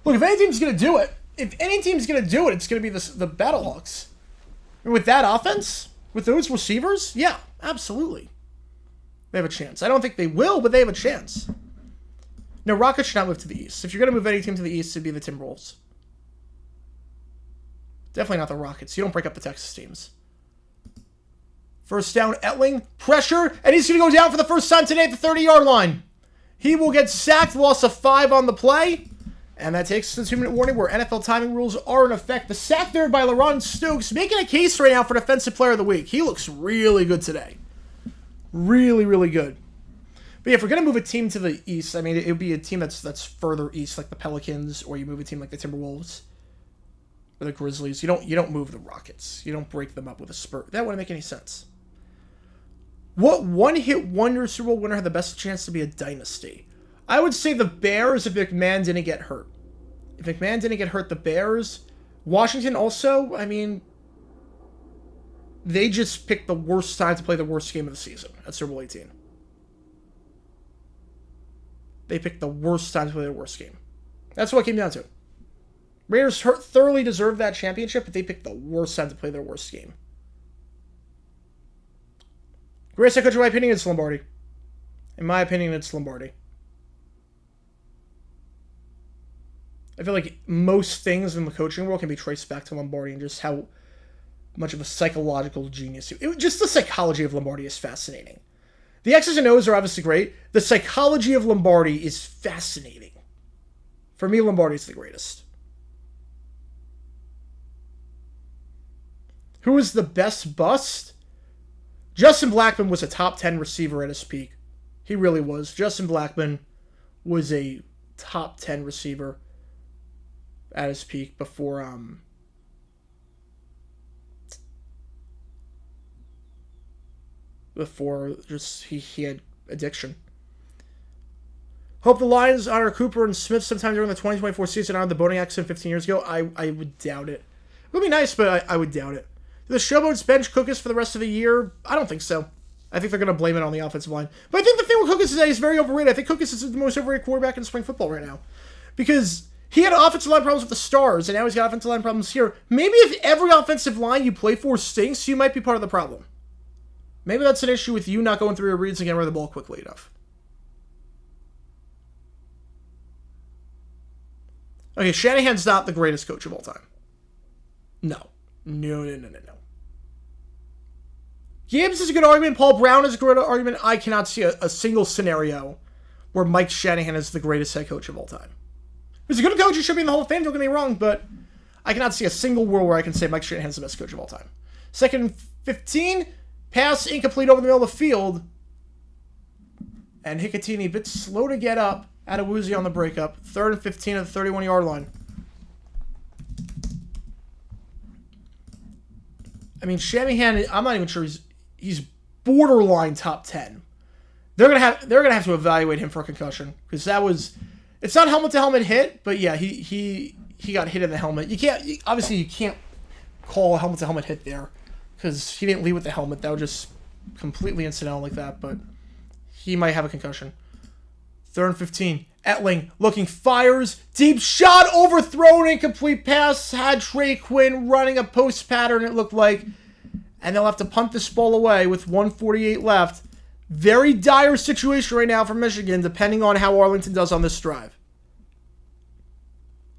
Look, if any team's going to do it, it's going to be the Battlehawks. And with that offense, with those receivers, yeah, absolutely. They have a chance. I don't think they will, but they have a chance. No, Rockets should not move to the East. If you're going to move any team to the East, it'd be the Timberwolves. Definitely not the Rockets. You don't break up the Texas teams. First down, Etling. Pressure, and he's going to go down for the first time today at the 30-yard line. He will get sacked, loss of 5 on the play. And that takes us to the 2-minute warning where NFL timing rules are in effect. The sack there by LaRon Stokes, making a case right now for Defensive Player of the Week. He looks really good today. Really, really good. But yeah, if we're going to move a team to the East, I mean, it would be a team that's further east, like the Pelicans, or you move a team like the Timberwolves or the Grizzlies. You don't move the Rockets. You don't break them up with a spurt. That wouldn't make any sense. What one-hit wonder Super Bowl winner had the best chance to be a dynasty? I would say the Bears if McMahon didn't get hurt. If McMahon didn't get hurt, the Bears. Washington also, I mean, they just picked the worst time to play the worst game of the season at Super Bowl 18. They picked the worst time to play their worst game. That's what it came down to. Raiders thoroughly deserved that championship, but they picked the worst time to play their worst game. Greatest coach, in my opinion, it's Lombardi. In my opinion, it's Lombardi. I feel like most things in the coaching world can be traced back to Lombardi and just how much of a psychological genius. Just the psychology of Lombardi is fascinating. The X's and O's are obviously great. The psychology of Lombardi is fascinating. For me, Lombardi's the greatest. Who was the best bust? Justin Blackmon was a top 10 receiver at his peak. He really was. Justin Blackmon was a top 10 receiver at his peak before just he had addiction. Hope the Lions honor Cooper and Smith sometime during the 2024 season honor the boating accident 15 years ago. I would doubt it. It would be nice, but I would doubt it. Do the Showboats bench Cookus for the rest of the year? I don't think so. I think they're going to blame it on the offensive line. But I think the thing with Cookus is that he's very overrated. I think Cookus is the most overrated quarterback in spring football right now. Because he had offensive line problems with the Stars, and now he's got offensive line problems here. Maybe if every offensive line you play for stinks, you might be part of the problem. Maybe that's an issue with you not going through your reads and getting rid of the ball quickly enough. Okay, Shanahan's not the greatest coach of all time. No. No. Gibbs is a good argument. Paul Brown is a good argument. I cannot see a single scenario where Mike Shanahan is the greatest head coach of all time. He's a good coach. He should be in the Hall of Fame, don't get me wrong, but I cannot see a single world where I can say Mike Shanahan's the best coach of all time. 2nd and 15, pass incomplete over the middle of the field. And Hicatini a bit slow to get up. Adewuzie on the breakup. 3rd and 15 at the 31-yard line. I mean, Shanahan, I'm not even sure he's borderline top 10. They're gonna have to evaluate him for a concussion because it's not helmet to helmet hit, but yeah, he got hit in the helmet. You can't call a helmet to helmet hit there because he didn't lead with the helmet. That was just completely incidental like that, but he might have a concussion. 3rd and 15. Etling looking, fires, deep shot, overthrown, incomplete pass, had Trey Quinn running a post pattern, it looked like, and they'll have to punt this ball away with 1:48 left. Very dire situation right now for Michigan, depending on how Arlington does on this drive.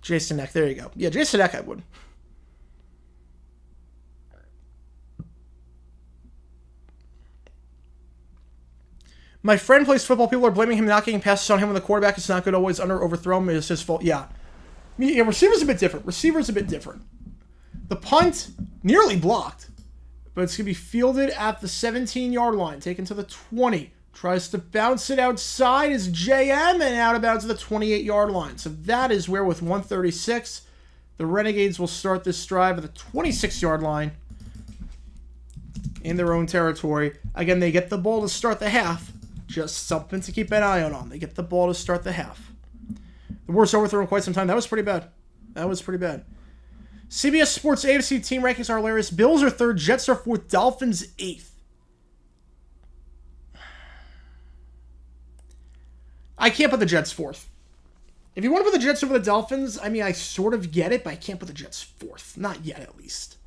Jason Eck, there you go. Yeah, Jason Eck, I would. My friend plays football. People are blaming him not getting passes on him when the quarterback is not good, always overthrow him. It's his fault. Yeah. Receiver's a bit different. The punt, nearly blocked. But it's going to be fielded at the 17-yard line. Taken to the 20. Tries to bounce it outside is JM and out of bounds to the 28-yard line. So that is where with 1:36, the Renegades will start this drive at the 26-yard line in their own territory. Again, they get the ball to start the half. Just something to keep an eye on. They get the ball to start the half. The worst overthrow in quite some time. That was pretty bad. CBS Sports AFC team rankings are hilarious. Bills are 3rd. Jets are 4th. Dolphins 8th. I can't put the Jets 4th. If you want to put the Jets over the Dolphins, I mean, I sort of get it, but I can't put the Jets 4th. Not yet, at least.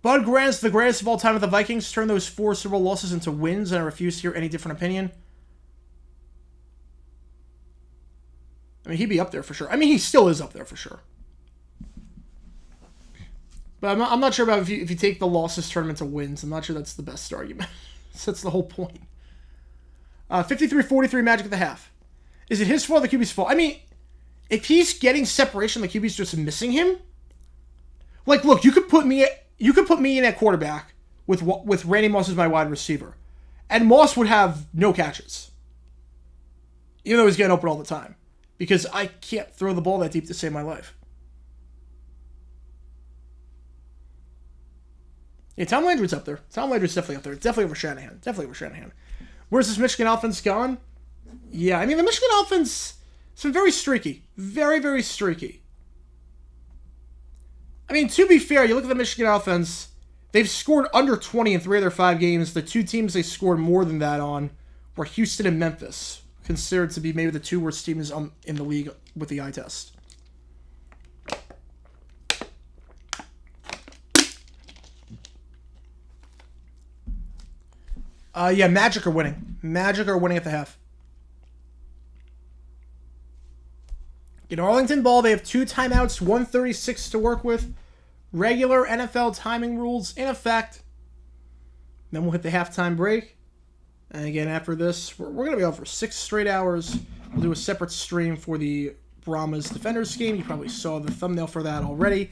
Bud Grant's the greatest of all time with the Vikings. Turn those 4 Super Bowl losses into wins, and I refuse to hear any different opinion. I mean, he'd be up there for sure. I mean, he still is up there for sure. But I'm not sure about if you take the losses, turn them into wins. I'm not sure that's the best argument. So that's the whole point. 53-43 Magic at the half. Is it his fault or the QB's fault? I mean, if he's getting separation, the QB's just missing him. Like, look, you could put me in at quarterback with Randy Moss as my wide receiver, and Moss would have no catches, even though he's getting open all the time, because I can't throw the ball that deep to save my life. Yeah, Tom Landry's up there. Tom Landry's definitely up there. Definitely over Shanahan. Where's this Michigan offense gone? Yeah, I mean, the Michigan offense has been very streaky. Very, very streaky. I mean, to be fair, you look at the Michigan offense, they've scored under 20 in 3 of their 5 games. The 2 teams they scored more than that on were Houston and Memphis, considered to be maybe the 2 worst teams in the league with the eye test. Yeah, Magic are winning. Magic are winning at the half. In Arlington ball, they have 2 timeouts, 1:36 to work with. Regular NFL timing rules in effect. Then we'll hit the halftime break. And again, after this, we're going to be on for 6 straight hours. We'll do a separate stream for the Brahmas Defenders game. You probably saw the thumbnail for that already.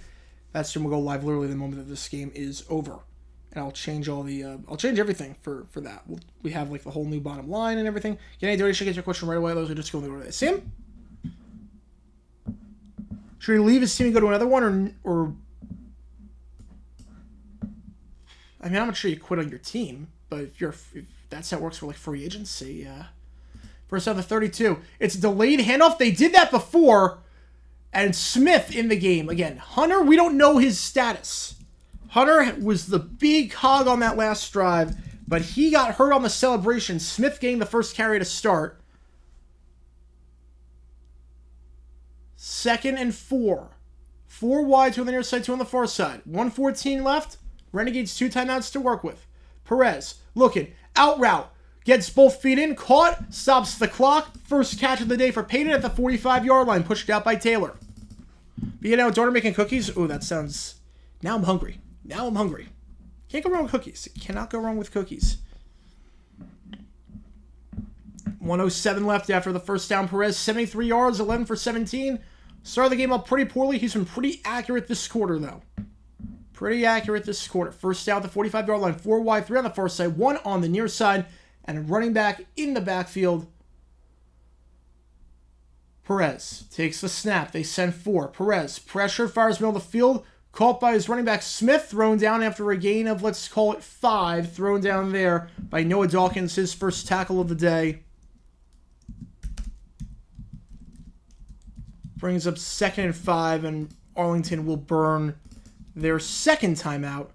That stream will go live literally the moment that this game is over. And I'll change all the, I'll change everything for that. We have like the whole new bottom line and everything. Get any donation, get your question right away. Those are just going to go to see him. Should he leave his team and go to another one, or? I mean, I'm not sure you quit on your team, but if that's how it works for like free agency. First down to 32. It's a delayed handoff. They did that before, and Smith in the game again. Hunter, we don't know his status. Hunter was the big hog on that last drive, but he got hurt on the celebration. Smith getting the first carry to start. 2nd and 4. 4 wide, 2 on the near side, 2 on the far side. 1:14 left. Renegades 2 timeouts to work with. Perez looking. Out route. Gets both feet in. Caught. Stops the clock. First catch of the day for Payton at the 45-yard line. Pushed out by Taylor. Being out daughter making cookies. Oh, that sounds... Now I'm hungry. Now I'm hungry. Can't go wrong with cookies. Cannot go wrong with cookies. 1:07 left after the first down. Perez, 73 yards, 11 for 17. Started the game up pretty poorly. He's been pretty accurate this quarter, though. Pretty accurate this quarter. First down at the 45-yard line. 4 wide, 3 on the far side, 1 on the near side, and a running back in the backfield. Perez takes the snap. They send 4. Perez, pressure, fires middle of the field. Caught by his running back Smith, thrown down after a gain of, let's call it 5. Thrown down there by Noah Dawkins, his first tackle of the day. Brings up 2nd and 5, and Arlington will burn their 2nd timeout.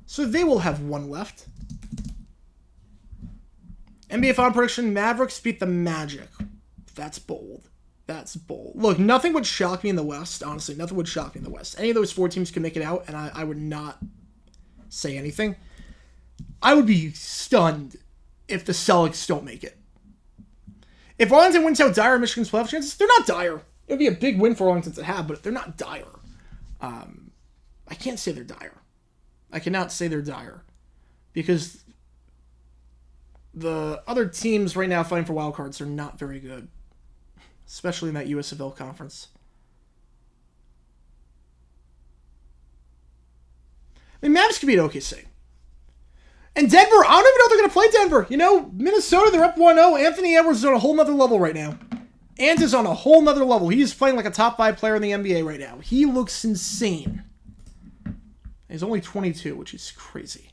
So they will have 1 left. NBA final prediction, Mavericks beat the Magic. That's bold. That's bold. Look, nothing would shock me in the West, honestly. Nothing would shock me in the West. Any of those 4 teams can make it out, and I would not say anything. I would be stunned if the Celtics don't make it. If Arlington wins out dire Michigan's playoff chances, they're not dire. It would be a big win for Arlington to have, but they're not dire. I can't say they're dire. I cannot say they're dire. Because the other teams right now fighting for wild cards are not very good. Especially in that USFL conference. I mean, Mavs could beat OKC. And Denver, I don't even know if they're going to play Denver. You know, Minnesota, they're up 1-0. Anthony Edwards is on a whole nother level right now. Ant is on a whole nother level. He's playing like a top 5 player in the NBA right now. He looks insane. He's only 22, which is crazy.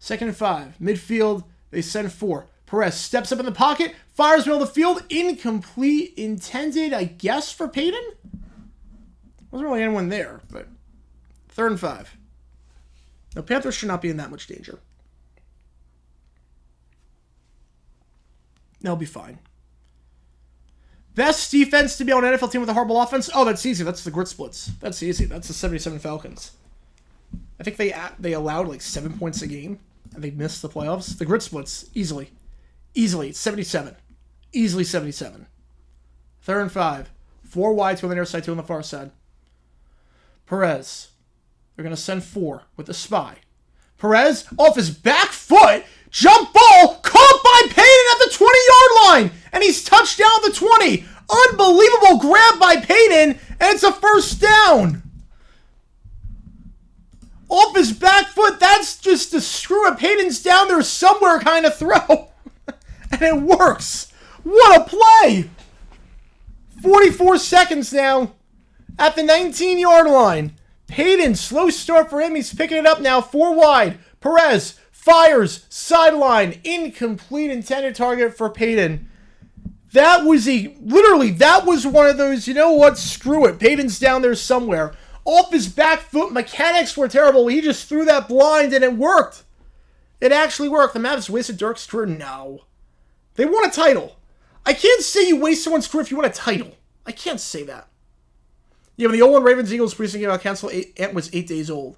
2nd and 5. Midfield, they send 4. Perez steps up in the pocket, fires middle of the field. Incomplete, intended, I guess, for Payton? Wasn't really anyone there, but 3rd and 5. The Panthers should not be in that much danger. They'll be fine. Best defense to be on an NFL team with a horrible offense? Oh, that's easy. That's the Grit Splits. That's easy. That's the 77 Falcons. I think they allowed like 7 points a game, and they missed the playoffs. The Grit Splits, easily. Easily, 77. Easily 77. 3rd and 5. 4 wide, 2 on the near side, 2 on the far side. Perez. They're going to send 4 with the spy. Perez, off his back foot, jump ball, caught by Payton at the 20-yard line, and he's touched down the 20. Unbelievable grab by Payton, and it's a first down. Off his back foot, that's just a screw it. Payton's down there somewhere kind of throw. And it works. What a play. 44 seconds now at the 19-yard line. Payton, slow start for him. He's picking it up now. 4 wide. Perez fires, sideline, incomplete intended target for Payton. That was that was one of those, you know what, screw it. Payton's down there somewhere. Off his back foot, mechanics were terrible. He just threw that blind and it worked. It actually worked. The Mavs wasted Dirk's career? No. They won a title. I can't say you waste someone's career if you won a title. I can't say that. Yeah, when the 0-1 Ravens-Eagles preseason game got canceled, Ant was 8 days old.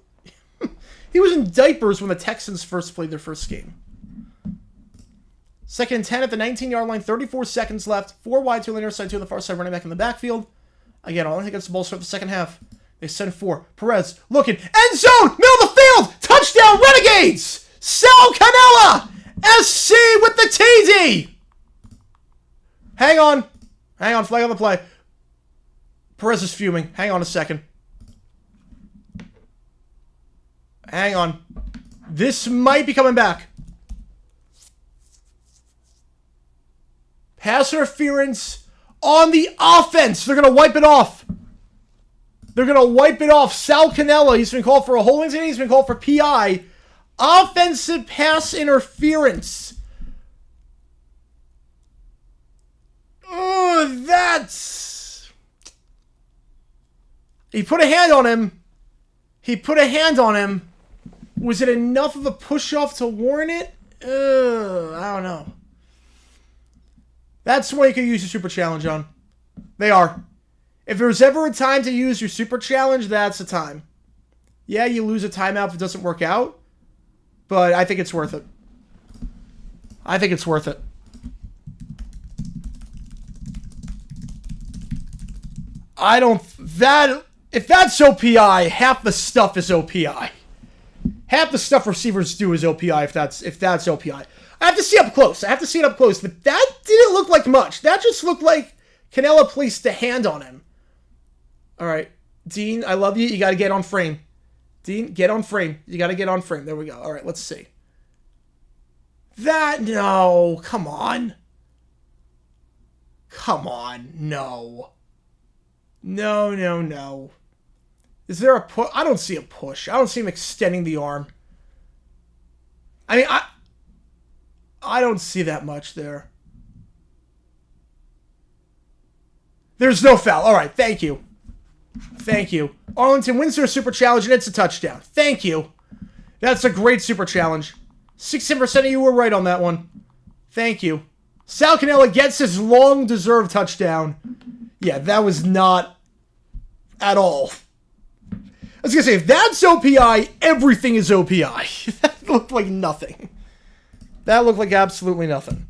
He was in diapers when the Texans first played their first game. Second and 10 at the 19-yard line, 34 seconds left. 4 wide, 2 on the near side, 2 on the far side, running back in the backfield. Again, Arlington gets the ball start the second half. They send 4. Perez looking. End zone! Middle of the field! Touchdown, Renegades! Sal Canella! SC with the TD! Hang on. Hang on, flag on the play. Perez is fuming. Hang on a second. Hang on. This might be coming back. Pass interference on the offense. They're going to wipe it off. They're going to wipe it off. Sal Canella, he's been called for a holding. He's been called for PI. Offensive pass interference. Oh, that's... He put a hand on him. He put a hand on him. Was it enough of a push-off to warrant it? I don't know. That's what you could use your super challenge on. They are. If there's ever a time to use your super challenge, that's the time. Yeah, you lose a timeout if it doesn't work out, but I think it's worth it. I think it's worth it. I don't... If that's OPI, half the stuff is OPI. Half the stuff receivers do is OPI if that's OPI. I have to see up close. I have to see it up close. But that didn't look like much. That just looked like Canella placed a hand on him. All right. Dean, I love you. You got to get on frame. Dean, get on frame. You got to get on frame. There we go. All right, let's see. No. Come on. Come on. No. No. Is there a push? I don't see a push. I don't see him extending the arm. I mean, I don't see that much there. There's no foul. All right, thank you. Thank you. Arlington wins their super challenge, and it's a touchdown. Thank you. That's a great super challenge. 16% of you were right on that one. Thank you. Sal Canella gets his long-deserved touchdown. Yeah, that was not at all. I was going to say, if that's OPI, everything is OPI. That looked like nothing. That looked like absolutely nothing.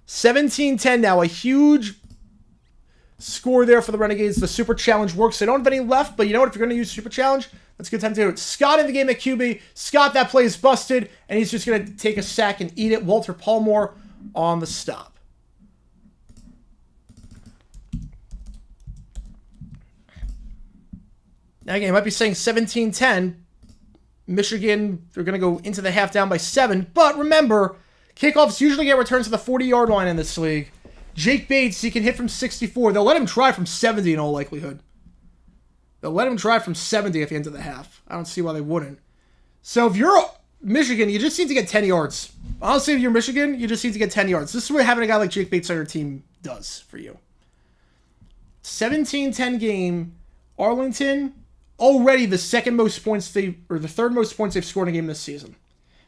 17-10 now. A huge score there for the Renegades. The Super Challenge works. They don't have any left, but you know what? If you're going to use Super Challenge, that's a good time to do it. Scott in the game at QB. Scott, that play is busted, and he's just going to take a sack and eat it. Walter Palmore on the stop. Now, again, you might be saying 17-10. Michigan, they're going to go into the half down by 7. But remember, kickoffs usually get returns to the 40-yard line in this league. Jake Bates, he can hit from 64. They'll let him try from 70 in all likelihood. They'll let him try from 70 at the end of the half. I don't see why they wouldn't. So if you're Michigan, you just need to get 10 yards. Honestly, if you're Michigan, you just need to get 10 yards. This is what having a guy like Jake Bates on your team does for you. 17-10 game. Arlington... already the third most points they've scored in a game this season.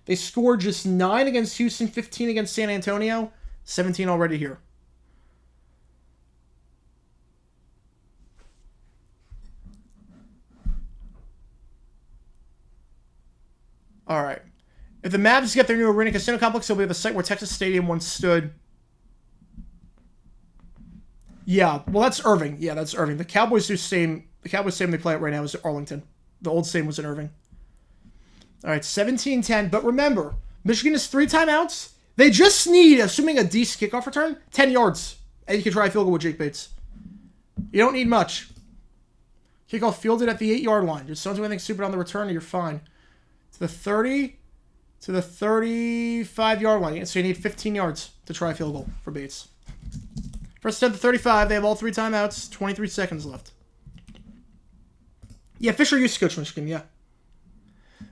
They scored just 9 against Houston, 15 against San Antonio, 17 already here. All right. If the Mavs get their new arena casino complex, they'll be at the site where Texas Stadium once stood. Yeah, well, that's Irving. Yeah, that's Irving. The Cowboys stadium they play at right now is Arlington. The old stadium was in Irving. All right, 17-10. But remember, Michigan has 3 timeouts. They just need, assuming a decent kickoff return, 10 yards. And you can try a field goal with Jake Bates. You don't need much. Kickoff fielded at the 8-yard line. Just don't do anything stupid on the return and you're fine. To the 30, to the 35-yard line. So you need 15 yards to try a field goal for Bates. First attempt to 35. They have all 3 timeouts. 23 seconds left. Yeah, Fisher used to coach Michigan, yeah.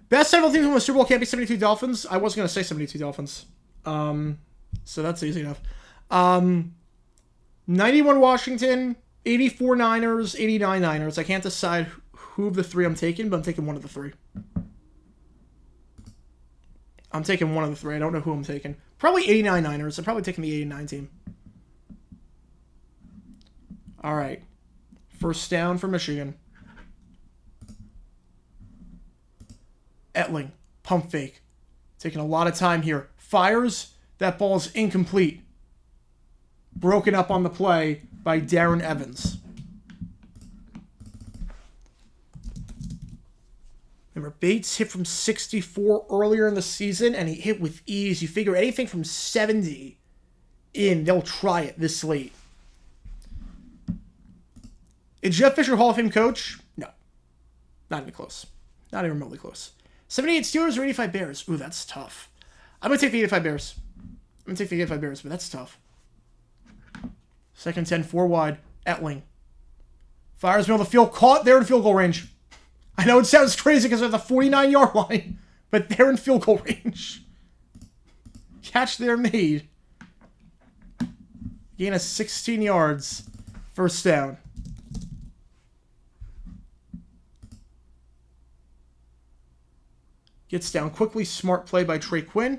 Best NFL team to win the Super Bowl can't be 72 Dolphins. I was going to say 72 Dolphins. So that's easy enough. 91 Washington, 84 Niners, 89 Niners. I can't decide who of the 3 I'm taking, but I'm taking one of the 3. I'm taking one of the 3. I don't know who I'm taking. Probably 89 Niners. I'm probably taking the 89 team. All right. First down for Michigan. Etling. Pump fake. Taking a lot of time here. Fires. That ball is incomplete. Broken up on the play by Darren Evans. Remember, Bates hit from 64 earlier in the season, and he hit with ease. You figure anything from 70 in, they'll try it this late. Is Jeff Fisher Hall of Fame coach? No. Not even close. Not even remotely close. 78 Steelers or 85 Bears? Ooh, that's tough. I'm going to take the 85 Bears. I'm going to take the 85 Bears, but that's tough. Second and 10, 4 wide. Etling. Fires middle of the field. Caught there in field goal range. I know it sounds crazy because they're at the 49-yard line, but they're in field goal range. Catch there made. Gain of 16 yards. First down. Gets down quickly. Smart play by Trey Quinn.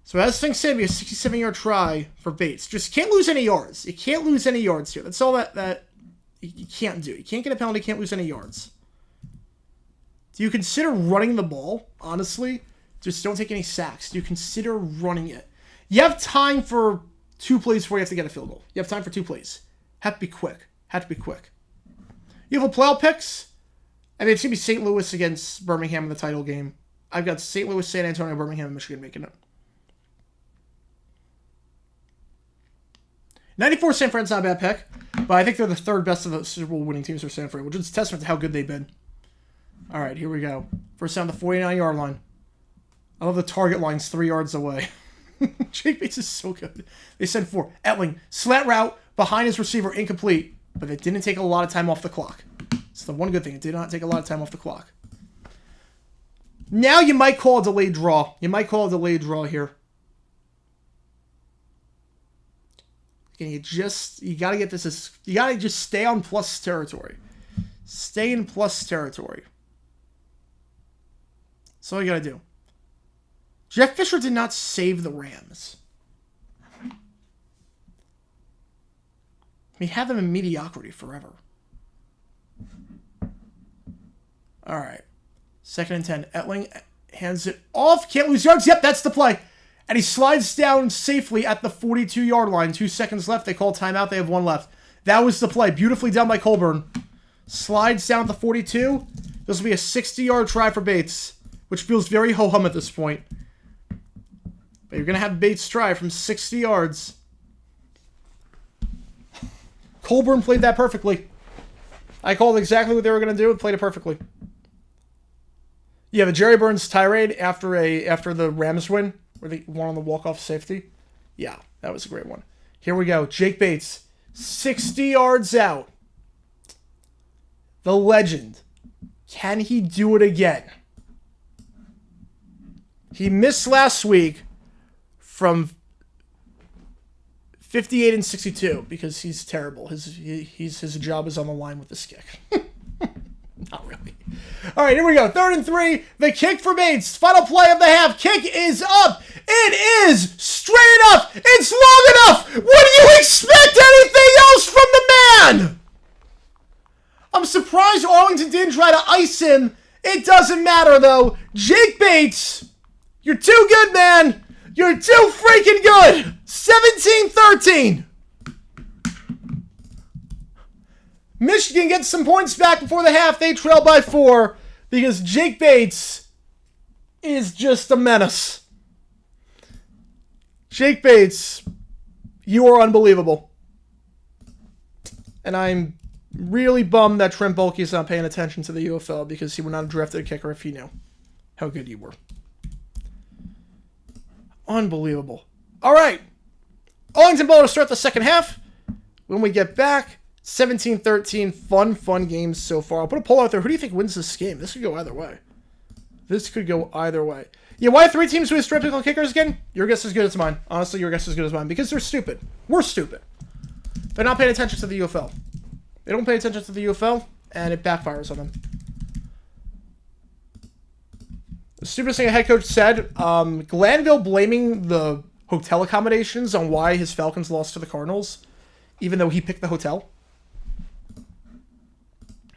So as things stand, be a 67-yard try for Bates. Just can't lose any yards. You can't lose any yards here. That's all that you can't do. You can't get a penalty. Can't lose any yards. Do you consider running the ball? Honestly, just don't take any sacks. Do you consider running it? You have time for 2 plays before you have to get a field goal. You have time for 2 plays. Have to be quick. Have to be quick. You have a playoff picks. I mean, it's going to be St. Louis against Birmingham in the title game. I've got St. Louis, San Antonio, Birmingham, and Michigan making it. 94 San Fran's not a bad pick, but I think they're the 3rd best of the Super Bowl winning teams for San Fran, which is a testament to how good they've been. All right, here we go. First down the 49-yard line. I love the target line's 3 yards away. Jake Bates is so good. They send 4. Etling, slant route, behind his receiver, incomplete, but it didn't take a lot of time off the clock. It's the one good thing. It did not take a lot of time off the clock. Now you might call a delayed draw. You might call a delayed draw here. And you got to get this. You got to just stay on plus territory. Stay in plus territory. That's all you got to do. Jeff Fisher did not save the Rams. We have them in mediocrity forever. All right. Second and 10. Etling hands it off. Can't lose yards. Yep, that's the play. And he slides down safely at the 42-yard line. 2 seconds left. They call timeout. They have 1 left. That was the play. Beautifully done by Colburn. Slides down at the 42. This will be a 60-yard try for Bates, which feels very ho-hum at this point. But you're going to have Bates try from 60 yards. Colburn played that perfectly. I called exactly what they were going to do and played it perfectly. Yeah, the Jerry Burns tirade after the Rams win, where they won on the walk-off safety. Yeah, that was a great one. Here we go. Jake Bates, 60 yards out. The legend. Can he do it again? He missed last week from 58 and 62 because he's terrible. His job is on the line with this kick. Not really. All right, here we go. 3rd and 3. The kick for Bates. Final play of the half. Kick is up. It is straight enough. It's long enough. What do you expect anything else from the man? I'm surprised Arlington didn't try to ice him. It doesn't matter, though. Jake Bates, you're too good, man. You're too freaking good. 17-13. Michigan gets some points back before the half. They trail by 4 because Jake Bates is just a menace. Jake Bates, you are unbelievable. And I'm really bummed that Trent Baalke's not paying attention to the UFL because he would not have drafted a kicker if he knew how good you were. Unbelievable. All right. Arlington ball to start the second half. When we get back, 17-13. Fun games so far. I'll put a poll out there. Who do you think wins this game? This could go either way. Yeah, why 3 teams with strip-pickle kickers again? Your guess is good as mine. Honestly, your guess is as good as mine. Because they're stupid. We're stupid. They're not paying attention to the UFL. They don't pay attention to the UFL, and it backfires on them. The stupidest thing a head coach said, Glanville blaming the hotel accommodations on why his Falcons lost to the Cardinals, even though he picked the hotel.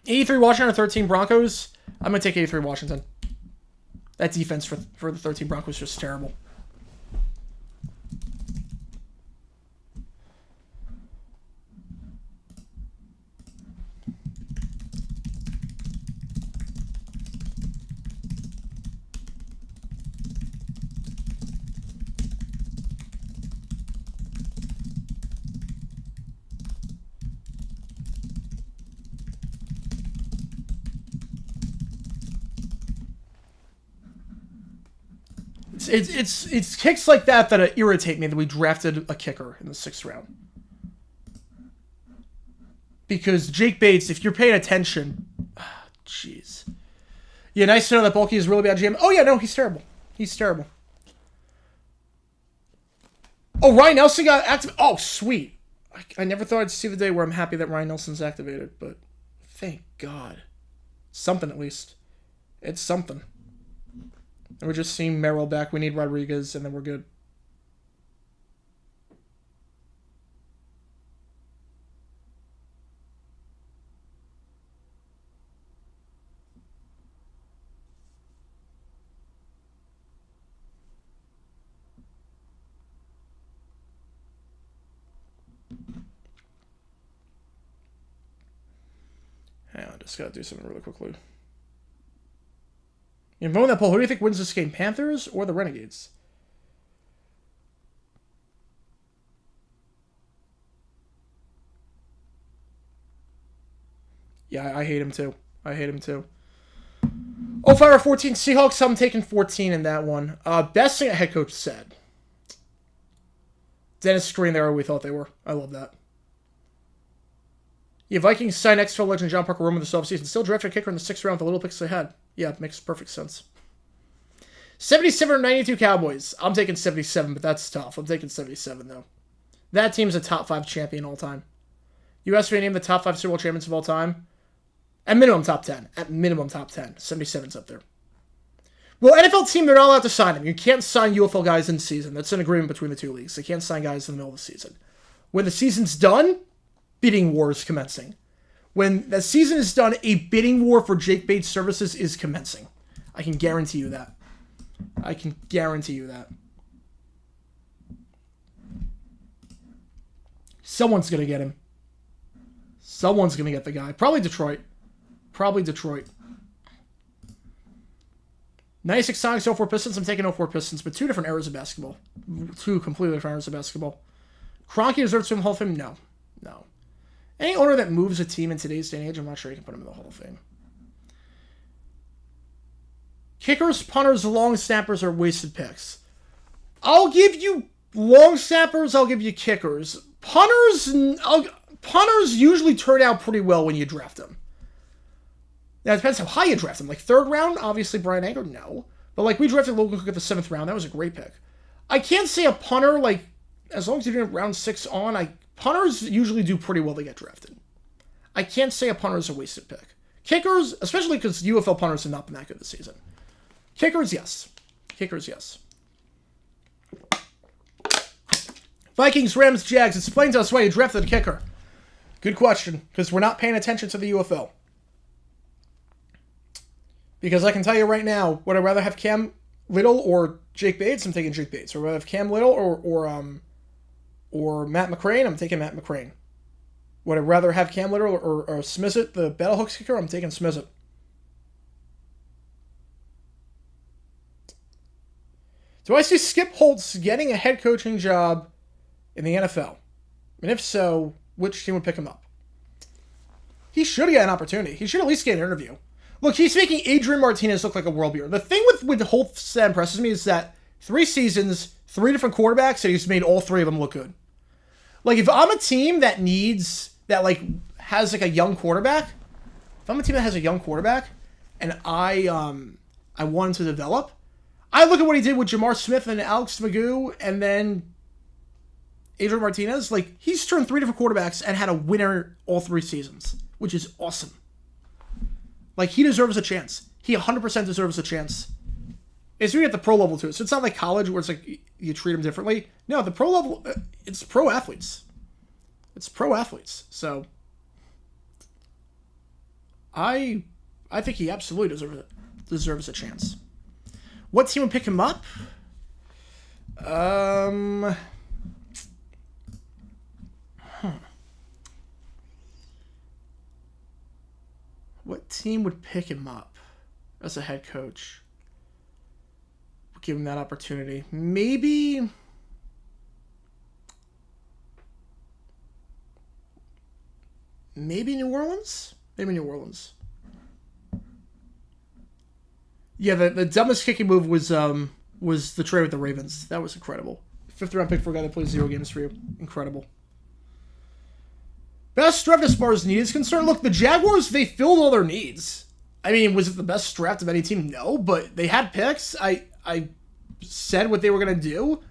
83 Washington or 13 Broncos. I'm going to take 83 Washington. That defense for the 13 Broncos was just terrible. It's kicks like that irritate me that we drafted a kicker in the 6th round. Because Jake Bates, if you're paying attention, jeez. Yeah, nice to know that Bulky is really bad GM. Oh yeah, no, he's terrible. He's terrible. Oh, Ryan Nelson got activated. Oh, sweet. I never thought I'd see the day where I'm happy that Ryan Nelson's activated, but thank God. Something at least. It's something. And we're just seeing Merrill back. We need Rodriguez, and then we're good. Hang on, just gotta do something really quickly. In voting that poll, who do you think wins this game, Panthers or the Renegades? Yeah, I hate him too. I hate him too. Oh, Fire 14 Seahawks. I'm taking 14 in that one. Best thing a head coach said. Dennis Green, there we thought they were. I love that. Yeah, Vikings signed XFL legend John Parker Roman this offseason. Still drafted a kicker in the 6th round with the little picks they had. Yeah, it makes perfect sense. 77 or 92 Cowboys. I'm taking 77, but that's tough. I'm taking 77, though. That team's a top 5 champion all time. You asked me to name the top 5 Super Bowl champions of all time. At minimum, top 10. At minimum, top 10. 77's up there. Well, NFL team, they're not allowed to sign them. You can't sign UFL guys in season. That's an agreement between the two leagues. They can't sign guys in the middle of the season. When the season's done, bidding war is commencing. When the season is done, a bidding war for Jake Bates' services is commencing. I can guarantee you that. I can guarantee you that. Someone's going to get him. Someone's going to get the guy. Probably Detroit. Probably Detroit. 96 Sonics, 04 Pistons. I'm taking 04 Pistons, but 2 different eras of basketball. 2 completely different eras of basketball. Kroenke deserves to be in the Hall of Fame? No. No. Any owner that moves a team in today's day and age, I'm not sure you can put him in the Hall of Fame. Kickers, punters, long snappers are wasted picks. I'll give you long snappers, I'll give you kickers. Punters usually turn out pretty well when you draft them. Now, it depends how high you draft them. Like, 3rd round, obviously Brian Anger, no. But, like, we drafted Logan Cook at the 7th round. That was a great pick. I can't say a punter, like, as long as you're doing round 6 on, punters usually do pretty well to get drafted. I can't say a punter is a wasted pick. Kickers, especially because UFL punters have not been that good this season. Kickers, yes. Kickers, yes. Vikings, Rams, Jags. Explain to us why you drafted a kicker. Good question, because we're not paying attention to the UFL. Because I can tell you right now, would I rather have Cam Little or Jake Bates? I'm taking Jake Bates. Or would I have Cam Little or Matt McCrane? I'm taking Matt McCrane. Would I rather have Cam Little or Smizet, the Battlehooks kicker? I'm taking Smizet. Do I see Skip Holtz getting a head coaching job in the NFL? And if so, which team would pick him up? He should get an opportunity. He should at least get an interview. Look, he's making Adrian Martinez look like a world beater. The thing with Holtz that impresses me is that 3 seasons, 3 different quarterbacks, and he's made all 3 of them look good. Like, if I'm a team that has a young quarterback, and I want him to develop, I look at what he did with Jamar Smith and Alex Magoo and then Adrian Martinez. Like, he's turned 3 different quarterbacks and had a winner all 3 seasons, which is awesome. Like, he deserves a chance. He 100% deserves a chance. It's really at the pro level, too. So it's not like college where it's like you treat them differently. No, the pro level, it's pro athletes. It's pro athletes. So I think he absolutely deserves a chance. What team would pick him up? What team would pick him up as a head coach? Give him that opportunity. Maybe New Orleans? Maybe New Orleans. Yeah, the dumbest kicking move was the trade with the Ravens. That was incredible. 5th round pick for a guy that plays 0 games for you. Incredible. Best draft as far as need is concerned. Look, the Jaguars, they filled all their needs. I mean, was it the best draft of any team? No, but they had picks. I said what they were going to do.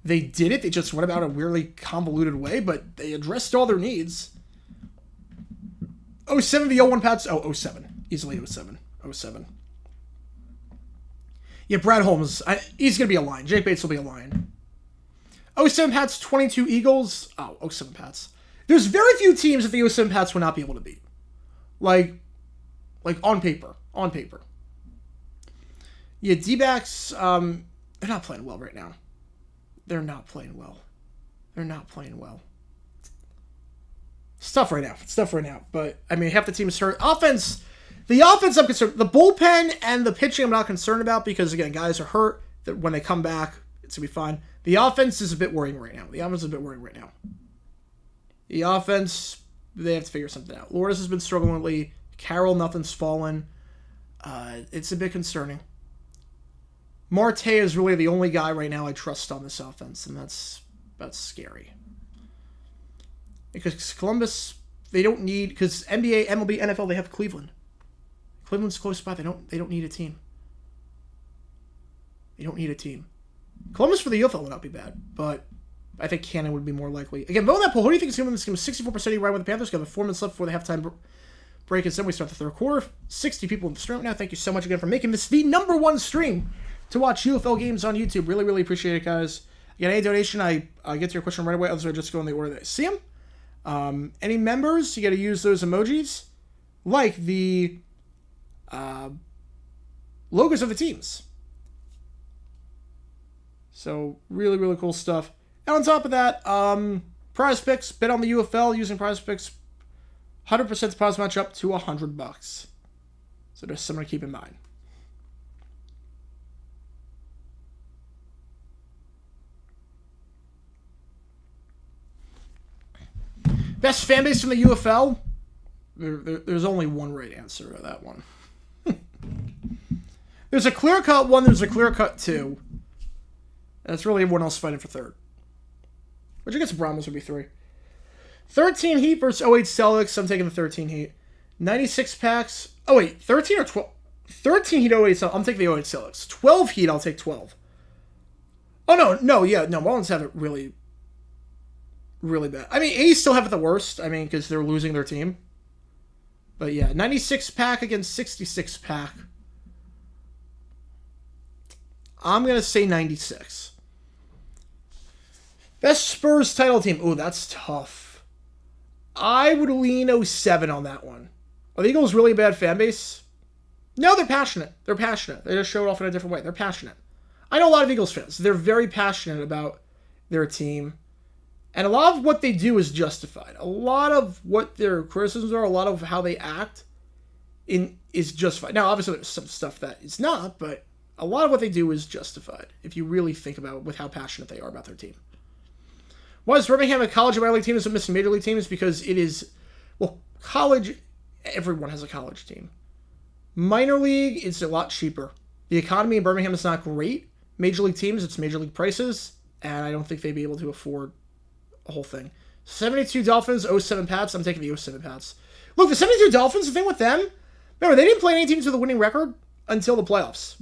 They did it. They just went about it a weirdly convoluted way, but they addressed all their needs. 07, the 01 Pats. 07. Easily 07. 07. Yeah, Brad Holmes. He's going to be a Lion. Jake Bates will be a Lion. 07 Pats, 22 Eagles. 07 Pats. There's very few teams that the 07 Pats would not be able to beat. Like on paper. On paper. Yeah, D-backs, they're not playing well right now. They're not playing well. It's tough right now. But, I mean, half the team is hurt. The offense I'm concerned. The bullpen and the pitching I'm not concerned about because, again, guys are hurt. When they come back, it's going to be fine. The offense is a bit worrying right now. The offense, they have to figure something out. Lourdes has been struggling lately. Carroll, nothing's fallen. It's a bit concerning. Marte is really the only guy right now I trust on this offense, and that's scary. Because Columbus, they don't need, because NBA, MLB, NFL, they have Cleveland. Cleveland's close by. They don't need a team. Columbus for the UFL would not be bad, but I think Cannon would be more likely. Again, vote on that poll. Who do you think is going to win this game? 64% right with the Panthers. Got the 4 minutes left before the halftime break. And then we start the third quarter. 60 people in the stream right now. Thank you so much again for making this the #1 stream to watch UFL games on YouTube. Really, really appreciate it, guys. Again, any donation, I get to your question right away. Others I just go in the order that I see them. Any members, you got to use those emojis, like the logos of the teams. So, really, really cool stuff. And on top of that, prize picks, bet on the UFL using prize picks, 100% deposit match up to $100. So just something to keep in mind. Best fan base from the UFL? There's only one right answer to that one. There's a clear-cut one, there's a clear-cut two. And it's really everyone else fighting for third. Which I guess the Brahmas would be 3. 13 Heat versus 08 Celtics. I'm taking the 13 Heat. 96 packs. Oh, wait. 13 or 12? 13 Heat, 08 Celtics. I'm taking the 08 Celtics. 12 Heat, I'll take 12. Oh, no. Marlins have it really, really bad. I mean, A's still have it the worst. I mean, because they're losing their team. But, yeah. 96 pack against 66 pack. I'm going to say 96. Best Spurs title team. Ooh, that's tough. I would lean 07 on that one. Are the Eagles really a bad fan base? No, they're passionate. They just show it off in a different way. They're passionate. I know a lot of Eagles fans. They're very passionate about their team. And a lot of what they do is justified. A lot of what their criticisms are, a lot of how they act is justified. Now, obviously, there's some stuff that is not, but a lot of what they do is justified if you really think about it with how passionate they are about their team. Why is Birmingham a college and minor league team is missing major league teams? Because it is, well, college, everyone has a college team. Minor league is a lot cheaper. The economy in Birmingham is not great. Major league teams, it's major league prices, and I don't think they'd be able to afford a whole thing. 72 Dolphins, 07 Pats. I'm taking the 07 Pats. Look, the 72 Dolphins, the thing with them, remember, they didn't play any teams with a winning record until the playoffs.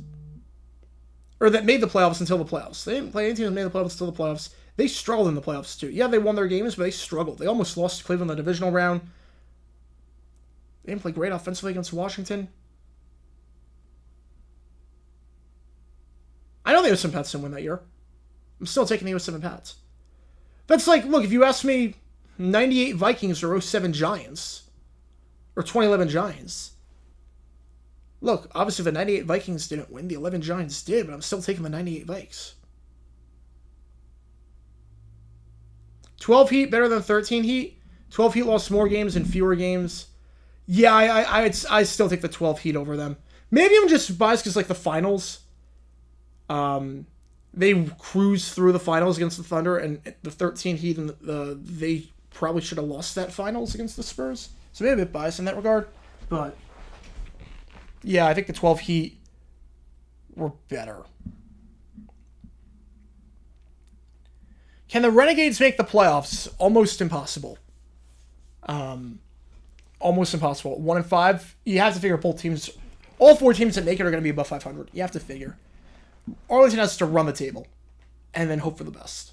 Or that made the playoffs until the playoffs. They didn't play any teams that made the playoffs until the playoffs. They struggled in the playoffs, too. Yeah, they won their games, but they struggled. They almost lost to Cleveland in the divisional round. They didn't play great offensively against Washington. I know the 07 Pats didn't win that year. I'm still taking the 07 Pats. That's like, look, if you ask me 98 Vikings or 07 Giants, or 2011 Giants, Look, obviously the 98 Vikings didn't win. The 11 Giants did, but I'm still taking the 98 Vikes. 12 Heat better than 13 Heat. 12 Heat lost more games and fewer games. Yeah, I still take the 12 Heat over them. Maybe I'm just biased because, like, the finals, they cruised through the finals against the Thunder, and the 13 Heat, and they probably should have lost that finals against the Spurs. So maybe a bit biased in that regard. But, yeah, I think the 12 Heat were better. Can the Renegades make the playoffs? Almost impossible. Almost impossible. 1-5. You have to figure both teams, all 4 teams that make it are going to be above 500. You have to figure. Arlington has to run the table and then hope for the best.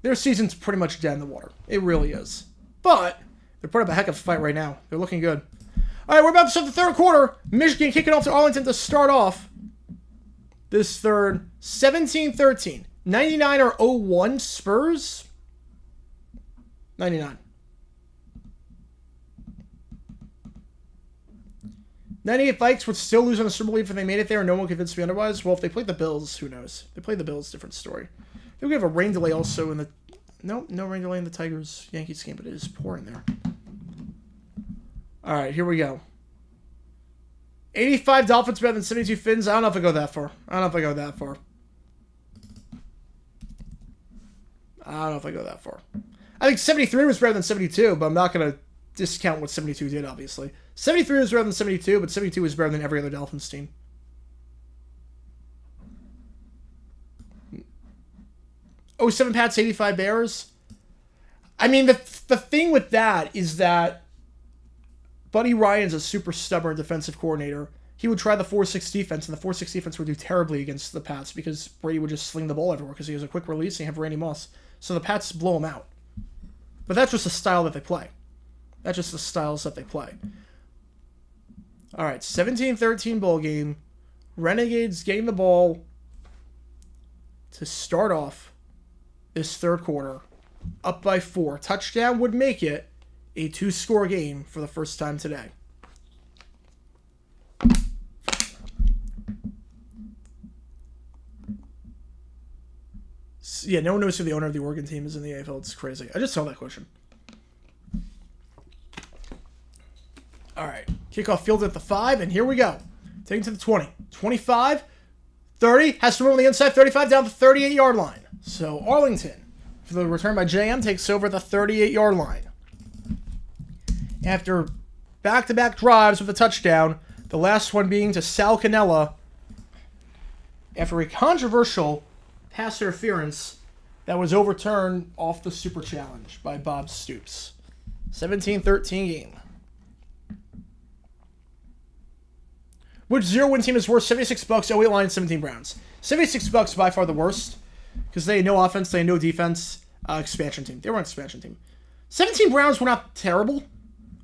Their season's pretty much dead in the water. It really is. But they're putting up a heck of a fight right now. They're looking good. All right, we're about to start the third quarter. Michigan kicking off to Arlington to start off this third. 17-13. 99 or 01 Spurs? 99. 98 Vikes would still lose on the Super Bowl if they made it there and no one convinced me otherwise. Well, if they played the Bills, who knows? If they played the Bills, different story. I think we have a rain delay also in the... No rain delay in the Tigers-Yankees game, but it is pouring there. All right, here we go. 85 Dolphins better than 72 Finns. I don't know if I go that far. I don't know if I go that far. I think 73 was better than 72, but I'm not going to discount what 72 did, obviously. 73 was better than 72, but 72 was better than every other Dolphins team. Oh, 7 Pats, 85 Bears. I mean, the thing with that is that Buddy Ryan's a super stubborn defensive coordinator. He would try the 4-6 defense, and the 4-6 defense would do terribly against the Pats because Brady would just sling the ball everywhere because he has a quick release and you have Randy Moss. So the Pats blow him out. But that's just the style that they play. That's just the styles that they play. All right, 17-13 bowl game. Renegades getting the ball to start off this third quarter. Up by 4. Touchdown would make it a 2-score game for the first time today. Yeah, no one knows who the owner of the Oregon team is in the AFL. It's crazy. I just saw that question. All right. Kickoff field at the 5, and here we go. Taking to the 20. 25. 30. Has to move on the inside. 35 down the 38-yard line. So Arlington, for the return by JM, takes over the 38-yard line. After back-to-back drives with a touchdown, the last one being to Sal Cannella after a controversial pass interference that was overturned off the Super Challenge by Bob Stoops. 17-13 game. Which zero-win team is worse? 76 Bucks, 08 Lions, 17 Browns. 76 Bucks by far the worst because they had no offense, they had no defense. Expansion team. They were an expansion team. 17 Browns were not terrible.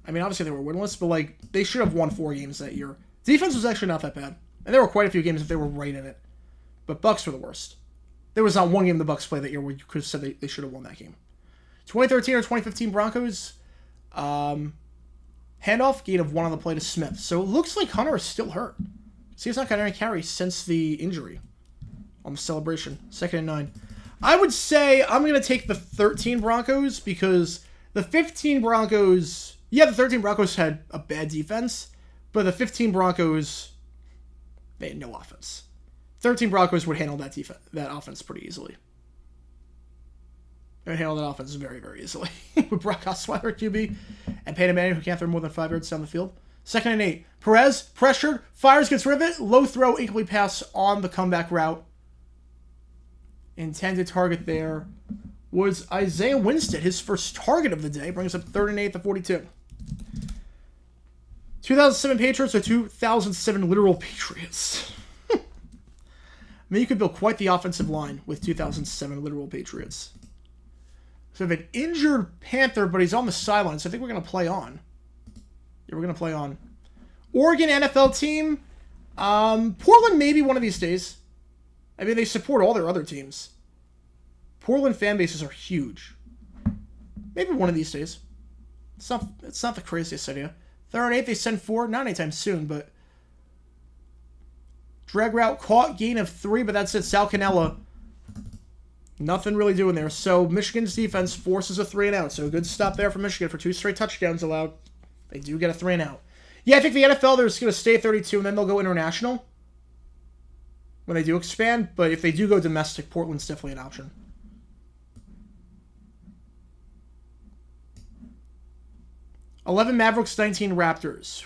I mean, obviously they were winless, but like they should have won 4 games that year. Defense was actually not that bad, and there were quite a few games if they were right in it. But Bucks were the worst. There was not one game the Bucks played that year where you could have said they should have won that game. 2013 or 2015 Broncos. Handoff, gain of 1 on the play to Smith. So it looks like Hunter is still hurt. See, he's not got any carry since the injury on the celebration. 2nd and 9. I would say I'm going to take the 13 Broncos because the 15 Broncos... Yeah, the 13 Broncos had a bad defense, but the 15 Broncos, they had no offense. 13 Broncos would handle that offense pretty easily. They would handle that offense very, very easily. With Brock Osweiler at QB and Peyton Manning, who can't throw more than 5 yards down the field. 2nd and 8. Perez, pressured, fires, gets rid of it. Low throw, incomplete pass on the comeback route. Intended target there was Isaiah Winstead. His first target of the day brings up 3rd and 8 at the 42. 2007 Patriots or 2007 literal Patriots. I mean, you could build quite the offensive line with 2007 literal Patriots. So we have an injured Panther, but he's on the sideline, so I think we're going to play on. Yeah, we're going to play on. Oregon NFL team. Portland maybe one of these days. I mean, they support all their other teams. Portland fan bases are huge. Maybe one of these days. It's not the craziest idea. 3rd and 8, they send 4. Not anytime soon, but Drag route caught, gain of 3, but that's it. Sal Cannella, nothing really doing there. So Michigan's defense forces a 3-and-out. So a good stop there for Michigan for 2 straight touchdowns allowed. They do get a 3-and-out. Yeah, I think the NFL, they're just going to stay 32, and then they'll go international when they do expand. But if they do go domestic, Portland's definitely an option. $11 Mavericks, 19 Raptors.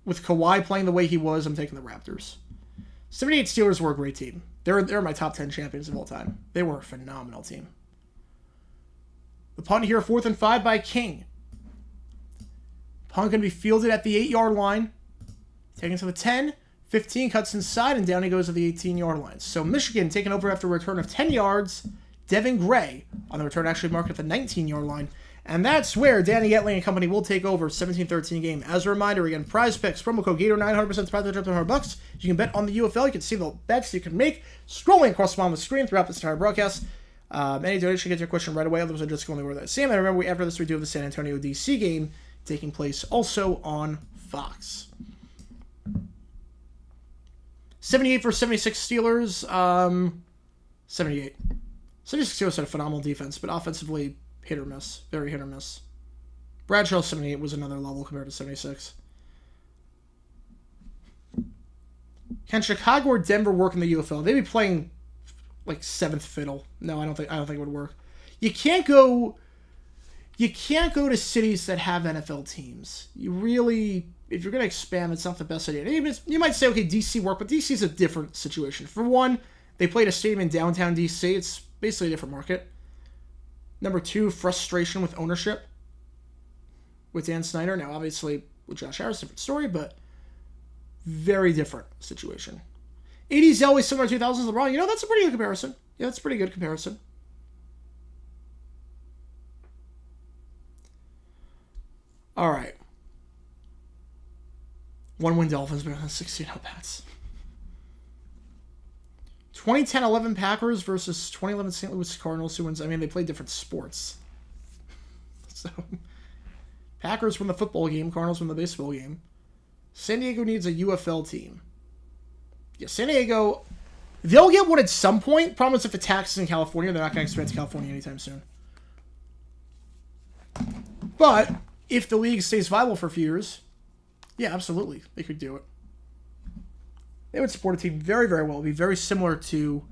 With Kawhi playing the way he was, I'm taking the Raptors. 78 Steelers were a great team. They're my top 10 champions of all time. They were a phenomenal team. The punt here, 4th and 5 by King. Punt going to be fielded at the 8-yard line. Taken to the 10. 15 cuts inside, and down he goes to the 18-yard line. So Michigan taking over after a return of 10 yards. Devin Gray on the return actually marked at the 19-yard line. And that's where Danny Etling and company will take over 17-13 game. As a reminder, again, prize picks, promo code Gator 900% prize up to $100. You can bet on the UFL. You can see the bets you can make scrolling across the bottom of the screen throughout this entire broadcast. Any donation gets your question right away. Otherwise, I'm just going to go over that same. And remember, after this, we do have the San Antonio DC game taking place also on Fox. 78 for 76 Steelers. 78. 76 Steelers had a phenomenal defense, but offensively, hit or miss. Very hit or miss. Bradshaw 78 was another level compared to 76. Can Chicago or Denver work in the UFL? They'd be playing like 7th fiddle. No, I don't think it would work. You can't go to cities that have NFL teams. You really, if you're going to expand, it's not the best idea. You might say, okay, DC work, but DC is a different situation. For one, they played a stadium in downtown DC. It's basically a different market. Number 2, frustration with ownership with Dan Snyder. Now, obviously, with Josh Harris, different story, but very different situation. 80s always similar to 2000s LeBron. You know, that's a pretty good comparison. Yeah, that's a pretty good comparison. All right. 1-win Dolphins, but 16-0 Pats. 2010-11 Packers versus 2011 St. Louis Cardinals. Who wins? I mean, they play different sports. So, Packers win the football game. Cardinals win the baseball game. San Diego needs a UFL team. Yeah, San Diego, they'll get one at some point. Problem is if the tax is in California, they're not going to expand to California anytime soon. But if the league stays viable for a few years, yeah, absolutely, they could do it. They would support a team very, very well. It would be very similar to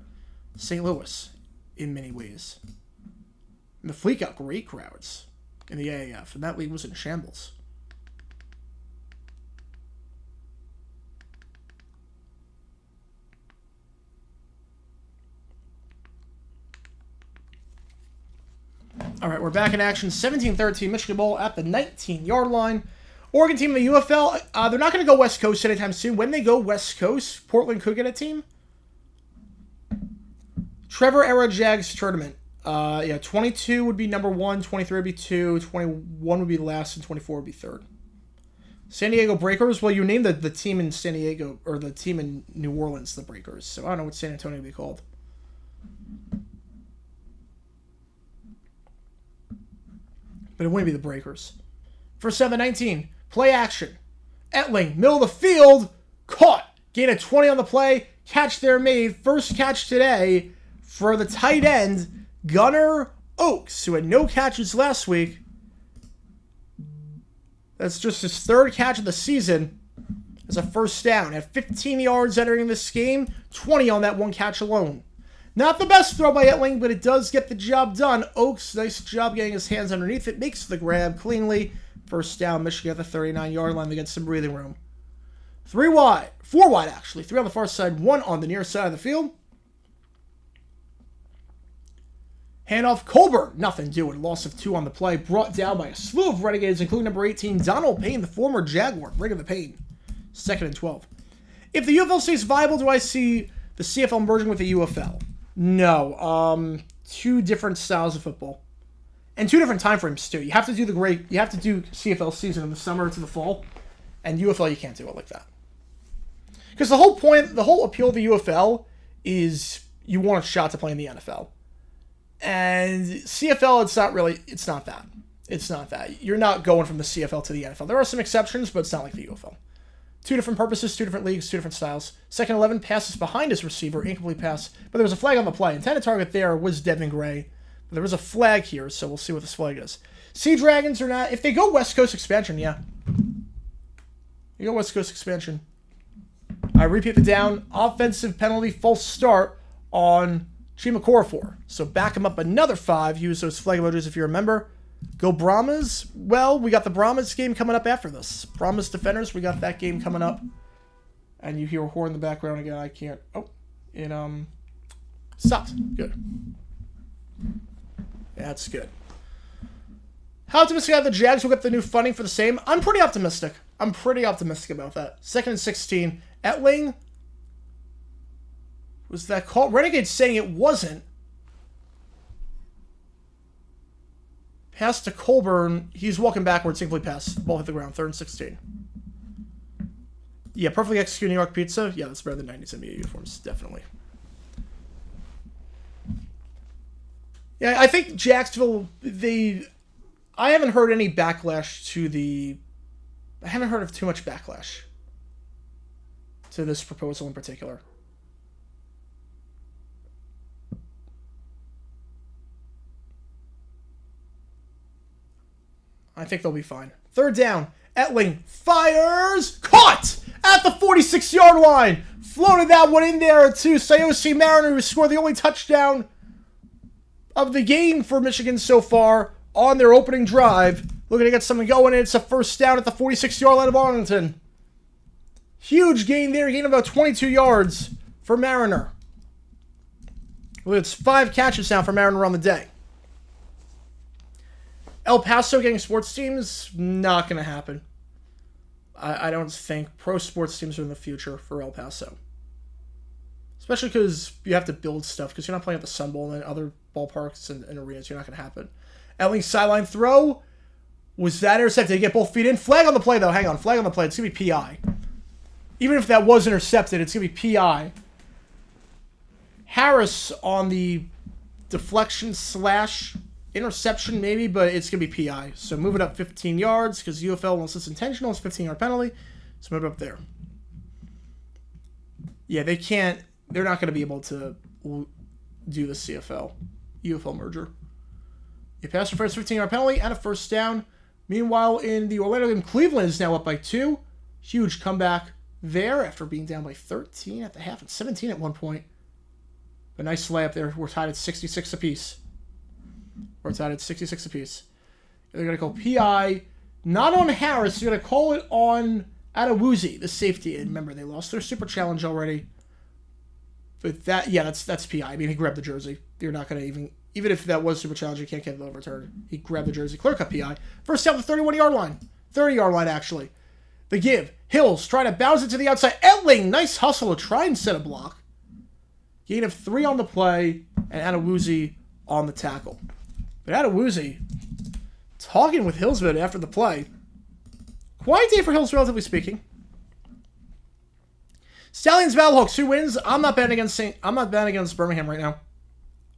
St. Louis in many ways. And the Fleet got great crowds in the AAF, and that league was in shambles. All right, we're back in action. 17-13 Michigan Bowl at the 19-yard line. Oregon team in the UFL, they're not going to go West Coast anytime soon. When they go West Coast, Portland could get a team. Trevor Era Jags tournament. 22 would be number 1, 23 would be 2, 21 would be last, and 24 would be third. San Diego Breakers, well, you named the team in San Diego, or the team in New Orleans, the Breakers. So I don't know what San Antonio would be called. But it wouldn't be the Breakers. For 7-19, play action. Etling, middle of the field, caught. Gain of 20 on the play. Catch there made. First catch today for the tight end, Gunnar Oaks, who had no catches last week. That's just his 3rd catch of the season as a first down. At 15 yards entering this game, 20 on that one catch alone. Not the best throw by Etling, but it does get the job done. Oaks, nice job getting his hands underneath it. Makes the grab cleanly. First down, Michigan at the 39-yard line. They get some breathing room. 4 wide actually. 3 on the far side, 1 on the near side of the field. Handoff, Colbert, nothing doing. Loss of 2 on the play. Brought down by a slew of Renegades, including number 18, Donald Payne, the former Jaguar. Bringing the pain. 2nd and 12. If the UFL stays viable, do I see the CFL merging with the UFL? No. 2 different styles of football. And 2 different time frames too. You have to do CFL season in the summer to the fall, and UFL you can't do it like that. Because the whole appeal of the UFL is you want a shot to play in the NFL. And CFL, it's not that. It's not that. You're not going from the CFL to the NFL. There are some exceptions, but it's not like the UFL. Two different purposes, two different leagues, two different styles. Second 11 passes behind his receiver, incomplete pass. But there was a flag on the play. Intended target there was Devin Gray. But there was a flag here, so we'll see what this flag is. Sea Dragons or not. If they go West Coast expansion, yeah. You go West Coast expansion. I repeat the down. Offensive penalty, false start on Chimakorafor. So back him up another 5. Use those flag emojis if you remember. Go Brahmas. Well, we got the Brahmas game coming up after this. Brahmas Defenders, we got that game coming up. And you hear a horn in the background again. I can't. Oh, it stopped. Good. That's good. How optimistic are the Jags will get the new funding for the same? I'm pretty optimistic. I'm pretty optimistic about that. 2nd and 16. Etling. Was that called? Renegades saying it wasn't. Pass to Colburn. He's walking backwards. Incomplete pass. Ball hit the ground. 3rd and 16. Yeah, perfectly executed New York pizza. Yeah, that's better than 90s NBA uniforms. Definitely. Yeah, I think Jacksonville, I haven't heard any backlash to I haven't heard of too much backlash to this proposal in particular. I think they'll be fine. 3rd down. Etling fires. Caught at the 46-yard line. Floated that one in there to Sayosi Mariner, who scored the only touchdown of the game for Michigan so far on their opening drive. Looking to get something going, and it's a 1st down at the 46-yard line of Arlington. Huge gain there. Gain about 22 yards for Mariner. Well, it's 5 catches now for Mariner on the day. El Paso getting sports teams, not going to happen. I don't think pro sports teams are in the future for El Paso. Especially because you have to build stuff, because you're not playing at the Sun Bowl and other ballparks and arenas. You're not going to happen. Elling's sideline throw. Was that intercepted? Did he get both feet in? Flag on the play, though. Hang on. Flag on the play. It's going to be PI. Even if that was intercepted, it's going to be PI. Harris on the deflection / interception, maybe, but it's going to be PI. So move it up 15 yards, because UFL, unless it's intentional, it's a 15-yard penalty. So move it up there. Yeah, they can't. They're not going to be able to do the UFL merger. A pass for a 15-yard penalty and a 1st down. Meanwhile, in the Orlando game, Cleveland is now up by 2. Huge comeback there after being down by 13 at the half and 17 at one point. A nice layup there. We're tied at 66 apiece. They're going to call PI, not on Harris. They're going to call it on Adewuzi, the safety. And remember, they lost their Super Challenge already. But that's PI. I mean, he grabbed the jersey. You're not going to even if that was Super Challenge, you can't get it overturned. He grabbed the jersey. Clear cut PI. 1st down, the 31-yard line. 30-yard line, actually. The give. Hills trying to bounce it to the outside. Etling, nice hustle to try and set a block. Gain of 3 on the play, and Adewuzi on the tackle. But Adewuzi talking with Hillsman after the play. Quiet day for Hills, relatively speaking. Stallions Battlehawks, who wins? I'm not betting against Birmingham right now.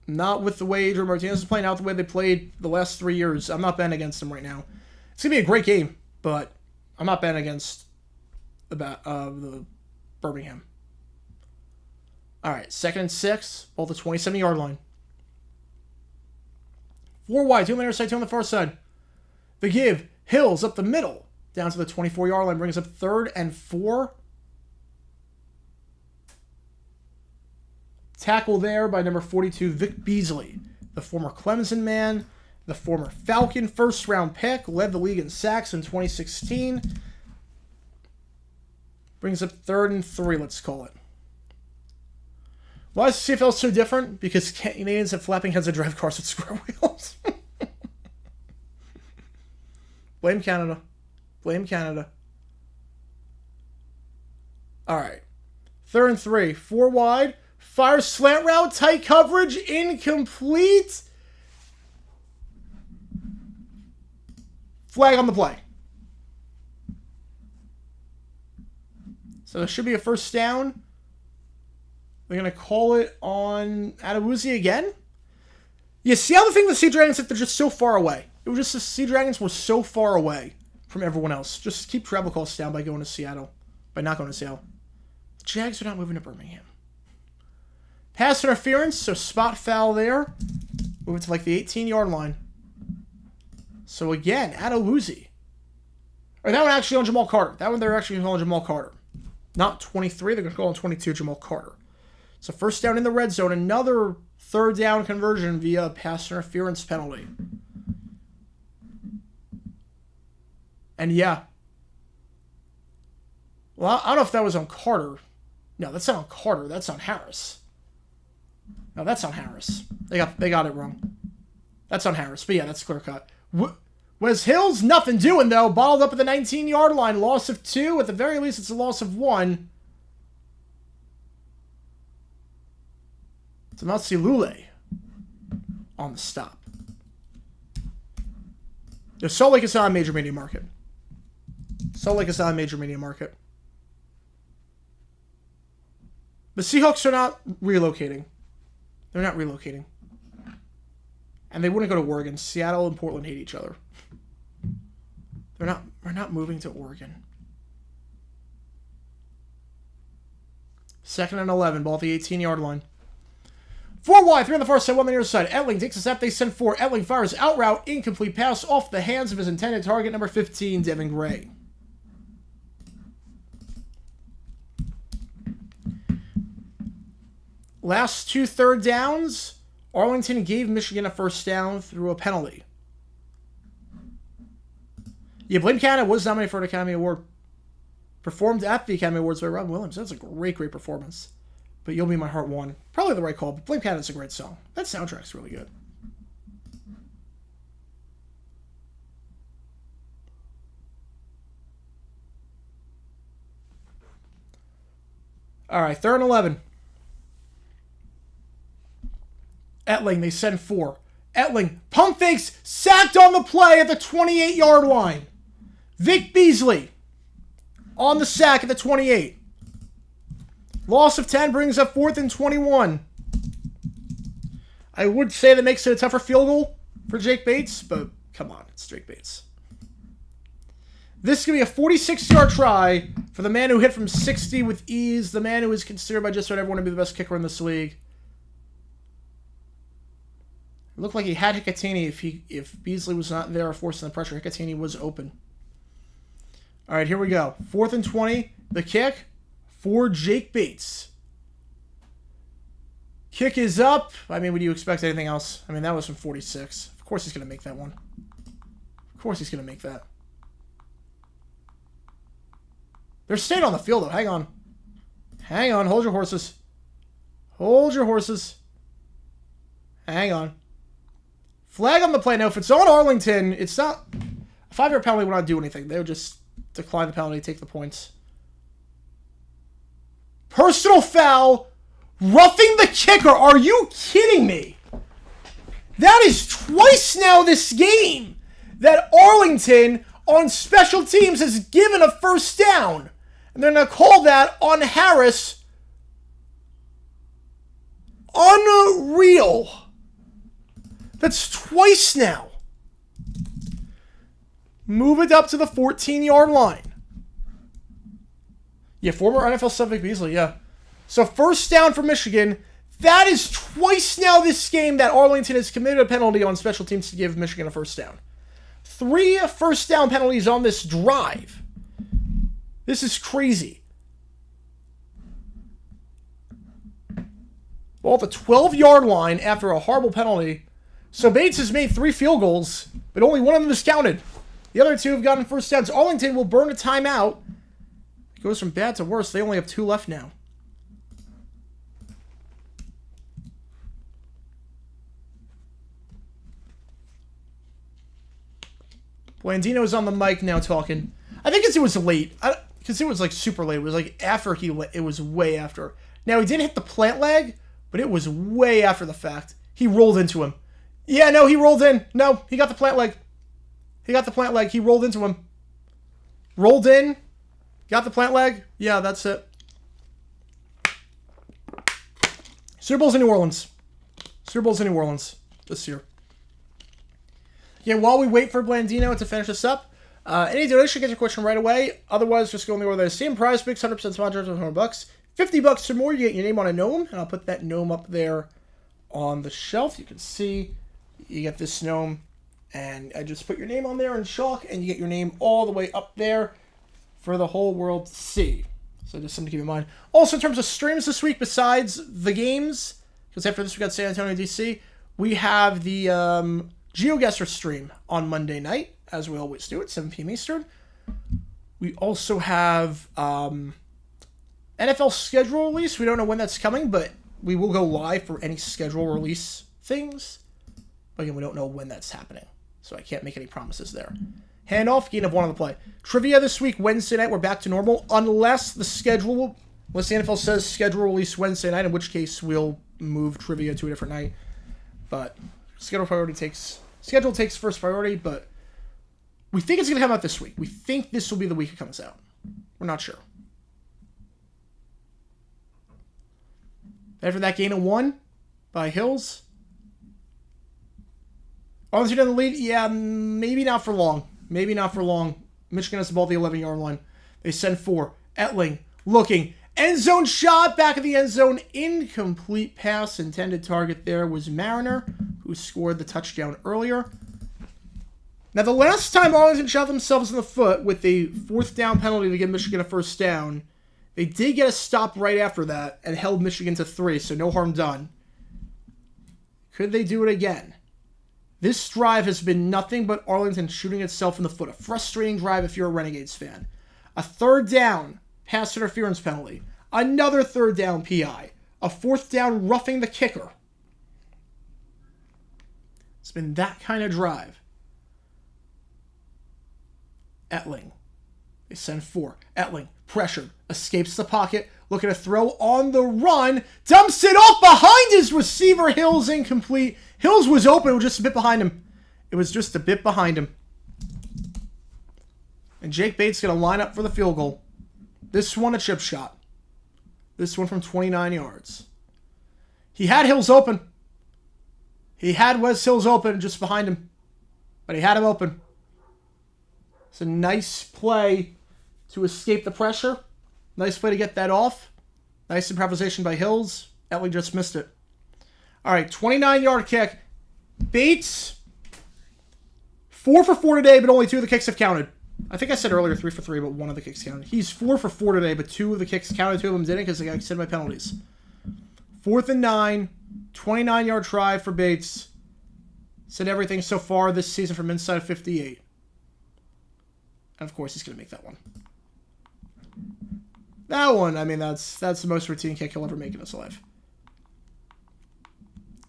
Not with the way Adrian Martinez is playing, out the way they played the last 3 years. I'm not betting against them right now. It's going to be a great game, but I'm not betting against the Birmingham. All right, 2nd and 6, ball the 27-yard line. 4 wide, 2 on the near side, 2 on the far side. The give, Hills up the middle, down to the 24-yard line, brings up 3rd and 4. Tackle there by number 42, Vic Beasley, the former Clemson man, the former Falcon first-round pick, led the league in sacks in 2016. Brings up 3rd and 3, let's call it. Why is the CFL so different? Because Canadians have flapping heads that drive cars with square wheels. Blame Canada. Blame Canada. All right. 3rd and 3. 4 wide. Fire slant route. Tight coverage. Incomplete. Flag on the play. So there should be a 1st down. They're going to call it on Adewuzi again. You see how the thing with the Sea Dragons, they're just so far away. It was just the Sea Dragons were so far away from everyone else. Just keep travel costs down by going to Seattle. But not going to Sale. The Jags are not moving to Birmingham. Pass interference, so spot foul there. Move it to like the 18-yard line. So again, Adewuzi. Or that one actually on Jamal Carter. That one they're actually calling Jamal Carter. Not 23, they're going to call on 22 Jamal Carter. So first down in the red zone, another third down conversion via a pass interference penalty. And yeah. Well, I don't know if that was on Carter. No, that's not on Carter. That's on Harris. No, that's on Harris. They got it wrong. That's on Harris. But yeah, that's clear cut. Wes Hills, nothing doing though. Bottled up at the 19-yard line. Loss of 2. At the very least, it's a loss of 1. It's Matsi Lule on the stop. Salt Lake is not a major media market. Salt Lake is not a major media market. The Seahawks are not relocating. They're not relocating. And they wouldn't go to Oregon. Seattle and Portland hate each other. We're not moving to Oregon. 2nd and 11. Ball at the 18-yard line. 4 wide. 3 on the far side. 1 on the near side. Etling takes a snap. They send 4. Etling fires out route. Incomplete pass off the hands of his intended target. Number 15, Devin Gray. Last 2 third downs. Arlington gave Michigan a first down through a penalty. Yeah, Blaine Canada was nominated for an Academy Award. Performed at the Academy Awards by Robin Williams. That's a great performance. But You'll Be My Heart won. Probably the right call, but Blaine Canada's a great song. That soundtrack's really good. All right, 3rd and 11. Etling, they send 4. Etling, pump fakes, sacked on the play at the 28-yard line. Vic Beasley on the sack at the 28. Loss of 10 brings up 4th and 21. I would say that makes it a tougher field goal for Jake Bates, but come on, it's Jake Bates. This is going to be a 46-yard try for the man who hit from 60 with ease, the man who is considered by just about everyone to be the best kicker in this league. It looked like he had Hikatini if Beasley was not there or forcing the pressure. Hikatini was open. All right, here we go. 4th and 20. The kick for Jake Bates. Kick is up. I mean, would you expect anything else? I mean, that was from 46. Of course he's going to make that one. Of course he's going to make that. They're staying on the field, though. Hang on. Hang on. Hold your horses. Hold your horses. Hang on. Flag on the play. Now, if it's on Arlington, it's not... A 5-yard penalty would not do anything. They would just decline the penalty, take the points. Personal foul. Roughing the kicker. Are you kidding me? That is twice now this game that Arlington on special teams has given a first down. And they're going to call that on Harris. Unreal. That's twice now. Move it up to the 14-yard line. Yeah, former NFL sub Vic Beasley, yeah. So first down for Michigan. That is twice now this game that Arlington has committed a penalty on special teams to give Michigan a first down. 3 first down penalties on this drive. This is crazy. Well, at the 12-yard line after a horrible penalty. So Bates has made 3 field goals, but only one of them is counted. The other 2 have gotten first downs. Arlington will burn a timeout. It goes from bad to worse. They only have 2 left now. Blandino's on the mic now talking. I think it was late. Because it was like super late. It was like after it was way after. Now, he didn't hit the plant leg, but it was way after the fact. He rolled into him. Yeah, no, he rolled in. No, he got the plant leg. He got the plant leg. He rolled into him. Rolled in. Got the plant leg. Yeah, that's it. Super Bowl's in New Orleans. Super Bowl's in New Orleans this year. Yeah, while we wait for Blandino to finish this up, Any donation, get your question right away. Otherwise, just go in the order. Same prize picks, 100% sponsors, $100. $50 or more, you get your name on a gnome, and I'll put that gnome up there on the shelf. You can see you get this gnome, and I just put your name on there in chalk, and you get your name all the way up there for the whole world to see. So just something to keep in mind. Also, in terms of streams this week, besides the games, because after this we got San Antonio, DC, we have the GeoGuessr stream on Monday night, as we always do at 7 p.m. Eastern. We also have NFL schedule release. We don't know when that's coming, but we will go live for any schedule release things. But again, we don't know when that's happening, so I can't make any promises there. Handoff, gain of 1 on the play. Trivia this week, Wednesday night, we're back to normal, unless the NFL says schedule release Wednesday night, in which case we'll move trivia to a different night. But schedule takes first priority, but we think it's going to come out this week. We think this will be the week it comes out. We're not sure. After that gain of 1 by Hills. Arlington in the lead? Yeah, maybe not for long. Maybe not for long. Michigan has the ball at the 11-yard line. They send 4. Etling looking. End zone shot. Back of the end zone. Incomplete pass. Intended target there was Mariner, who scored the touchdown earlier. Now, the last time Arlington shot themselves in the foot with a 4th down penalty to give Michigan a first down, they did get a stop right after that and held Michigan to 3, so no harm done. Could they do it again? This drive has been nothing but Arlington shooting itself in the foot. A frustrating drive if you're a Renegades fan. A 3rd down pass interference penalty. Another 3rd down PI. A 4th down roughing the kicker. It's been that kind of drive. Etling. They send 4. Etling, pressured, escapes the pocket, looking to throw on the run, dumps it off behind his receiver. Hills incomplete. Hills was open, it was just a bit behind him. It was just a bit behind him. And Jake Bates going to line up for the field goal. This one a chip shot. This one from 29 yards. He had Hills open. He had Wes Hills open just behind him. But he had him open. It's a nice play to escape the pressure. Nice play to get that off. Nice improvisation by Hills. Etling just missed it. All right, 29-yard kick. Bates, 4 for 4 today, but only 2 of the kicks have counted. I think I said earlier 3 for 3, but 1 of the kicks counted. He's 4 for 4 today, but 2 of the kicks counted. 2 of them didn't because they got extended by penalties. 4th and 9, 29-yard try for Bates. Said everything so far this season from inside of 58. And of course, he's going to make that one. That one, I mean, that's the most routine kick he'll ever make in his life.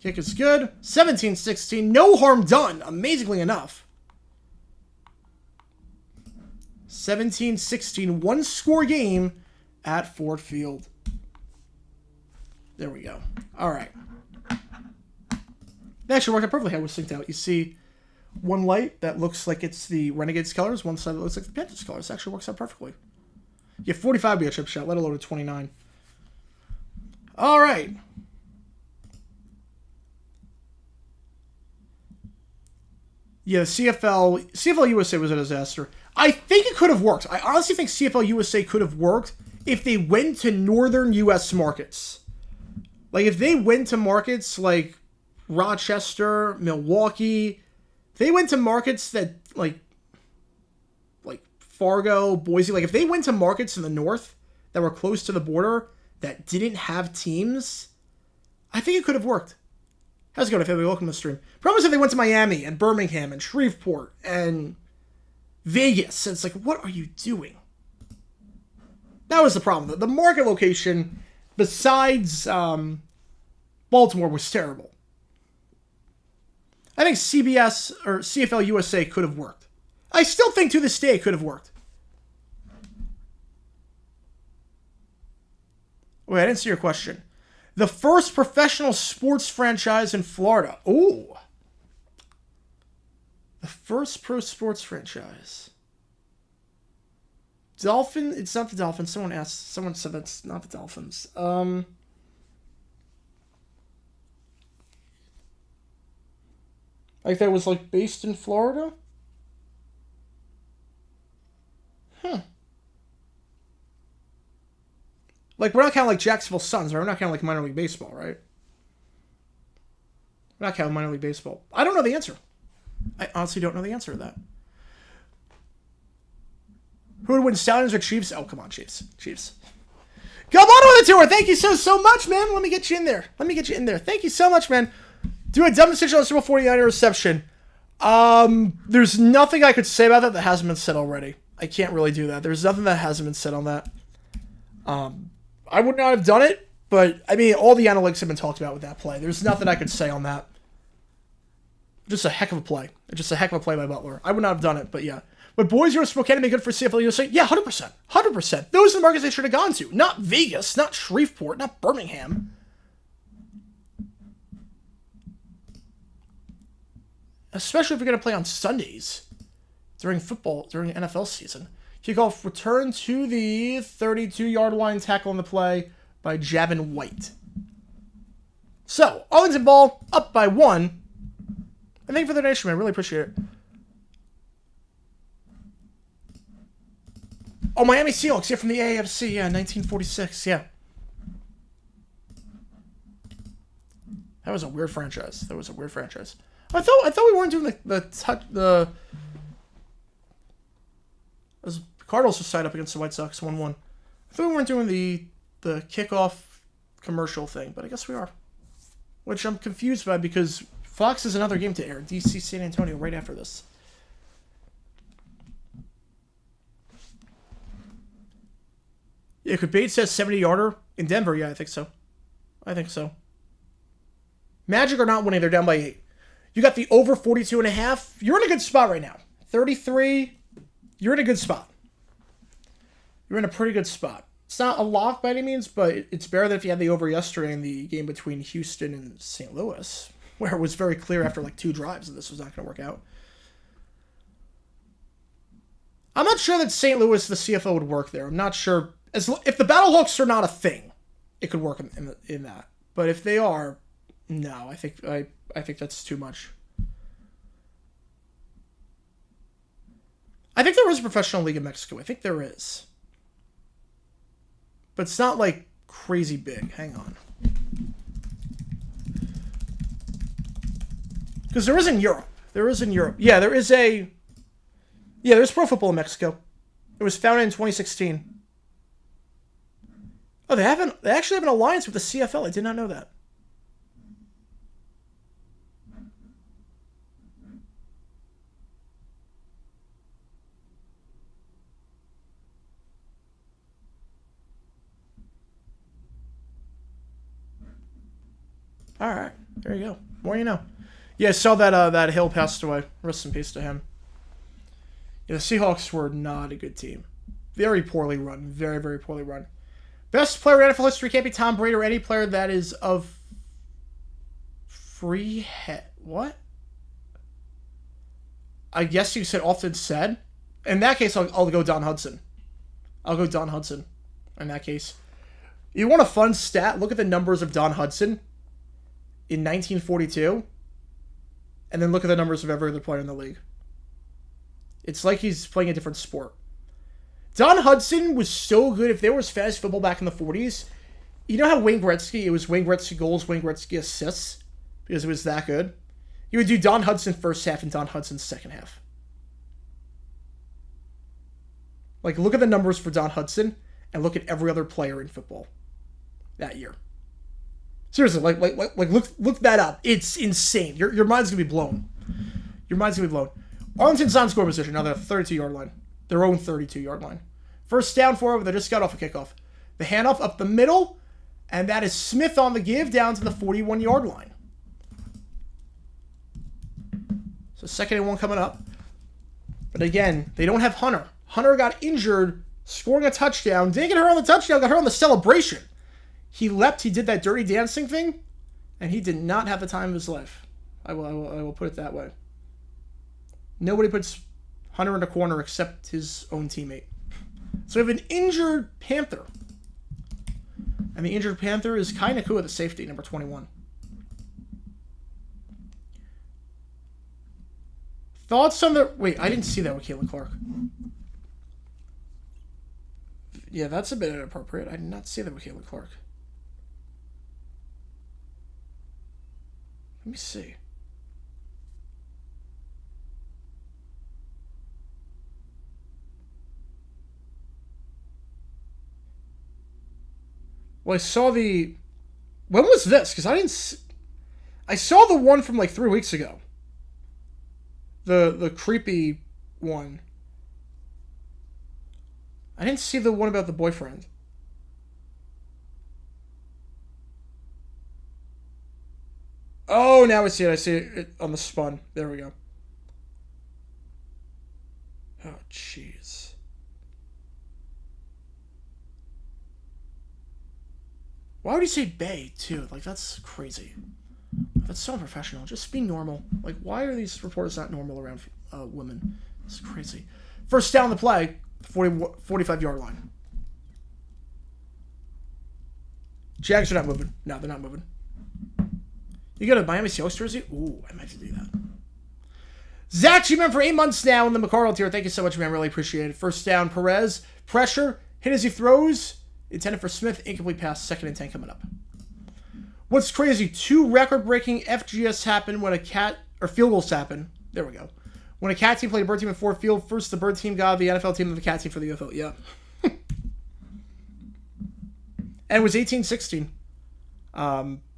Kick is good. 17-16. No harm done, amazingly enough. 17-16. 1-score game at Ford Field. There we go. All right. That actually worked out perfectly how it was synced out. You see one light that looks like it's the Renegades colors, one side that looks like the Panthers colors. It actually works out perfectly. Yeah, 45 be a chip shot, let alone a 29. All right. Yeah, CFL USA was a disaster. I think it could have worked. I honestly think CFL USA could have worked if they went to northern U.S. markets. Like, if they went to markets like Rochester, Milwaukee, they went to markets that, like Fargo, Boise, like, if they went to markets in the north that were close to the border that didn't have teams, I think it could have worked. How's it going, family? Welcome to the stream. Problem is if they went to Miami and Birmingham and Shreveport and Vegas, it's like, what are you doing? That was the problem. The market location, besides Baltimore, was terrible. I think CBS or CFL USA could have worked. I still think to this day it could have worked. Wait, I didn't see your question. The first professional sports franchise in Florida. Ooh. The first pro sports franchise. Dolphin? It's not the Dolphins. Someone said that's not the Dolphins. Like that was like based in Florida? Like, we're not counting like Jacksonville Suns, right? We're not counting like minor league baseball, right? We're not counting minor league baseball. I don't know the answer. I honestly don't know the answer to that. Who would win, Stallions or Chiefs? Oh, come on, Chiefs. Chiefs. Come on with the tour. Thank you so much, man. Let me get you in there. Thank you so much, man. Do a dumb decision on Super Bowl 49er reception. There's nothing I could say about that hasn't been said already. I can't really do that. There's nothing that hasn't been said on that. I would not have done it, but, I mean, all the analytics have been talked about with that play. There's nothing I could say on that. Just a heck of a play. Just a heck of a play by Butler. I would not have done it, but yeah. But Boise or Spokane be good for CFL USA? Yeah, 100%. 100%. Those are the markets they should have gone to. Not Vegas, not Shreveport, not Birmingham. Especially if you're going to play on Sundays during NFL season. Kickoff return to the 32-yard line, tackle on the play by Javin White. So, Arlington ball up by 1. And thank you for the donation, man. Really appreciate it. Oh, Miami Seahawks, yeah, from the AFC, yeah, 1946, yeah. That was a weird franchise. I thought we weren't doing the Cardinals just tied up against the White Sox 1-1. I thought we weren't doing the kickoff commercial thing, but I guess we are. Which I'm confused by because Fox has another game to air. DC San Antonio right after this. Yeah, could Bates says 70-yarder in Denver? Yeah, I think so. Magic are not winning. They're down by 8. You got the over 42.5. You're in a good spot right now. 33. You're in a good spot. You're in a pretty good spot. It's not a lock by any means, but it's better than if you had the over yesterday in the game between Houston and St. Louis, where it was very clear after like 2 drives that this was not going to work out. I'm not sure that St. Louis, the CFO, would work there. I'm not sure. If the Battlehawks are not a thing, it could work in that. But if they are, no, I think that's too much. I think there is a professional league in Mexico. I think there is. But it's not like crazy big. Hang on. Because there is in Europe. Yeah, there's pro football in Mexico. It was founded in 2016. Oh, they actually have an alliance with the CFL. I did not know that. All right, there you go. More you know. Yeah, I saw that Hill passed away. Rest in peace to him. Yeah, the Seahawks were not a good team. Very poorly run. Very, very poorly run. Best player in NFL history can't be Tom Brady or any player that is of free head. What? I guess you said often said. In that case, I'll go Don Hudson. In that case. You want a fun stat? Look at the numbers of Don Hudson in 1942, and then look at the numbers of every other player in the league. It's like he's playing a different sport. Don Hudson was so good. If there was fantasy football back in the 40s, you know how Wayne Gretzky, it was Wayne Gretzky goals, Wayne Gretzky assists, because it was that good? You would do Don Hudson first half and Don Hudson second half. Like, look at the numbers for Don Hudson, and look at every other player in football that year. Seriously, look that up. It's insane. Your mind's gonna be blown. Arlington's on score position. Now they're at the 32-yard line. Their own 32-yard line. First down for over. They just got off a kickoff. The handoff up the middle, and that is Smith on the give down to the 41-yard line. So 2nd and 1 coming up. But again, they don't have Hunter. Hunter got injured, scoring a touchdown. Didn't get her on the touchdown, got her on the celebration. He leapt, he did that dirty dancing thing, and he did not have the time of his life. I will put it that way. Nobody puts Hunter in the corner except his own teammate. So we have an injured Panther. And the injured Panther is Kai Nakua, the safety, number 21. Thoughts on the... Wait, I didn't see that with Caitlin Clark. Yeah, that's a bit inappropriate. I did not see that with Caitlin Clark. Let me see. Well, I saw the... When was this? Because I didn't... I saw the one from like 3 weeks ago. The creepy one. I didn't see the one about the boyfriend. Oh, now I see it. I see it on the spun. There we go. Oh, jeez. Why would he say bae, too? Like, that's crazy. That's so unprofessional. Just be normal. Like, why are these reporters not normal around women? It's crazy. First down the play, 45-yard line. Jags are not moving. No, they're not moving. You got a Miami Seahawks jersey? Ooh, I might have to do that. Zach, you've been for 8 months now in the McCarroll tier. Thank you so much, man. Really appreciate it. First down, Perez. Pressure. Hit as he throws. Intended for Smith. Incomplete pass. 2nd and 10 coming up. What's crazy? 2 record-breaking FGS happen when field goals happen. There we go. When a cat team played a bird team in Ford Field, first the bird team got the NFL team and the cat team for the UFL. Yeah. And it was 18-16.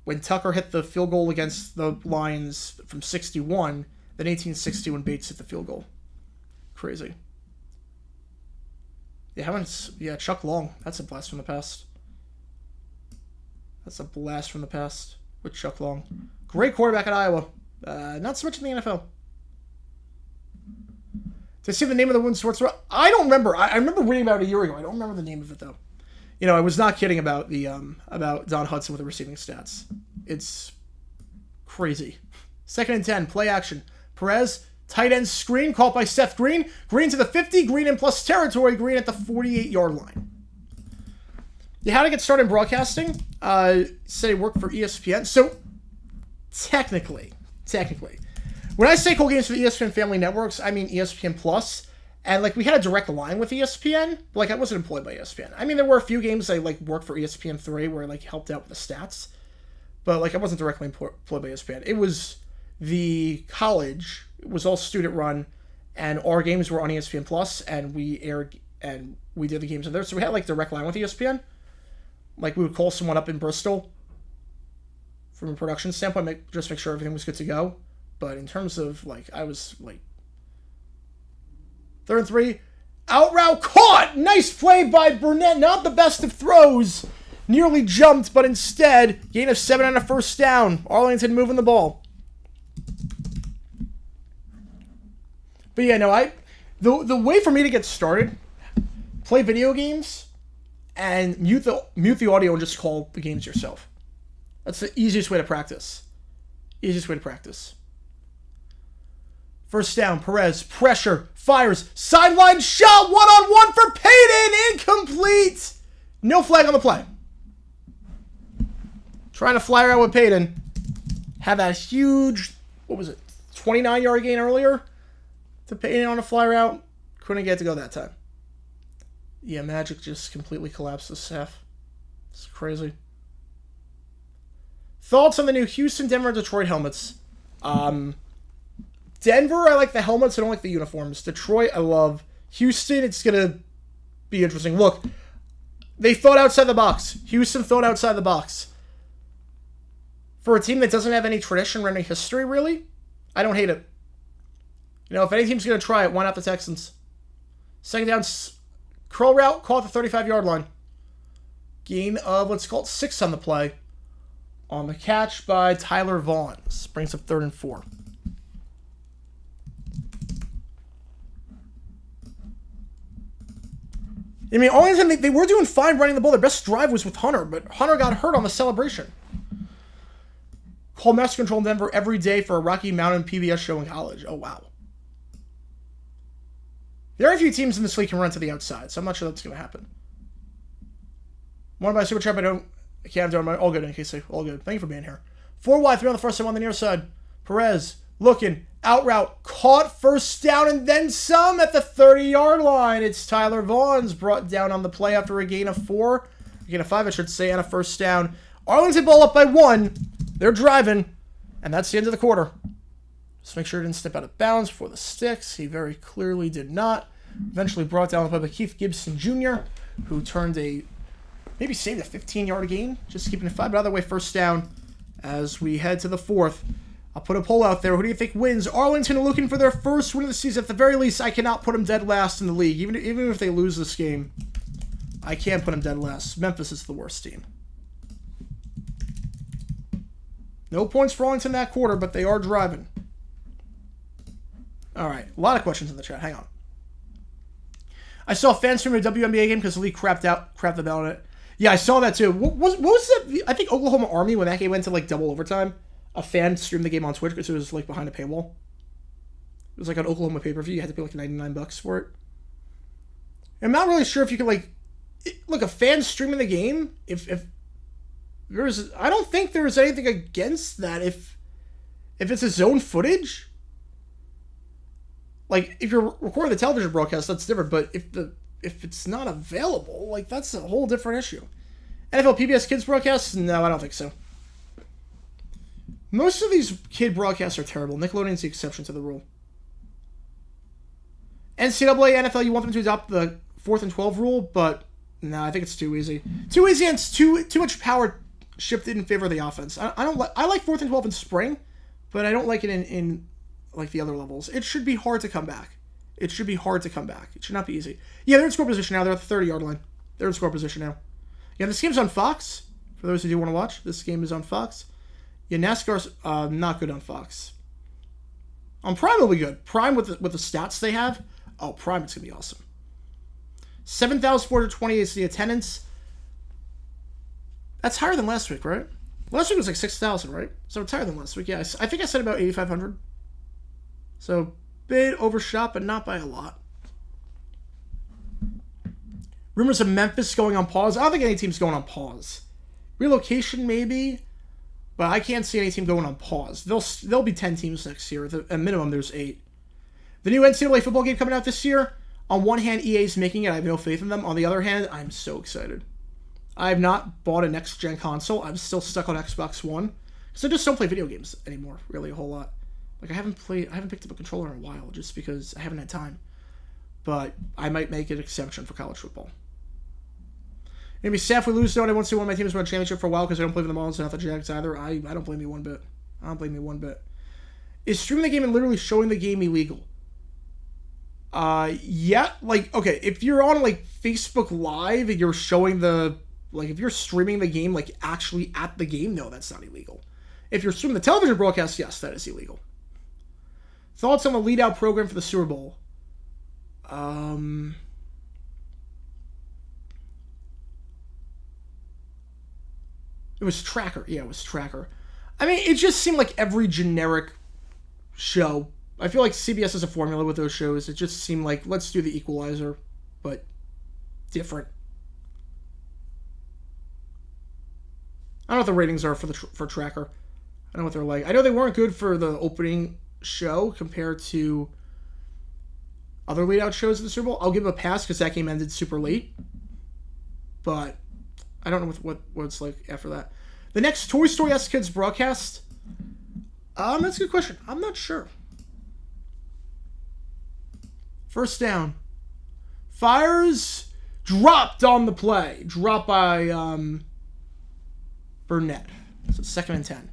When Tucker hit the field goal against the Lions from 61, then 18-60 when Bates hit the field goal. Crazy. Yeah, Chuck Long. That's a blast from the past. That's a blast from the past with Chuck Long. Great quarterback at Iowa. Not so much in the NFL. To see the name of the women's sports? I don't remember. I remember reading about it a year ago. I don't remember the name of it, though. You know, I was not kidding about the about Don Hudson with the receiving stats. It's crazy. 2nd and 10, play action. Perez, tight end screen caught by Seth Green. Green to the 50, Green in plus territory. Green at the 48-yard line. Yeah, how to get started in broadcasting? Said he worked for ESPN. So, technically, when I say call games for the ESPN family networks, I mean ESPN Plus. And, like, we had a direct line with ESPN. But, like, I wasn't employed by ESPN. I mean, there were a few games I, like, worked for ESPN 3 where I, like, helped out with the stats. But, like, I wasn't directly employed by ESPN. It was the college. It was all student-run. And our games were on ESPN Plus. And we aired, and we did the games in there. So we had, like, direct line with ESPN. Like, we would call someone up in Bristol from a production standpoint, just make sure everything was good to go. But in terms of, like, I was, like, 3rd and 3. Out route caught! Nice play by Burnett. Not the best of throws. Nearly jumped, but instead, gain of 7 on a first down. Arlington moving the ball. But yeah, no, the way for me to get started, play video games and mute the audio and just call the games yourself. That's the easiest way to practice. First down, Perez, pressure, fires, sideline shot, one-on-one for Payton, incomplete. No flag on the play. Trying to fly around with Payton. Had that huge, 29-yard gain earlier to Payton on a fly route. Couldn't get to go that time. Yeah, Magic just completely collapsed this half. It's crazy. Thoughts on the new Houston, Denver, and Detroit helmets? Denver, I like the helmets. I don't like the uniforms. Detroit, I love. Houston, it's going to be interesting. Look, they thought outside the box. Houston thought outside the box. For a team that doesn't have any tradition or any history, really, I don't hate it. You know, if any team's going to try it, why not the Texans? 2nd down, curl route, caught at the 35-yard line. Gain of, what's called 6 on the play. On the catch by Tyler Vaughn. Brings up 3rd and 4. I mean, Arlington, they were doing fine running the ball. Their best drive was with Hunter, but Hunter got hurt on the celebration. Call master control in Denver every day for a Rocky Mountain PBS show in college. Oh, wow. There are a few teams in this league can run to the outside, so I'm not sure that's going to happen. One by Super Trap, I can't do it. All good, in case all good. Thank you for being here. 4 wide, 3 on the first side, 1 on the near side. Perez looking Out route, caught, first down, and then some at the 30-yard line. It's Tyler Vaughn's brought down on the play after a gain of 5, I should say, and a first down. Arlington ball up by 1. They're driving, and that's the end of the quarter. Just make sure he didn't step out of bounds before the sticks. He very clearly did not. Eventually brought down by Keith Gibson Jr., who turned maybe saved a 15-yard gain, just keeping it 5. But either way, first down as we head to the 4th. I'll put a poll out there. Who do you think wins? Arlington are looking for their first win of the season. At the very least, I cannot put them dead last in the league. Even if they lose this game, I can't put them dead last. Memphis is the worst team. No points for Arlington that quarter, but they are driving. All right, a lot of questions in the chat. Hang on. I saw a fan stream of a WNBA game because the league crapped the bell on it. Yeah, I saw that too. What was that? I think Oklahoma Army, when that game went to like double overtime, a fan streamed the game on Twitch because it was like behind a paywall. It was like an Oklahoma pay-per-view. You had to pay like $99 for it. I'm not really sure if you could look, a fan streaming the game. If there's, I don't think there's anything against that. If it's his own footage, like if you're recording the television broadcast, that's different. But if it's not available, like that's a whole different issue. NFL PBS Kids broadcasts? No, I don't think so. Most of these kid broadcasts are terrible. Nickelodeon's the exception to the rule. NCAA, NFL, you want them to adopt the 4th and 12 rule, but no, I think it's too easy. Too easy, and it's too much power shifted in favor of the offense. I like 4th and 12 in spring, but I don't like it in like the other levels. It should be hard to come back. It should not be easy. Yeah, they're in score position now. They're at the 30-yard line. They're in score position now. Yeah, this game's on Fox. For those who do want to watch, this game is on Fox. Yeah, NASCAR's not good on Fox. On Prime, it'll be good. Prime with the stats they have. Oh, Prime, it's going to be awesome. 7,428 is the attendance. That's higher than last week, right? Last week was like 6,000, right? So it's higher than last week. Yeah, I think I said about 8,500. So, bit overshot, but not by a lot. Rumors of Memphis going on pause. I don't think any team's going on pause. Relocation, maybe. But I can't see any team going on pause. There'll be 10 teams next year. At minimum, there's 8. The new NCAA football game coming out this year. On one hand, EA's making it. I have no faith in them. On the other hand, I'm so excited. I have not bought a next-gen console. I'm still stuck on Xbox One. Because I just don't play video games anymore, really, a whole lot. Like, I haven't picked up a controller in a while, just because I haven't had time. But I might make an exception for college football. Maybe sad if we lose, though, and I won't see one of my teams win a championship for a while because I don't believe in the Marlins and not the Jags either. I don't blame you one bit. I don't blame you one bit. Is streaming the game and literally showing the game illegal? Yeah, like, okay, if you're on, like, Facebook Live and you're showing if you're streaming the game, like, actually at the game, no, that's not illegal. If you're streaming the television broadcast, yes, that is illegal. Thoughts on the lead-out program for the Super Bowl? It was Tracker. Yeah, it was Tracker. I mean, it just seemed like every generic show. I feel like CBS has a formula with those shows. It just seemed like, let's do the Equalizer, but different. I don't know what the ratings are for Tracker. I don't know what they're like. I know they weren't good for the opening show compared to other lead-out shows of the Super Bowl. I'll give it a pass because that game ended super late. But I don't know what it's like after that. The next Toy Story S Kids broadcast? That's a good question. I'm not sure. First down. Fires dropped on the play. Dropped by Burnett. So 2nd and 10.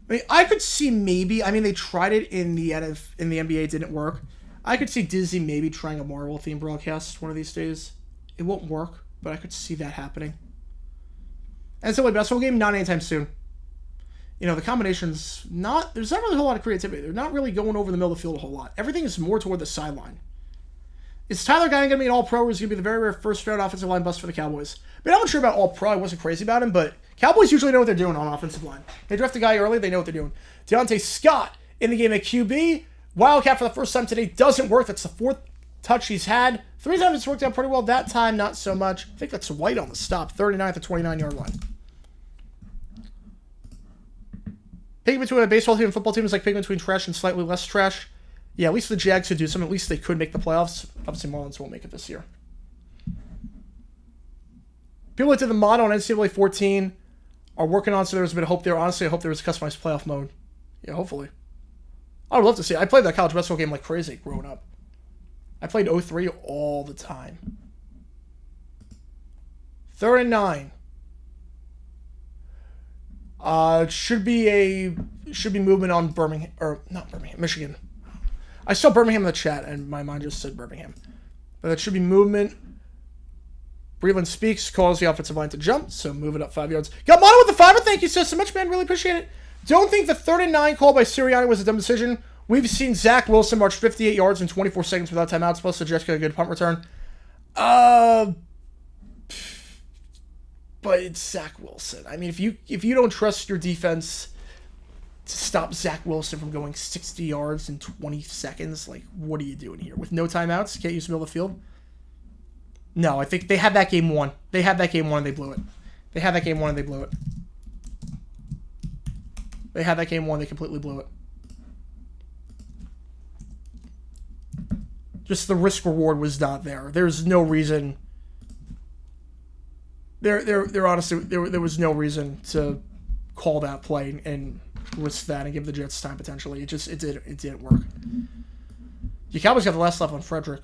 I mean, I could see maybe. I mean, they tried it in the NBA. It didn't work. I could see Disney maybe trying a Marvel theme broadcast one of these days. It won't work, but I could see that happening. And so, basketball game, not anytime soon. You know, the combination's not. There's not really a whole lot of creativity. They're not really going over the middle of the field a whole lot. Everything is more toward the sideline. Is Tyler Guy going to be an All-Pro, or is he going to be the very rare first-round offensive line bust for the Cowboys? I mean, I'm not sure about All-Pro. I wasn't crazy about him, but Cowboys usually know what they're doing on offensive line. They draft a guy early, they know what they're doing. Deontay Scott in the game at QB. Wildcat for the first time today doesn't work. That's the 4th touch he's had. 3 times it's worked out pretty well. That time, not so much. I think that's White on the stop. 39 at the 29-yard line. Picking between a baseball team and football team is like picking between trash and slightly less trash. Yeah, at least the Jags could do something. At least they could make the playoffs. Obviously, Marlins won't make it this year. People that did the mod on NCAA 14 are working on, so there's a bit of hope there. Honestly, I hope there was a customized playoff mode. Yeah, hopefully. I would love to see it. I played that college basketball game like crazy growing up. I played 03 all the time. 3rd and 9. Should be movement on Birmingham, or not Birmingham, Michigan. I saw Birmingham in the chat, and my mind just said Birmingham. But that should be movement. Breland speaks, calls the offensive line to jump, so move it up 5 yards. Got Mono with the fiber, thank you so much, man. Really appreciate it. Don't think the 3rd and 9 call by Sirianni was a dumb decision. We've seen Zach Wilson march 58 yards in 24 seconds without timeouts, plus the Jets got a good punt return. But it's Zach Wilson. I mean, if you don't trust your defense to stop Zach Wilson from going 60 yards in 20 seconds, like, what are you doing here? With no timeouts, can't use the middle of the field? No, I think they had that game won. They had that game won and they blew it. They had that game won and they blew it. They had that game won, they completely blew it. Just the risk reward was not there. There's no reason. There honestly there was no reason to call that play and risk that and give the Jets time potentially. It didn't work. The Cowboys got the last left on Frederick.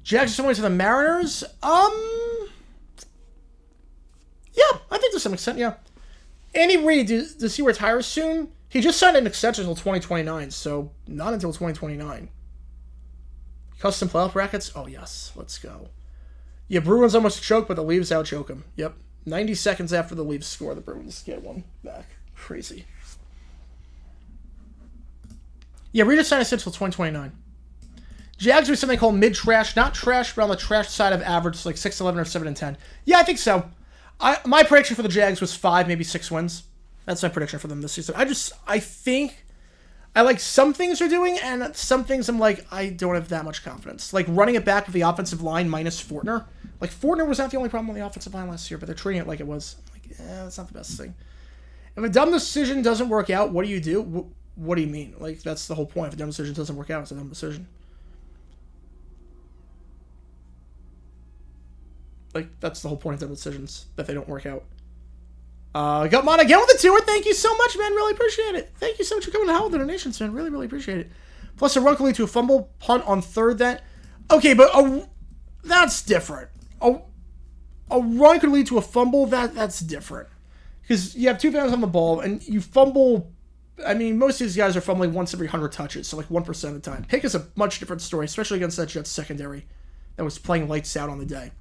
Jags are somewhere to the Mariners. Yeah, I think to some extent, yeah. Andy Reid, does he retire soon? He just signed an extension until 2029, so not until 2029. Custom playoff brackets? Oh, yes. Let's go. Yeah, Bruins almost choked, but the Leafs out-choke him. Yep. 90 seconds after the Leafs score, the Bruins get one back. Crazy. Yeah, Reid just signed a extension until 2029. Jags are something called mid-trash. Not trash, but on the trash side of average, like 6-11 or 7-10. Yeah, I think so. My prediction for the Jags was 5, maybe 6 wins. That's my prediction for them this season. I think I like some things they're doing, and some things I'm like, I don't have that much confidence. Like running it back with the offensive line minus Fortner. Like, Fortner was not the only problem on the offensive line last year, but they're treating it like it was. I'm like, that's not the best thing. If a dumb decision doesn't work out, what do you do? What do you mean? Like, that's the whole point. If a dumb decision doesn't work out, it's a dumb decision. Like, that's the whole point of dumb decisions, that they don't work out. Got Mon again with the tour. Thank you so much, man. Really appreciate it. Thank you so much for coming to Hell with the donations, man. Really, really appreciate it. Plus, a run could lead to a fumble, punt on 3rd. That okay, but that's different. A run could lead to a fumble. That's different because you have 2 fans on the ball and you fumble. I mean, most of these guys are fumbling once every 100 touches, so like 1% of the time. Pick is a much different story, especially against that Jets secondary that was playing lights out on the day.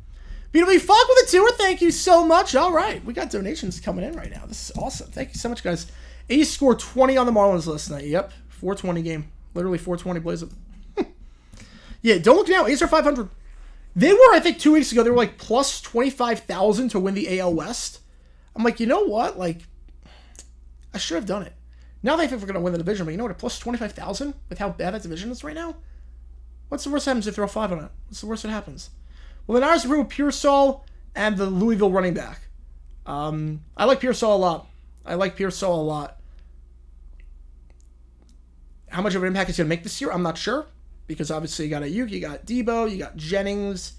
BW Fog with a tour, thank you so much. All right, we got donations coming in right now. This is awesome. Thank you so much, guys. Ace scored 20 on the Marlins last night. Yep, 420 game. Literally 420 blaze it. Yeah, don't look now. Ace are 500. They were, I think, 2 weeks ago, they were like plus 25,000 to win the AL West. I'm like, you know what? Like, I should have done it. Now they think we're going to win the division, but you know what? Plus 25,000 with how bad that division is right now? What's the worst that happens if you throw 5 on it? What's the worst that happens? Well, the Niners improved Pearsall and the Louisville running back. I like Pearsall a lot. How much of an impact he's going to make this year, I'm not sure. Because obviously you got Ayuk, you got Debo, you got Jennings.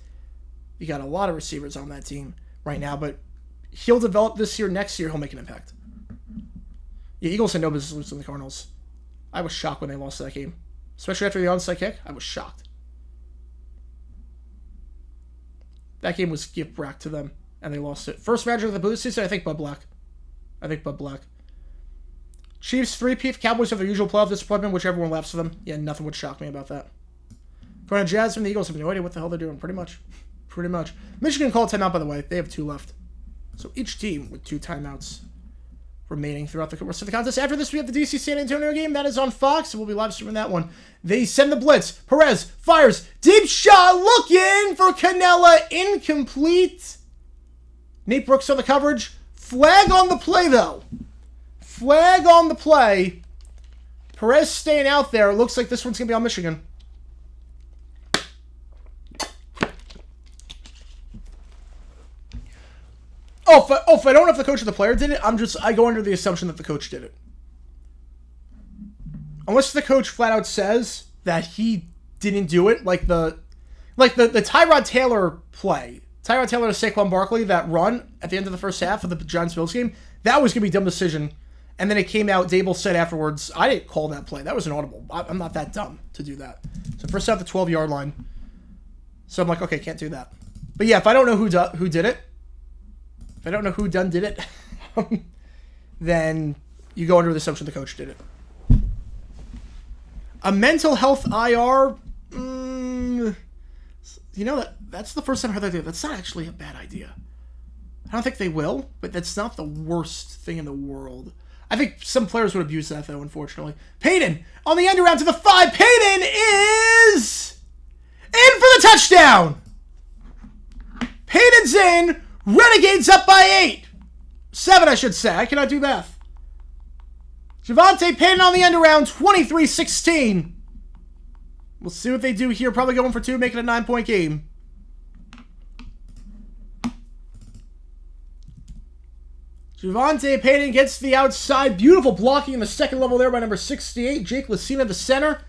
You got a lot of receivers on that team right now. But he'll develop this year. Next year, he'll make an impact. Yeah, Eagles had no business losing the Cardinals. I was shocked when they lost that game. Especially after the onside kick. I was shocked. That game was gift wrapped to them, and they lost it. First manager of the Blues season, I think Bud Black. Chiefs 3-peat. Cowboys have their usual playoff disappointment, which everyone laughs at them. Yeah, nothing would shock me about that. Going to Jazz and the Eagles have no idea what the hell they're doing, pretty much. Michigan called timeout, by the way. They have 2 left. So each team with 2 timeouts remaining throughout the rest of the contest. After this, we have the DC San Antonio game. That is on Fox, so we'll be live streaming that one. They send the blitz. Perez fires. Deep shot. Looking for Canella. Incomplete. Nate Brooks on the coverage. Flag on the play, though. Flag on the play. Perez staying out there. Looks like this one's going to be on Michigan. If I don't know if the coach or the player did it, I go under the assumption that the coach did it. unless the coach flat out says that he didn't do it, like the Tyrod Taylor play, Tyrod Taylor to Saquon Barkley, that run at the end of the first half of the Giants-Bills game, that was going to be a dumb decision. And then it came out, Dable said afterwards, I didn't call that play. That was an audible. I'm not that dumb to do that. So first out the 12-yard line. So I'm like, okay, can't do that. But yeah, if I don't know who did it, if I don't know who did it, then you go under the assumption the coach did it. A mental health IR, that's the first time I heard that idea. That's not actually a bad idea. I don't think they will, but that's not the worst thing in the world. I think some players would abuse that, though, unfortunately. Payton on the end around to the 5. Payton is in for the touchdown. Payton's in. Renegades up by 8. 7, I should say. I cannot do math. Javonte Payton on the end around, 23-16. We'll see what they do here. Probably going for 2, making a 9-point game. Javonte Payton gets the outside. Beautiful blocking in the second level there by number 68. Jake Lucina, the center.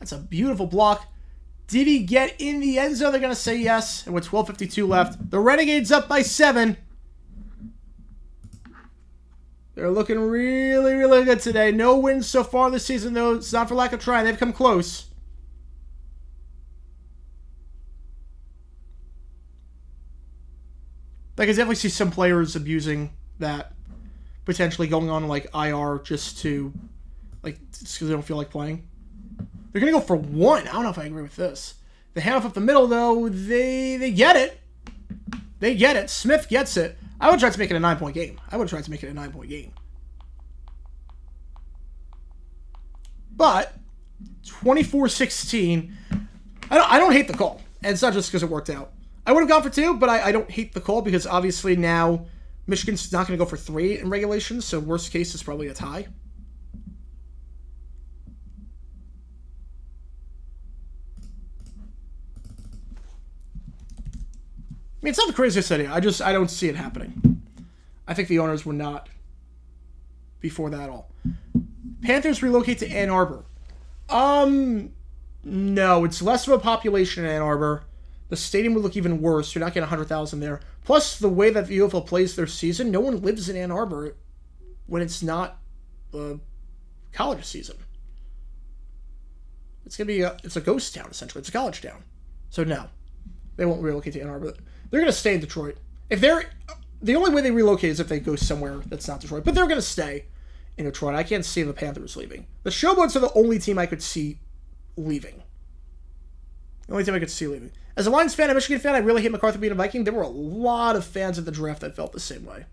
That's a beautiful block. Did he get in the end zone? They're going to say yes. And with 12:52 left, the Renegades up by 7. They're looking really, really good today. No wins so far this season, though. It's not for lack of trying. They've come close. I can definitely see some players abusing that, potentially going on like IR just because they don't feel like playing. They're going to go for 1. I don't know if I agree with this. The handoff up the middle, though, they get it. They get it. Smith gets it. I would try to make it a 9-point game. But 24-16, I don't hate the call. And it's not just because it worked out. I would have gone for 2, but I don't hate the call because obviously now Michigan's not going to go for 3 in regulation, so worst case is probably a tie. I mean, it's not the craziest idea. I don't see it happening. I think the owners were not before that at all. Panthers relocate to Ann Arbor. No, it's less of a population in Ann Arbor. The stadium would look even worse. You're not getting 100,000 there. Plus, the way that the UFL plays their season, no one lives in Ann Arbor when it's not the college season. It's a ghost town, essentially. It's a college town. So no, they won't relocate to Ann Arbor. They're going to stay in Detroit. The only way they relocate is if they go somewhere that's not Detroit. But they're going to stay in Detroit. I can't see the Panthers leaving. The Showboats are the only team I could see leaving. As a Lions fan, a Michigan fan, I really hate McCarthy being a Viking. There were a lot of fans at the draft that felt the same way.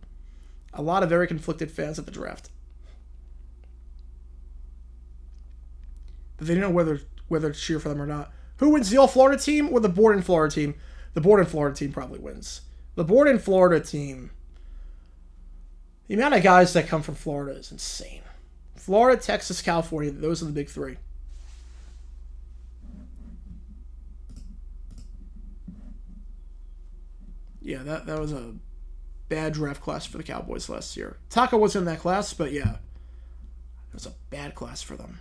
A lot of very conflicted fans at the draft. But they didn't know whether to cheer for them or not. Who wins, the All-Florida team or the Born-in-Florida team? The Born-in-Florida team probably wins. The Born-in-Florida team. The amount of guys that come from Florida is insane. Florida, Texas, California, those are the big 3. Yeah, that was a bad draft class for the Cowboys last year. Taco wasn't in that class, but yeah. It was a bad class for them.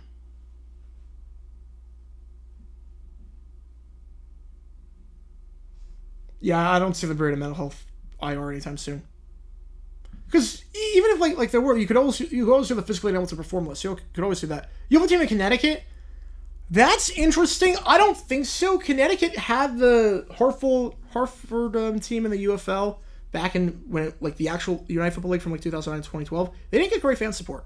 Yeah, I don't see them bringing a mental health IR anytime soon. Because even if like there were, you could always do the physically unable to perform list. You could always do that. You have a team in Connecticut. That's interesting. I don't think so. Connecticut had the Hartford team in the UFL back in when the actual United Football League from 2009 to 2012. They didn't get great fan support.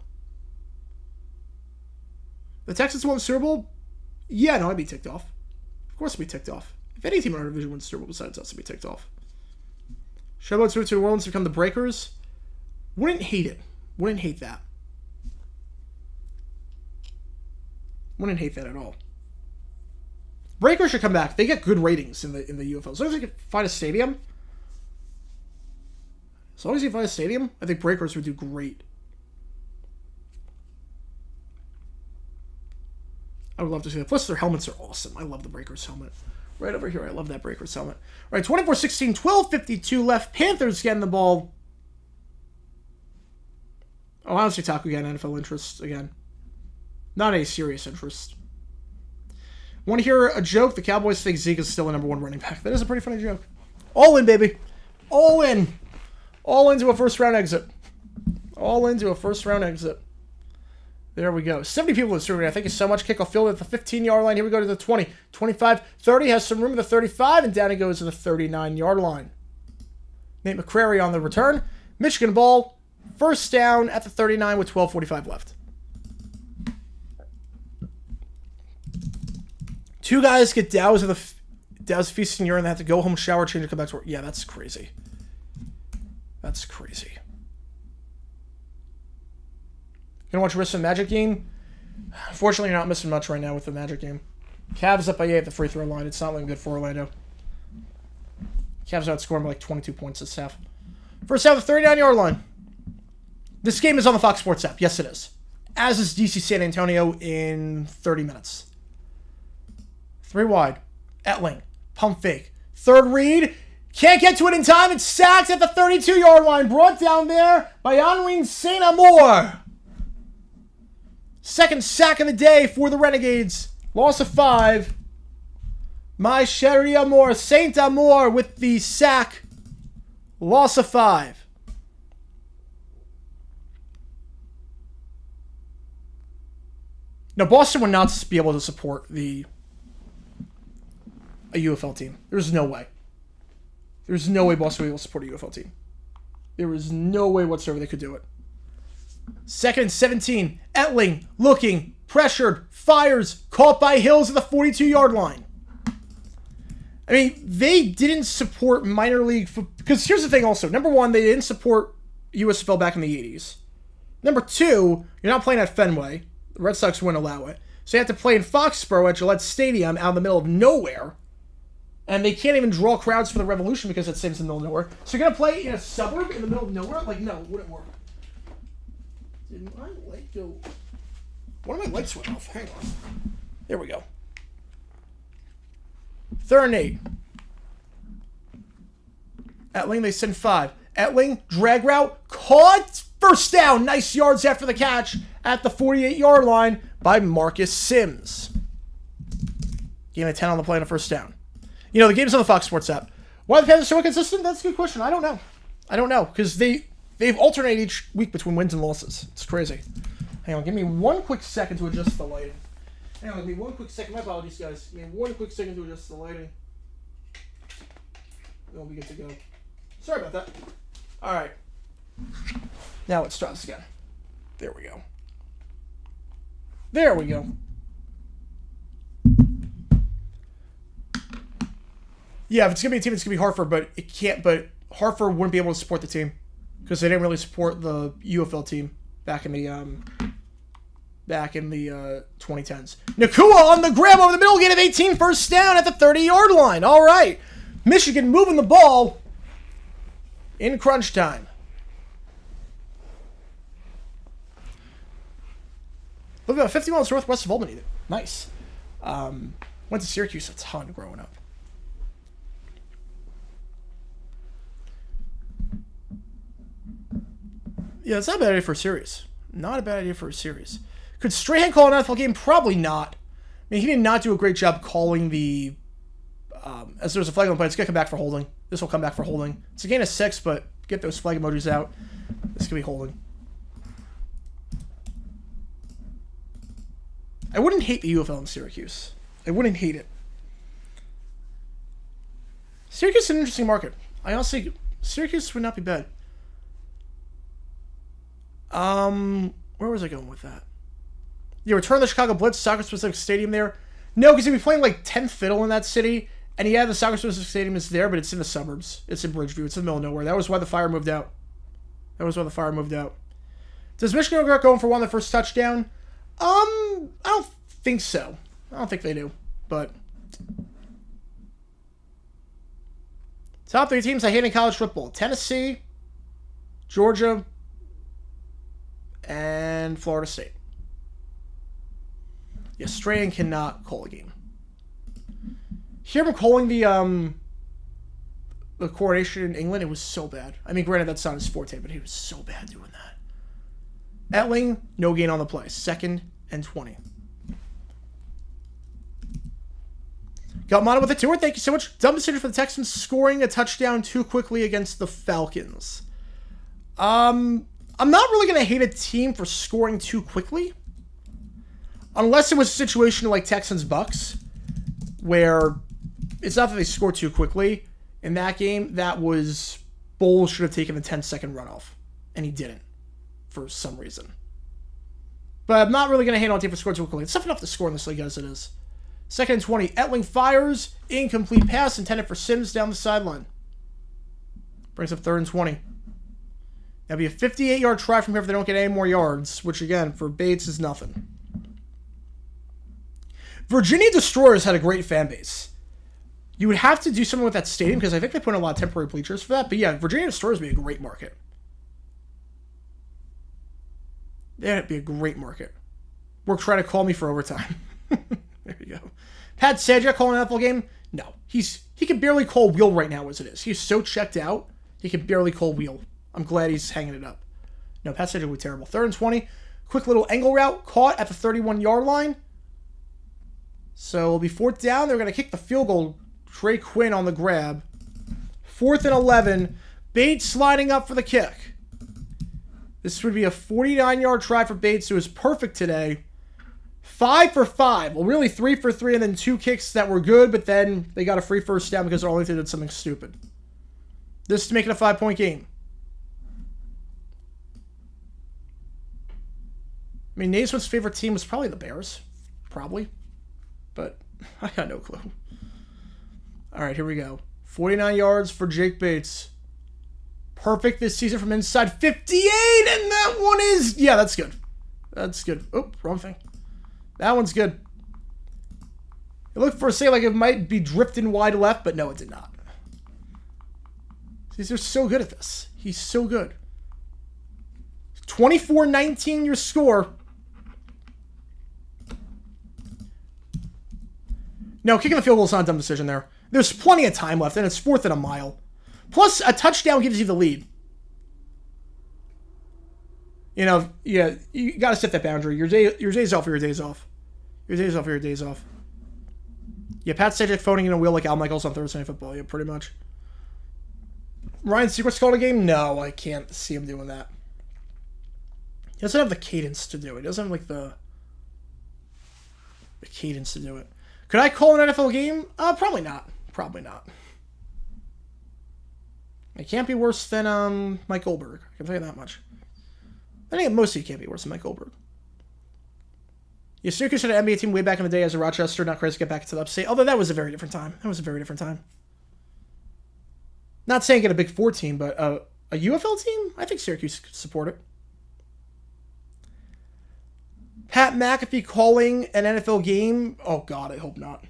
The Texans won the Super Bowl. Yeah, no, I'd be ticked off. Of course, I'd be ticked off. If any team in our division wins the Super Bowl besides us, I'd be ticked off. Showboats move to New Orleans to become the Breakers. Wouldn't hate it. Wouldn't hate that. Wouldn't hate that at all. Breakers should come back. They get good ratings in the UFL. As long as they can find a stadium. I think Breakers would do great. I would love to see that. Plus, their helmets are awesome. I love the Breakers helmet. Right over here, I love that Breakers helmet. All right, 24-16, 12:52 left. Panthers getting the ball. Oh, I don't see Taco again. NFL interest again. Not any serious interest. Want to hear a joke? The Cowboys think Zeke is still the #1 running back. That is a pretty funny joke. All in, baby. All in. All into a first-round exit. All into a first-round exit. There we go. 70 people in the stream. Thank you so much. Kickoff field at the 15-yard line. Here we go to the 20, 25, 30. Has some room at the 35, and down it goes to the 39-yard line. Nate McCrary on the return. Michigan ball. First down at the 39 with 12:45 left. Two guys get doused feast in urine. They have to go home, shower, change, and come back to work. Yeah, that's crazy. That's crazy. Gonna watch the rest of the Magic game? Unfortunately, you're not missing much right now with the Magic game. Cavs up by 8 at the free throw line. It's not looking good for Orlando. Cavs outscoring by like 22 points this half. First half, the 39-yard line. This game is on the Fox Sports app. Yes, it is. As is DC San Antonio in 30 minutes. 3 wide. Etling. Pump fake. Third read. Can't get to it in time. It's sacked at the 32-yard line. Brought down there by Henri St. Amour. Second sack of the day for the Renegades. Loss of 5. My chéri Amour. St. Amour with the sack. Loss of 5. Now, Boston would not be able to support a UFL team. There's no way. There's no way Boston would be able to support a UFL team. There is no way whatsoever they could do it. Second and 17. Etling looking, pressured, fires, caught by Hills at the 42-yard line. I mean, they didn't support minor league because here's the thing also. Number one, they didn't support USFL back in the 80s. Number two, you're not playing at Fenway. The Red Sox wouldn't allow it. So you have to play in Foxborough at Gillette Stadium out in the middle of nowhere. And they can't even draw crowds for the Revolution because that seems in the middle of nowhere. So you're going to play in a suburb in the middle of nowhere? Like, no, it wouldn't work. Did my light go... One of my lights went off. Hang on. There we go. 3rd and 8. Etling, they send 5. Etling, drag route, caught, first down. Nice yards after the catch at the 48-yard line by Marcus Sims. Gain of 10 on the play on a first down. You know, the game's on the Fox Sports app. Why the Panthers so inconsistent? That's a good question. I don't know. Because they've alternated each week between wins and losses. It's crazy. Hang on, give me one quick second to adjust the lighting. Hang on, give me one quick second. My apologies, guys. Give me one quick second to adjust the lighting. Then we'll be good to go. Sorry about that. All right. Now let's try this again. There we go. There we go. Yeah, if it's gonna be a team, it's gonna be Hartford, but it can't. But Hartford wouldn't be able to support the team because they didn't really support the UFL team back in the 2010s. Nakua on the grab over the middle, gain of 18, first down at the 30-yard line. All right, Michigan moving the ball in crunch time. Look about 50 miles northwest of Albany. Nice. Went to Syracuse a ton growing up. Yeah, it's not a bad idea for a series. Not a bad idea for a series. Could Strahan call an NFL game? Probably not. I mean, he did not do a great job calling the... as there's a flag on the play, it's going to come back for holding. This will come back for holding. It's a gain of 6, but get those flag emojis out. This could be holding. I wouldn't hate the UFL in Syracuse. I wouldn't hate it. Syracuse is an interesting market. I honestly... Syracuse would not be bad. Where was I going with that? Yeah, return the Chicago Blitz, soccer-specific stadium there. No, because he'd be playing like 10th fiddle in that city. And yeah, the soccer-specific stadium is there, but it's in the suburbs. It's in Bridgeview. It's in the middle of nowhere. That was why the Fire moved out. Does Michigan regret going for one the first touchdown? I don't think so. I don't think they do. But top 3 teams I hate in college football: Tennessee, Georgia, and Florida State. Yes, Strahan cannot call a game. Hear him calling the coronation in England, it was so bad. I mean, granted, that's not his forte, but he was so bad doing that. Etling, no gain on the play. 2nd and 20. Got mono with a tour. Thank you so much. Dumb decision for the Texans scoring a touchdown too quickly against the Falcons. I'm not really going to hate a team for scoring too quickly. Unless it was a situation like Texans-Bucks, where it's not that they scored too quickly. In that game, that was... Bowles should have taken a 10-second runoff, and he didn't, for some reason. But I'm not really going to hate on a team for scoring too quickly. It's tough enough to score in this league as it is. 2nd and 20. Etling fires. Incomplete pass intended for Sims down the sideline. Brings up 3rd and 20. That'll be a 58-yard try from here if they don't get any more yards, which, again, for Bates is nothing. Virginia Destroyers had a great fan base. You would have to do something with that stadium because I think they put in a lot of temporary bleachers for that. But yeah, Virginia Destroyers would be a great market. That'd be a great market. Work trying to call me for overtime. There you go. Pat Sajak calling an NFL game? No. He can barely call wheel right now as it is. He's so checked out, he can barely call wheel. I'm glad he's hanging it up. No, Pat Sajak would be terrible. 3rd and 20. Quick little angle route. Caught at the 31-yard line. So it'll be 4th down. They're going to kick the field goal. Trey Quinn on the grab. 4th and 11. Bates sliding up for the kick. This would be a 49-yard try for Bates, who was perfect today. 5 for 5. Well, really 3 for 3, and then 2 kicks that were good, but then they got a free first down because Arlington did something stupid. This to make it a 5-point game. I mean, Naismith's favorite team was probably the Bears. Probably. But I got no clue. All right, here we go. 49 yards for Jake Bates. Perfect this season from inside 58, and that one is... Yeah, that's good. That's good. Oh, wrong thing. That one's good. It looked for a second like it might be drifting wide left, but no, it did not. They're so good at this. He's so good. 24-19 your score. No, kicking the field goal is not a dumb decision there. There's plenty of time left, and it's 4th and a mile. Plus, a touchdown gives you the lead. You know, yeah, you got to set that boundary. Your days off are your days off. Your days off are your days off. Yeah, Pat Sajak phoning in a wheel like Al Michaels on Thursday Night Football. Yeah, pretty much. Ryan Seacrest called a game? No, I can't see him doing that. He doesn't have the cadence to do it. He doesn't have, like, the cadence to do it. Could I call an NFL game? Probably not. Probably not. It can't be worse than Mike Goldberg. I can tell you that much. I think mostly it can't be worse than Mike Goldberg. Yeah, Syracuse had an NBA team way back in the day as a Rochester. Not crazy to get back to the upstate. Although that was a very different time. That was a very different time. Not saying get a Big Four team, but a UFL team? I think Syracuse could support it. Pat McAfee calling an NFL game? Oh, God, I hope not.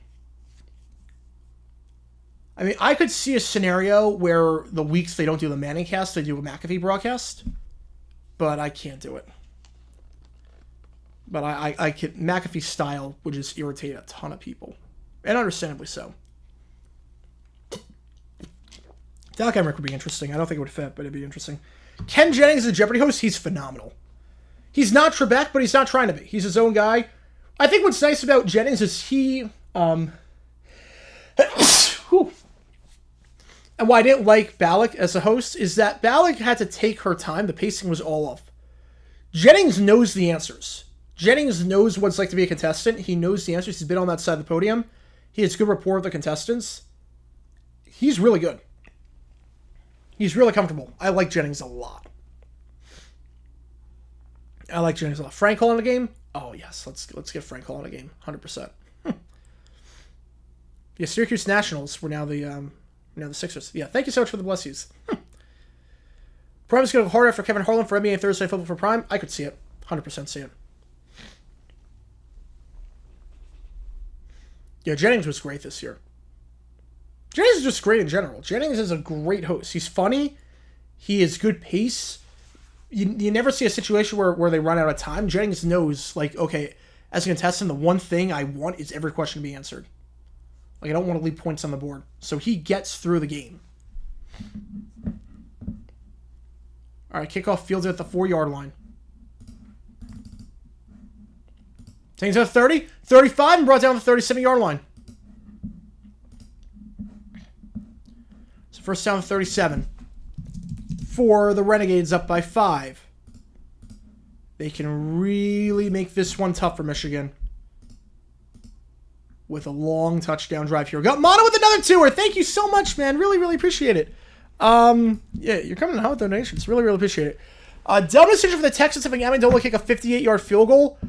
I mean, I could see a scenario where the weeks they don't do the Manning cast, they do a McAfee broadcast. But I can't do it. But I can... McAfee style would just irritate a ton of people. And understandably so. Doc Emmerich would be interesting. I don't think it would fit, but it'd be interesting. Ken Jennings is a Jeopardy host. He's phenomenal. He's not Trebek, but he's not trying to be. He's his own guy. I think what's nice about Jennings is he... And why I didn't like Ballack as a host is that Ballack had to take her time. The pacing was all off. Jennings knows the answers. Jennings knows what it's like to be a contestant. He knows the answers. He's been on that side of the podium. He has good rapport with the contestants. He's really good. He's really comfortable. I like Jennings a lot. I like Jennings a lot. Frank calling a game? Oh, yes. Let's get Frank calling a game. 100%. Yeah, Syracuse Nationals were now the Sixers. Yeah, thank you so much for the bless yous. Prime is going to go hard after Kevin Harlan for NBA Thursday Football for Prime. I could see it. 100% see it. Yeah, Jennings was great this year. Jennings is just great in general. Jennings is a great host. He's funny. He has good pace. You never see a situation where they run out of time. Jennings knows, like, okay, as a contestant, the one thing I want is every question to be answered. Like, I don't want to leave points on the board. So he gets through the game. All right, kickoff fielded at the 4-yard line. Taking to the 30, 35, and brought down the 37-yard line. So first down to 37. For the Renegades, up by 5. They can really make this one tough for Michigan. With a long touchdown drive here. Got Mono with another 2er. Thank you so much, man. Really, really appreciate it. Yeah, you're coming in hot with donations. Really, really appreciate it. Dumb decision for the Texans having Amendola kick a 58-yard field goal.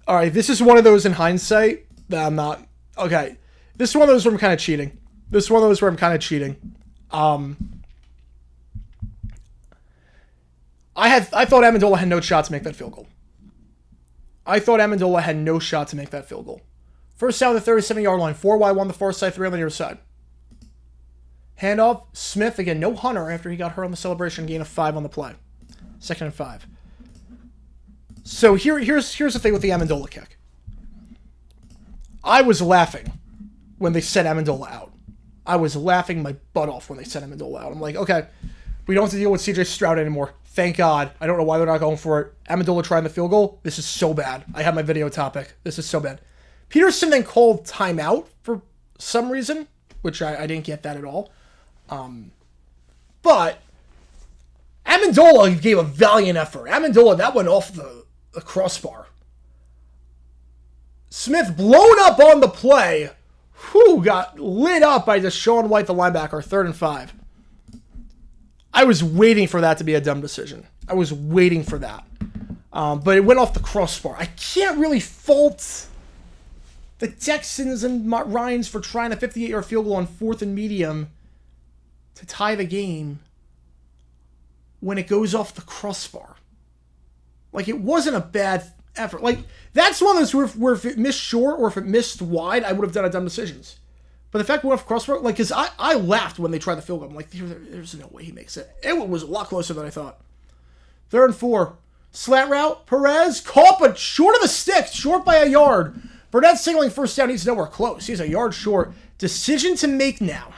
All right, this is one of those in hindsight that I'm not... Okay, this is one of those where I'm kind of cheating. I thought Amendola had no shot to make that field goal. First down the 37-yard line. 4 wide, 1 the far side, 3 on the near side. Handoff. Smith, again, no Hunter after he got hurt on the celebration. Gain of 5 on the play. 2nd and 5. So here's the thing with the Amendola kick. I was laughing when they sent Amendola out. I was laughing my butt off when they sent Amendola out. I'm like, okay, we don't have to deal with CJ Stroud anymore. Thank God. I don't know why they're not going for it. Amendola trying the field goal. This is so bad. I have my video topic. This is so bad. Peterson then called timeout for some reason, which I didn't get that at all. But Amendola gave a valiant effort. Amendola, that went off the crossbar. Smith blown up on the play. Got lit up by Deshaun White, the linebacker. 3rd and 5. I was waiting for that to be a dumb decision. I was waiting for that. But it went off the crossbar. I can't really fault the Texans and Ryans for trying a 58-yard field goal on 4th and medium to tie the game when it goes off the crossbar. Like, it wasn't a bad effort. Like, that's one of those where if it missed short or if it missed wide, I would have done a dumb decisions. But the fact we went off crossbar, like, because I laughed when they tried the field goal. I'm like, there's no way he makes it. It was a lot closer than I thought. 3rd and 4. Slant route. Perez caught, but short of the stick. Short by a yard. Burnett's signaling first down. He's nowhere close. He's a yard short. Decision to make now.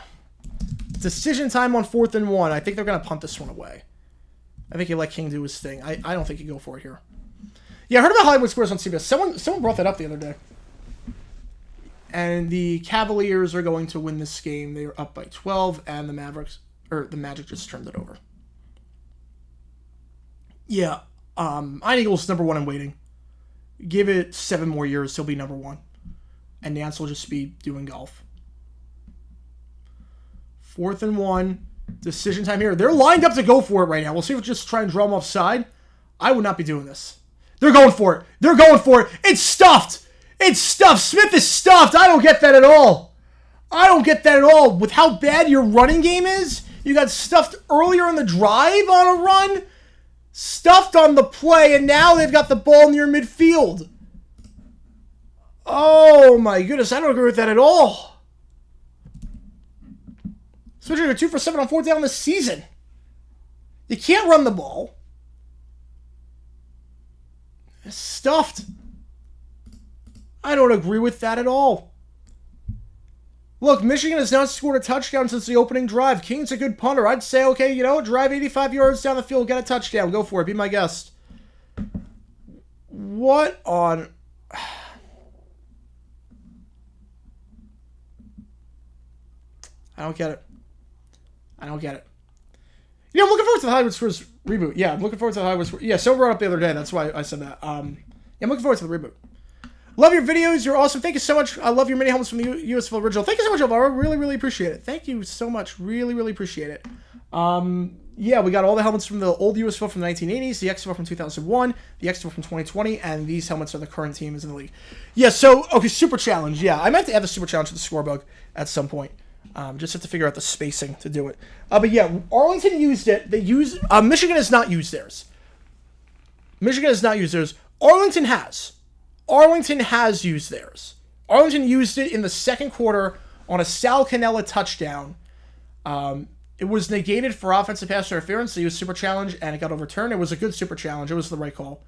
Decision time on 4th and 1. I think they're going to punt this one away. I think he let King do his thing. I don't think he'd go for it here. Yeah, I heard about Hollywood Squares on CBS. Someone brought that up the other day. And the Cavaliers are going to win this game. They are up by 12, and the Magic just turned it over. Yeah, Iron Eagles number 1 in waiting. Give it 7 more years, he'll be number 1. And Nance will just be doing golf. 4th and 1. Decision time here. They're lined up to go for it right now. We'll see if we just try and draw them offside. I would not be doing this. They're going for it. It's stuffed. Smith is stuffed. I don't get that at all. With how bad your running game is, you got stuffed earlier in the drive on a run, stuffed on the play, and now they've got the ball near midfield. Oh my goodness, I don't agree with that at all. Switching to 2 for 7 on 4th down this season. You can't run the ball. It's stuffed. I don't agree with that at all. Look, Michigan has not scored a touchdown since the opening drive. King's a good punter. I'd say, okay, drive 85 yards down the field, get a touchdown. Go for it. Be my guest. What on... I don't get it. I'm looking forward to the Hollywood Squares reboot. Yeah, I'm looking forward to the Hollywood Squares. Yeah, someone brought up the other day. That's why I said that. Yeah, I'm looking forward to the reboot. Love your videos. You're awesome. Thank you so much. I love your mini helmets from the USFL original. Thank you so much, Alvaro. Really, really appreciate it. Thank you so much. Really, really appreciate it. Yeah, we got all the helmets from the old USFL from the 1980s, the XFL from 2001, the XFL from 2020, and these helmets are the current teams in the league. Yeah, so, okay, Super Challenge. Yeah, I meant to add the Super Challenge to the scorebug at some point. Just have to figure out the spacing to do it. But yeah, Arlington used it. Michigan has not used theirs. Arlington has used theirs. Arlington used it in the second quarter on a Sal Cannella touchdown. It was negated for offensive pass interference. They used Super Challenge, and it got overturned. It was a good Super Challenge. It was the right call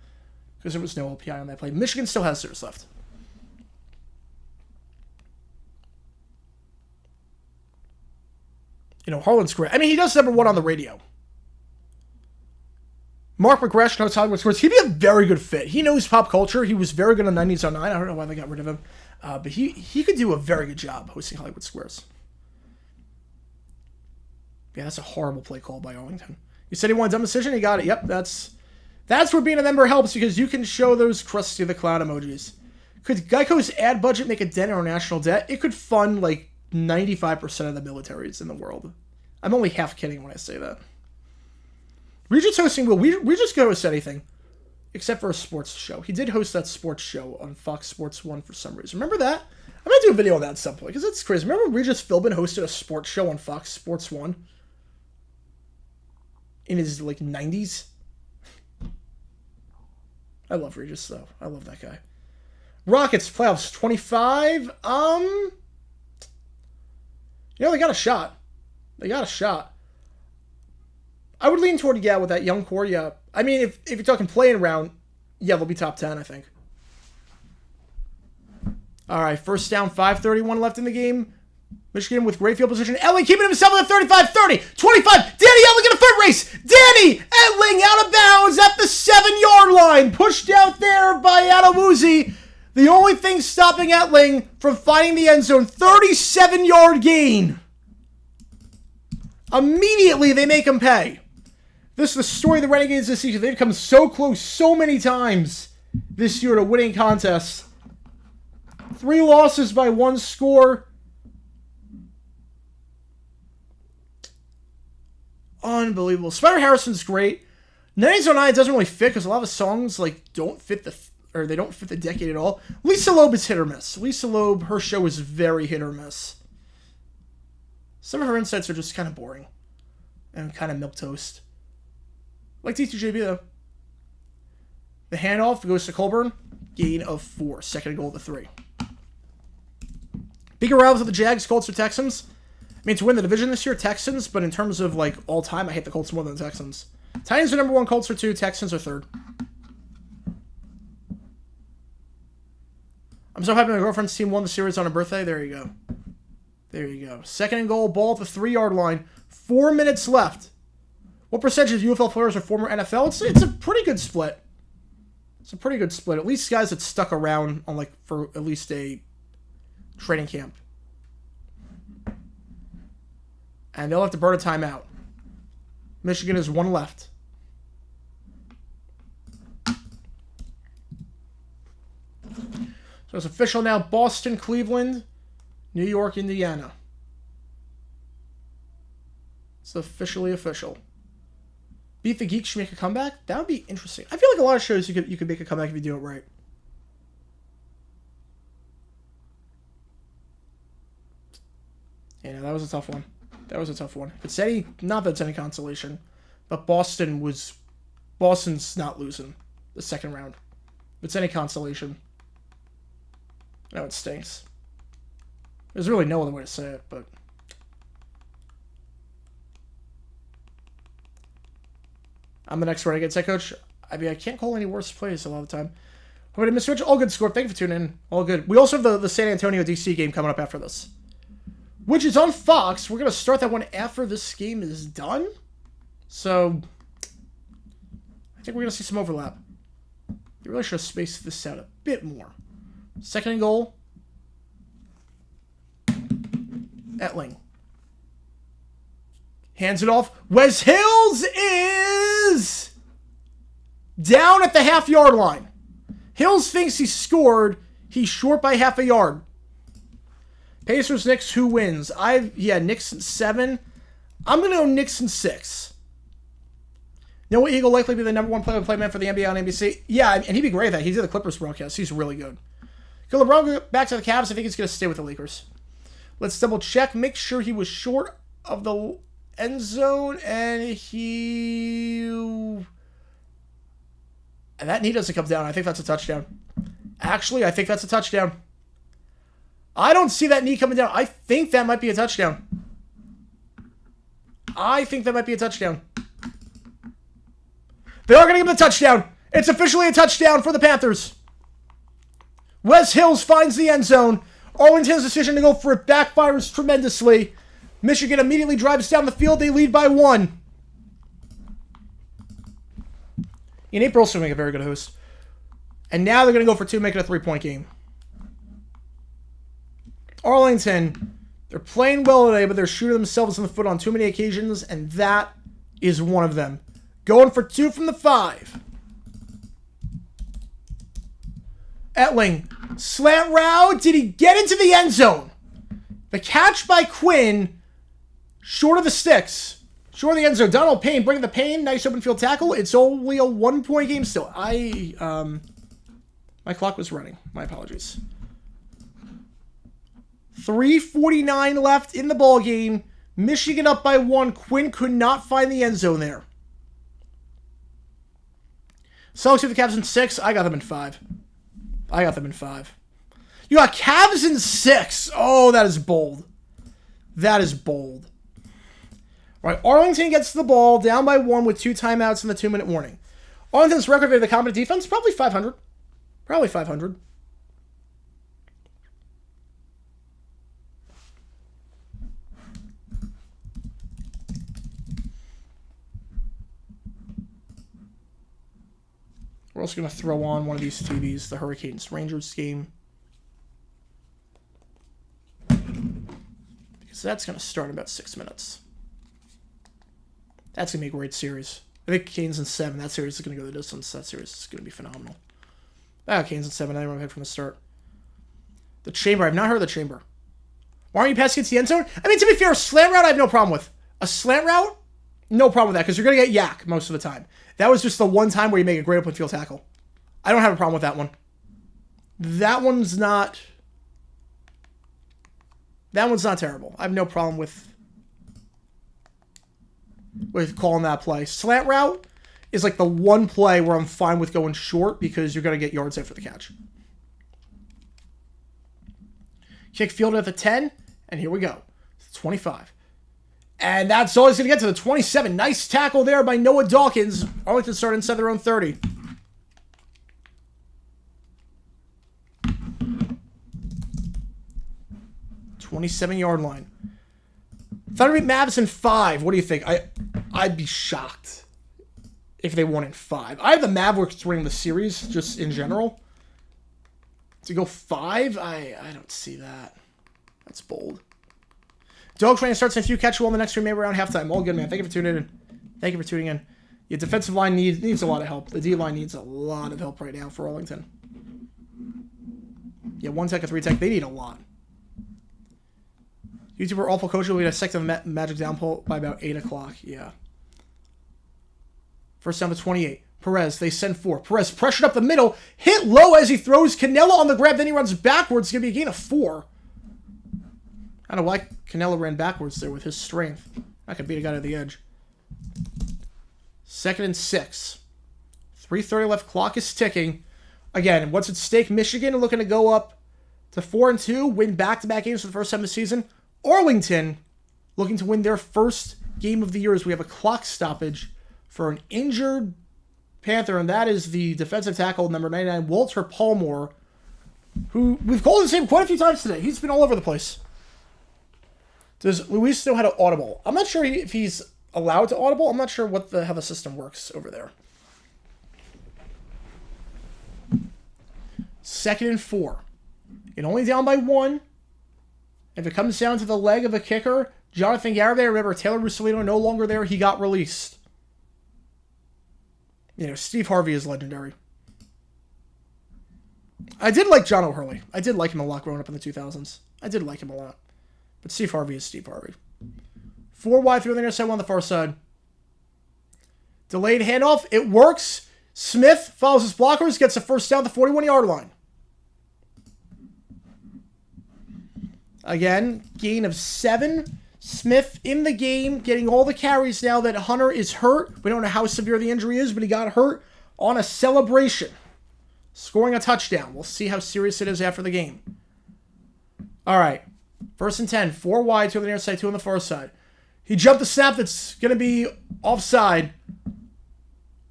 because there was no LPI on that play. Michigan still has theirs left. Harlan's great. I mean, he does number 1 on the radio. Mark McGrash knows Hollywood Squares. He'd be a very good fit. He knows pop culture. He was very good on 90s on 9. I don't know why they got rid of him. But he could do a very good job hosting Hollywood Squares. Yeah, that's a horrible play call by Arlington. You said he wanted a dumb decision? He got it. Yep, that's where being a member helps, because you can show those Krusty the Clown emojis. Could Geico's ad budget make a dent in our national debt? It could fund, like, 95% of the militaries in the world. I'm only half kidding when I say that. Regis hosting will. Regis could host anything, except for a sports show. He did host that sports show on Fox Sports 1 for some reason. Remember that? I'm going to do a video on that at some point, because it's crazy. Remember when Regis Philbin hosted a sports show on Fox Sports 1? In his, like, 90s? I love Regis, though. I love that guy. Rockets, playoffs, 25. You know, they got a shot. They got a shot. I would lean toward, yeah, with that young core, yeah. I mean, if you're talking playing around, yeah, they'll be top 10, I think. All right, first down, 5:31 left in the game. Michigan with great field position. Etling keeping himself at 35, 30, 25. Danny Etling in a foot race. Danny Etling out of bounds at the 7-yard line. Pushed out there by Adamuzzi. The only thing stopping Etling from finding the end zone, 37-yard gain. Immediately, they make him pay. This is the story of the Renegades this season. They've come so close so many times this year to winning contests. 3 losses by 1 score. Unbelievable. Spider Harrison's great. 90s doesn't really fit because a lot of the songs don't fit the decade at all. Lisa Loeb is hit or miss. Lisa Loeb, her show is very hit or miss. Some of her insights are just kind of boring and kind of milquetoast. Like T2JB though. The handoff goes to Colburn. Gain of 4. Second and goal to 3. Bigger rivals of the Jags, Colts, or Texans. I mean, to win the division this year, Texans, but in terms of, all time, I hate the Colts more than the Texans. Titans are number 1, Colts are 2, Texans are 3rd. I'm so happy my girlfriend's team won the series on her birthday. There you go. There you go. Second and goal, ball at the 3-yard line. 4 minutes left. What percentage of UFL players are former NFL? It's a pretty good split. It's a pretty good split. At least guys that stuck around on for at least a training camp. And they'll have to burn a timeout. Michigan has 1 left. So it's official now. Boston, Cleveland, New York, Indiana. It's officially official. Beat the Geeks should make a comeback? That would be interesting. I feel like a lot of shows you could make a comeback if you do it right. Yeah, that was a tough one. That was a tough one. If it's any, not that it's any consolation, but Boston's not losing the second round. If it's any consolation, I know it stinks. There's really no other way to say it, but I'm the next Renegades head coach. I mean, I can't call any worse plays a lot of the time. All right, Mr. Rich, all good score. Thank you for tuning in. All good. We also have the San Antonio DC game coming up after this, which is on Fox. We're going to start that one after this game is done. So I think we're going to see some overlap. You really should have spaced this out a bit more. Second and goal. Etling. Hands it off. Wes Hills is down at the half-yard line. Hills thinks he scored. He's short by half a yard. Pacers, Knicks, who wins? Knicks in 7. I'm going to go Knicks in 6. You know what Eagle likely be the number 1 play-by-play man for the NBA on NBC? Yeah, and he'd be great at that. He did the Clippers broadcast. He's really good. Go LeBron go back to the Cavs. I think he's going to stay with the Lakers. Let's double check. Make sure he was short of the end zone, and that knee doesn't come down. I think that's a touchdown. Actually, I think that's a touchdown. I don't see that knee coming down. I think that might be a touchdown. They are going to give him the touchdown. It's officially a touchdown for the Panthers. Wes Hills finds the end zone. Arlington's decision to go for it backfires tremendously. Michigan immediately drives down the field. They lead by 1. Nate Burleson's going to make a very good host. And now they're going to go for 2, make it a 3-point game. Arlington, they're playing well today, but they're shooting themselves in the foot on too many occasions, and that is one of them. Going for 2 from the 5. Etling, slant route. Did he get into the end zone? The catch by Quinn, short of the sticks. Short of the end zone. Donald Payne bringing the pain. Nice open field tackle. It's only a 1-point game still. My clock was running. My apologies. 3:49 left in the ball game. Michigan up by 1. Quinn could not find the end zone there. Celtics with the Cavs in 6. I got them in 5. You got Cavs in 6. Oh, that is bold. That is bold. All right, Arlington gets the ball down by 1 with 2 timeouts and the 2-minute warning. Arlington's record for the competent defense, probably 500. Probably 500. We're also going to throw on one of these TVs, the Hurricanes-Rangers game. Because that's going to start in about 6 minutes. That's going to be a great series. I think Canes in 7. That series is going to go the distance. That series is going to be phenomenal. Canes in 7. I didn't remember from the start. The Chamber. I've not heard of the Chamber. Why aren't you passing against the end zone? I mean, to be fair, a slant route I have no problem with. A slant route? No problem with that, because you're going to get yak most of the time. That was just the one time where you make a great open field tackle. I don't have a problem with that one. That one's not terrible. I have no problem with calling that play. Slant route is like the one play where I'm fine with going short because you're going to get yards after the catch. Kick fielded at the 10, and here we go. 25. And that's all he's going to get to the 27. Nice tackle there by Noah Dawkins. Arlington started inside their own 30. $27-yard line. Thunder beat Mavs in 5. What do you think? I'd be shocked if they won in 5. I have the Mavericks winning the series, just in general. To go 5? I don't see that. That's bold. Dog training starts in a few, catch well in the next 3, maybe around halftime. All good, man. Thank you for tuning in. Your defensive line needs a lot of help. The D-line needs a lot of help right now for Arlington. Yeah, 1 tech, a 3 tech. They need a lot. YouTuber Awful Coach will be dissecting the Magic downpour by about 8 o'clock. Yeah. First down to 28. Perez, they send 4. Perez pressured up the middle. Hit low as he throws Canella on the grab. Then he runs backwards. It's going to be a gain of 4. I don't know why Canella ran backwards there with his strength. I could beat a guy to the edge. 2nd and 6. 3:30 left. Clock is ticking. Again, what's at stake? Michigan looking to go up to 4-2, win back-to-back games for the first time this season. Arlington looking to win their first game of the year as we have a clock stoppage for an injured Panther, and that is the defensive tackle, number 99, Walter Palmore, who we've called his name quite a few times today. He's been all over the place. Does Luis know how to audible? I'm not sure if he's allowed to audible. I'm not sure how the system works over there. 2nd and 4. And only down by 1. If it comes down to the leg of a kicker, Jonathan Garrett, remember Taylor Russolino no longer there. He got released. You know, Steve Harvey is legendary. I did like John O'Hurley. I did like him a lot growing up in the 2000s. I did like him a lot. But Steve Harvey is Steve Harvey. 4 wide through the near side, 1 on the far side. Delayed handoff. It works. Smith follows his blockers, gets a first down at the 41-yard line. Again, gain of 7. Smith in the game, getting all the carries now that Hunter is hurt. We don't know how severe the injury is, but he got hurt on a celebration. Scoring a touchdown. We'll see how serious it is after the game. All right. 1st and 10. 4 wide, 2 on the near side, 2 on the far side. He jumped the snap that's going to be offside.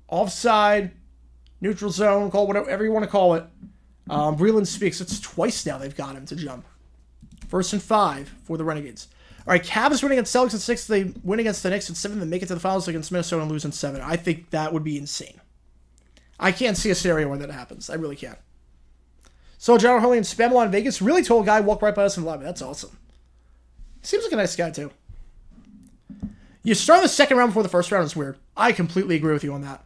Offside. Neutral zone. Call it whatever you want to call it. Breland speaks. It's twice now they've got him to jump. 1st and 5 for the Renegades. All right, Cavs winning against Celtics in 6. They win against the Knicks in 7. They make it to the finals against Minnesota and lose in 7. I think that would be insane. I can't see a scenario where that happens. I really can't. So John Hurley in Spamalot in Vegas. Really tall guy walked right by us in the lobby. That's awesome. Seems like a nice guy, too. You start the second round before the first round is weird. I completely agree with you on that.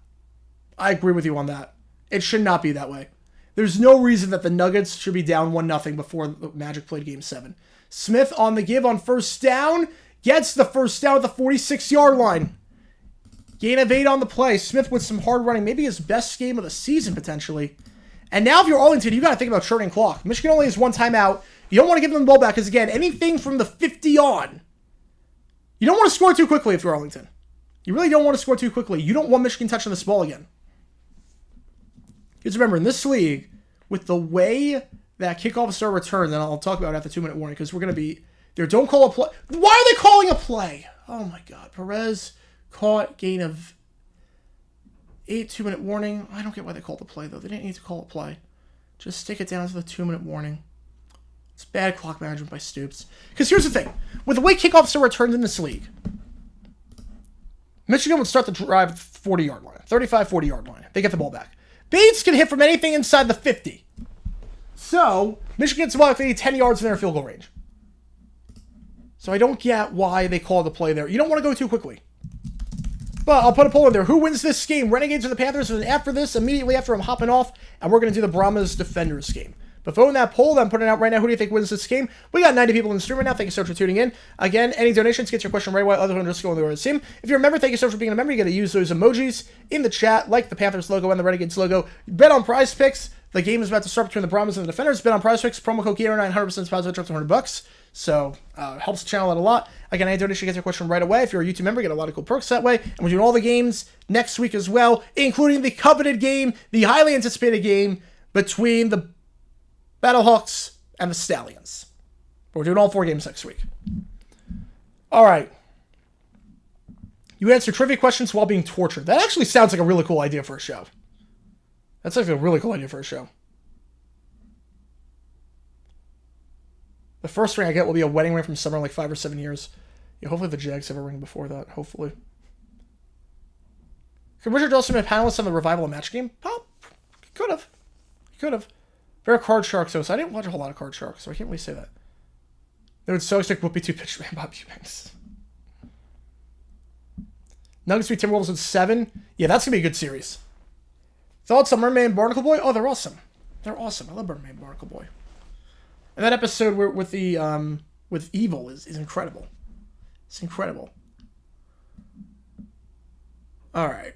I agree with you on that. It should not be that way. There's no reason that the Nuggets should be down 1-0 before the Magic played Game 7. Smith on the give on first down. Gets the first down at the 46-yard line. Gain of 8 on the play. Smith with some hard running. Maybe his best game of the season, potentially. And now if you're Arlington, you got to think about shorting clock. Michigan only has one timeout. You don't want to give them the ball back because, again, anything from the 50 on, you don't want to score too quickly if you're Arlington. You really don't want to score too quickly. You don't want Michigan touching this ball again. Because remember, in this league, with the way that kickoffs are returned, and I'll talk about it after 2-minute warning, because we're going to be there. Don't call a play. Why are they calling a play? Oh, my God. Perez caught, gain of 8, 2-minute warning. I don't get why they called the play, though. They didn't need to call a play. Just stick it down to the 2-minute warning. It's bad clock management by Stoops. Because here's the thing. With the way kickoffs are returned in this league, Michigan would start the drive at the 40-yard line. 35, 40-yard line. They get the ball back. Bates can hit from anything inside the 50. So, Michigan gets about 10 yards in their field goal range. So I don't get why they call the play there. You don't want to go too quickly. But I'll put a poll in there. Who wins this game? Renegades or the Panthers? And after this, immediately after I'm hopping off, and we're going to do the Brahmas Defenders game. But vote in that poll that I'm putting out right now. Who do you think wins this game? We got 90 people in the stream right now. Thank you so much for tuning in. Again, any donations get your question right away. Other than just going to the team. If you're a member, thank you so much for being a member. You got to use those emojis in the chat, like the Panthers logo and the Renegades logo. Bet on Prize Picks. The game is about to start between the Brahmas and the Defenders. Bet on Prize Picks. Promo code GATOR9, 100% deposit drops to $100. So, helps the channel out a lot. Again, any donation gets your question right away. If you're a YouTube member, you get a lot of cool perks that way. And we're doing all the games next week as well, including the coveted game, the highly anticipated game between the Battlehawks and the Stallions. But we're doing all 4 games next week. All right. You answer trivia questions while being tortured. That actually sounds like a really cool idea for a show. That's actually a really cool idea for a show. The first ring I get will be a wedding ring from somewhere like 5 or 7 years. Yeah, hopefully the Jags have a ring before that. Hopefully. Could Richard also be a panelist on the Revival and Match game? Oh, could have. Could have. Very Card Sharks, so I didn't watch a whole lot of Card Sharks, so I can't really say that. They would so stick Whoopi 2 pitch man Bob Eubanks. Nuggets beat Timberwolves in 7. Yeah, that's going to be a good series. Thoughts on Merman and Barnacle Boy? Oh, they're awesome. They're awesome. I love Merman and Barnacle Boy. And that episode with the with Evil is incredible. It's incredible. All right.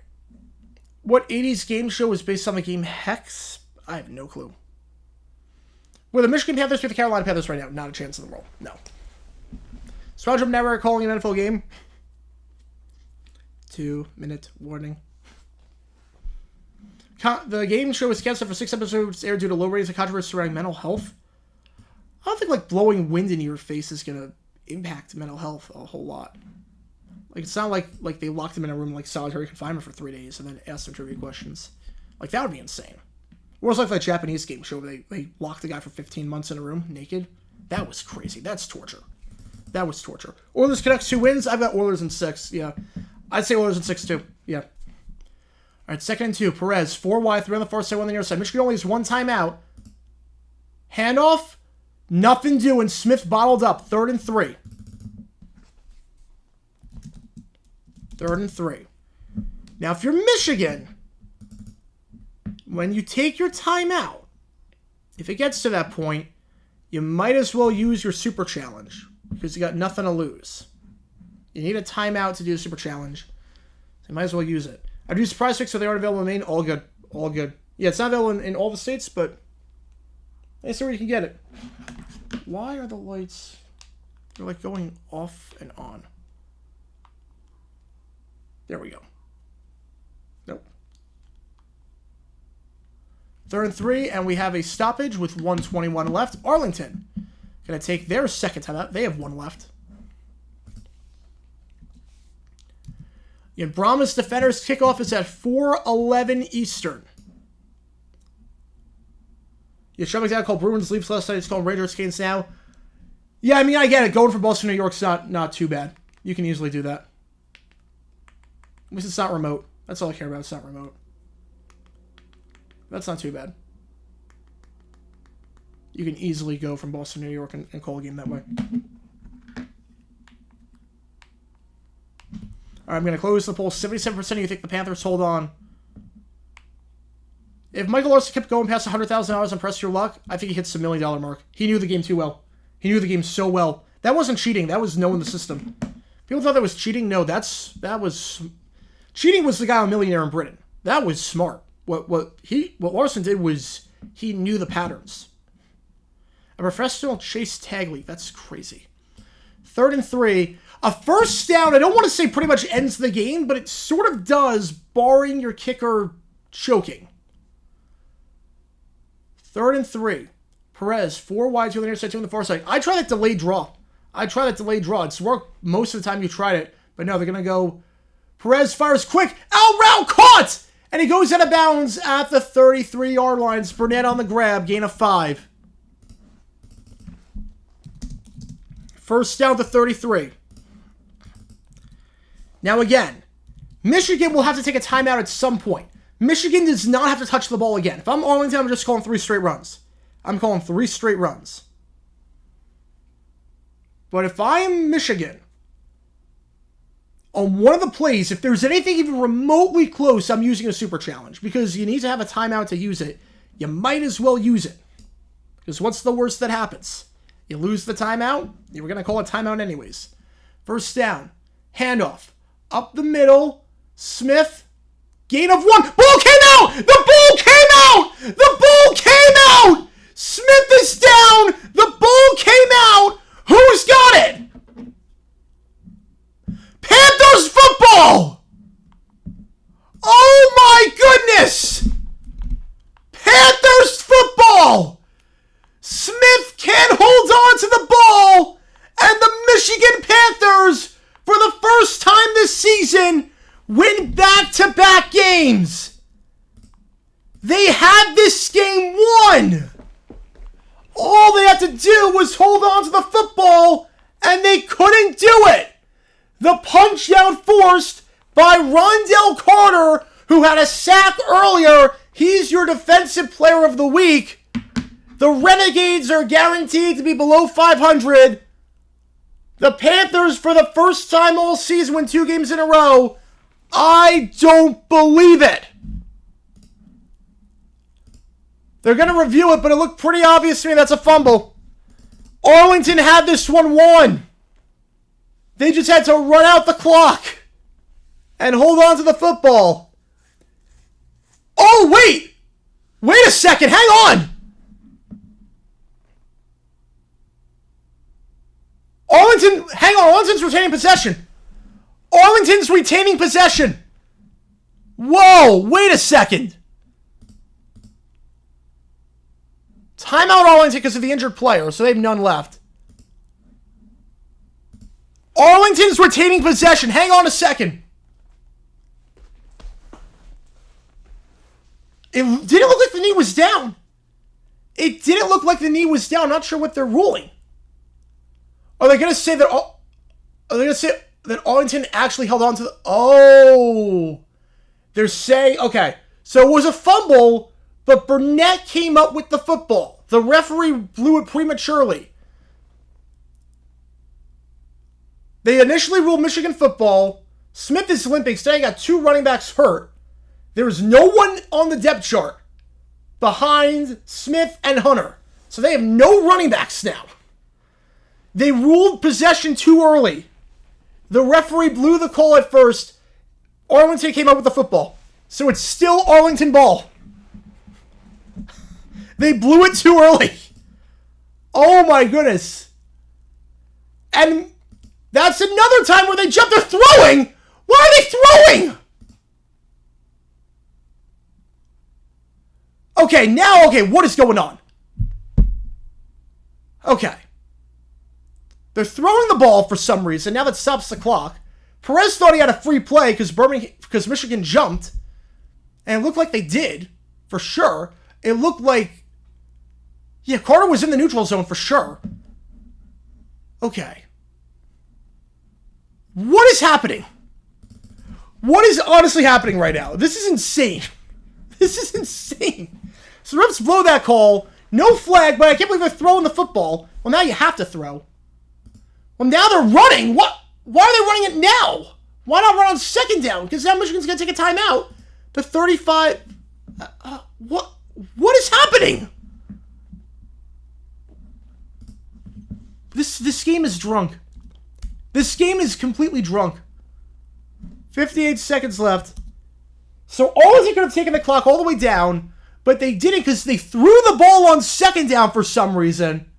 What 80s game show was based on the game Hex? I have no clue. Will the Michigan Panthers beat the Carolina Panthers right now? Not a chance in the world. No. SpongeBob never calling an NFL game. 2-minute warning. The game show was canceled for 6 episodes aired due to low ratings and controversy surrounding mental health. I don't think like blowing wind in your face is gonna impact mental health a whole lot. Like it's not like they locked him in a room like solitary confinement for 3 days and then asked him trivia questions. Like that would be insane. Or it's like the Japanese game show where they locked the guy for 15 months in a room naked. That was crazy. That's torture. That was torture. Oilers Canucks 2 wins. I've got Oilers in 6. Yeah, I'd say Oilers in 6 too. Yeah. All right, 2nd and 2. Perez 4 wide, 3 on the far side, 1 on the near side. Michigan only has 1 timeout. Handoff. Nothing doing. Smith bottled up. 3rd and 3. 3rd and 3. Now, if you're Michigan, when you take your timeout, if it gets to that point, you might as well use your super challenge because you got nothing to lose. You need a timeout to do a super challenge, so you might as well use it. I do surprise picks so they aren't available in Maine. All good. All good. Yeah, it's not available in all the states, but that's where you can get it. Why are the lights... They're like going off and on. There we go. Nope. 3rd and 3, and we have a stoppage with 1:21 left. Arlington going to take their 2nd timeout. They have 1 left. Brahmas Defenders kickoff is at 4:11 Eastern. Yeah, Sean McDowell called Bruins Leafs last night. It's called Rangers Canes now. Yeah, I mean, I get it. Going from Boston to New York's not too bad. You can easily do that. At least it's not remote. That's all I care about. It's not remote. That's not too bad. You can easily go from Boston to New York and call a game that way. All right, I'm going to close the poll. 77% of you think the Panthers hold on. If Michael Larson kept going past $100,000 on Press Your Luck, I think he hits the $1 million mark. He knew the game too well. He knew the game so well. That wasn't cheating. That was knowing the system. People thought that was cheating. No, that was... Cheating was the guy on Millionaire in Britain. That was smart. What Larson did was he knew the patterns. A professional chase tag league. That's crazy. 3rd and 3. A first down, I don't want to say pretty much ends the game, but it sort of does, barring your kicker choking. 3rd and 3. Perez, 4 wide, 2 on the near side, 2 on the far side. I try that delayed draw. It's worked most of the time you tried it, but no, they're going to go. Perez fires quick. Out route, caught! And he goes out of bounds at the 33-yard line. It's Burnett on the grab, gain of 5. First down to 33. Now again, Michigan will have to take a timeout at some point. Michigan does not have to touch the ball again. If I'm Arlington, I'm just calling 3 straight runs. I'm calling 3 straight runs. But if I am Michigan, on one of the plays, if there's anything even remotely close, I'm using a super challenge. Because you need to have a timeout to use it. You might as well use it. Because what's the worst that happens? You lose the timeout, you were going to call a timeout anyways. First down, handoff, up the middle, Smith, gain of 1, ball came out! The ball came out! The ball came out! Smith is down! The ball came out! Who's got it? Panthers football! Oh my goodness! Panthers football! Smith can't hold on to the ball, and the Michigan Panthers, for the first time this season, win back-to-back games. They had this game won. All they had to do was hold on to the football, and they couldn't do it. The punch down forced by Rondell Carter, who had a sack earlier. He's your defensive player of the week. The Renegades are guaranteed to be below 500. The Panthers, for the first time all season, win 2 games in a row. I don't believe it. They're going to review it, but it looked pretty obvious to me that's a fumble. Arlington had this one won. They just had to run out the clock and hold on to the football. Oh, wait. Wait a second. Hang on. Arlington's retaining possession. Arlington's retaining possession. Whoa, wait a second. Timeout Arlington because of the injured player, so they have none left. Arlington's retaining possession. Hang on a second. It didn't look like the knee was down. It didn't look like the knee was down. Not sure what they're ruling. Are they going to say that? Are they going to say that Arlington actually held on to the? Oh, they're saying okay. So it was a fumble, but Burnett came up with the football. The referee blew it prematurely. They initially ruled Michigan football. Smith is limping. Today got 2 running backs hurt. There is no one on the depth chart behind Smith and Hunter, so they have no running backs now. They ruled possession too early. The referee blew the call at first. Arlington came up with the football. So it's still Arlington ball. They blew it too early. Oh my goodness. And that's another time where they jumped. They're throwing. Why are they throwing? Okay, what is going on? Okay. They're throwing the ball for some reason. Now that stops the clock. Perez thought he had a free play because Michigan jumped. And it looked like they did, for sure. It looked like, yeah, Carter was in the neutral zone for sure. Okay. What is happening? What is honestly happening right now? This is insane. This is insane. So the refs blow that call. No flag, but I can't believe they're throwing the football. Well, now you have to throw. Well, now they're running. What? Why are they running it now? Why not run on second down? Because now Michigan's going to take a timeout. The 35... What is happening? This game is drunk. This game is completely drunk. 58 seconds left. So Arlington could have taken the clock all the way down, but they didn't because they threw the ball on second down for some reason.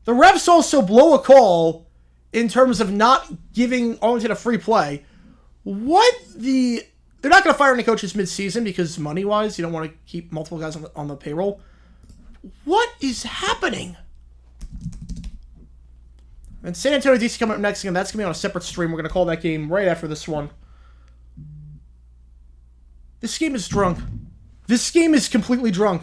The refs also blow a call in terms of not giving Arlington a free play. They're not going to fire any coaches mid-season because money-wise, you don't want to keep multiple guys on the payroll. What is happening? And San Antonio DC coming up next game. That's going to be on a separate stream. We're going to call that game right after this one. This game is drunk. This game is completely drunk.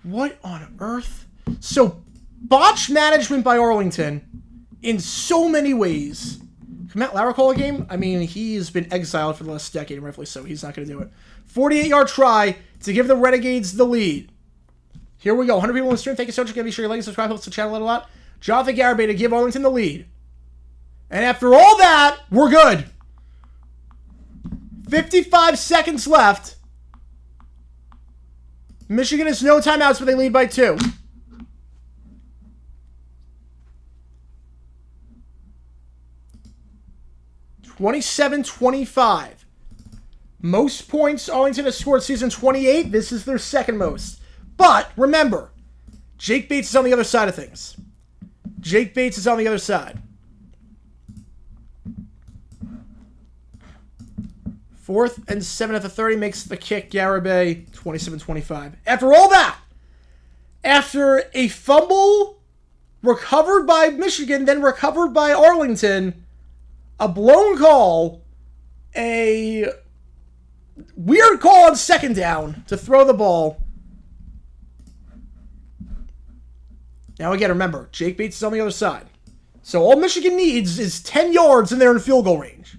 What on earth? So, botch management by Arlington in so many ways. Can Matt Lauer call a game? I mean, he's been exiled for the last decade, and rightfully so. He's not going to do it. 48-yard try to give the Renegades the lead. Here we go. 100 people on the stream. Thank you so much. Be sure you like and subscribe. Helps the channel out a lot. Jonathan Garibay to give Arlington the lead. And after all that, we're good. 55 seconds left. Michigan has no timeouts, but they lead by 2. (27-25). Most points Arlington has scored season 28. This is their second most. But remember, Jake Bates is on the other side of things. Jake Bates is on the other side. 4th and 7 at the 30 makes the kick. Garibay, 27-25. After all that, after a fumble recovered by Michigan, then recovered by Arlington, a blown call, a weird call on second down to throw the ball. Now again, remember, Jake Bates is on the other side. So all Michigan needs is 10 yards and they're in field goal range.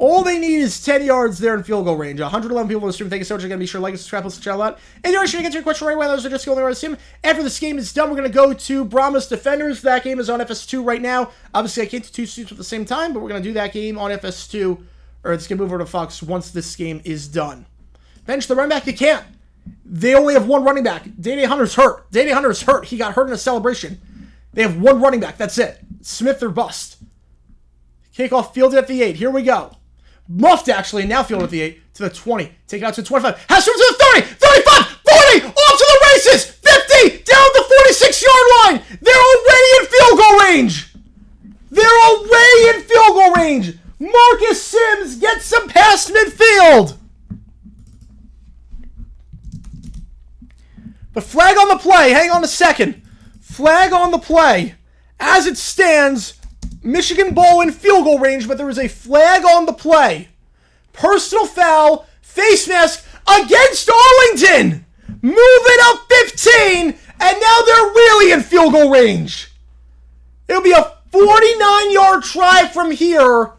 All they need is 10 yards there in field goal range. 111 people in the stream. Thank you so much. Again, be sure to like and subscribe. Let's channel out. And you're sure to get to your question right away. Those are just going to assume. After this game is done, we're going to go to Brahma's Defenders. That game is on FS2 right now. Obviously, I can't do 2 streams at the same time, but we're going to do that game on FS2. Or it's going to move over to Fox once this game is done. Bench the running back. You can't. They only have one running back. Day-Day Hunter's hurt. Day-Day Hunter's hurt. He got hurt in a celebration. They have one running back. That's it. Smith or bust. Kickoff fielded at the 8. Here we go. Muffed, actually, now fielded at the 8 to the 20. Take it out to the 25. Has room to the 30, 35, 40, off to the races, 50, down the 46-yard line. They're already in field goal range. They're already in field goal range. Marcus Sims gets some past midfield. But flag on the play. Hang on a second. Flag on the play. As it stands, Michigan ball in field goal range, but there is a flag on the play. Personal foul, face mask against Arlington. Move it up 15, and now they're really in field goal range. It'll be a 49-yard try from here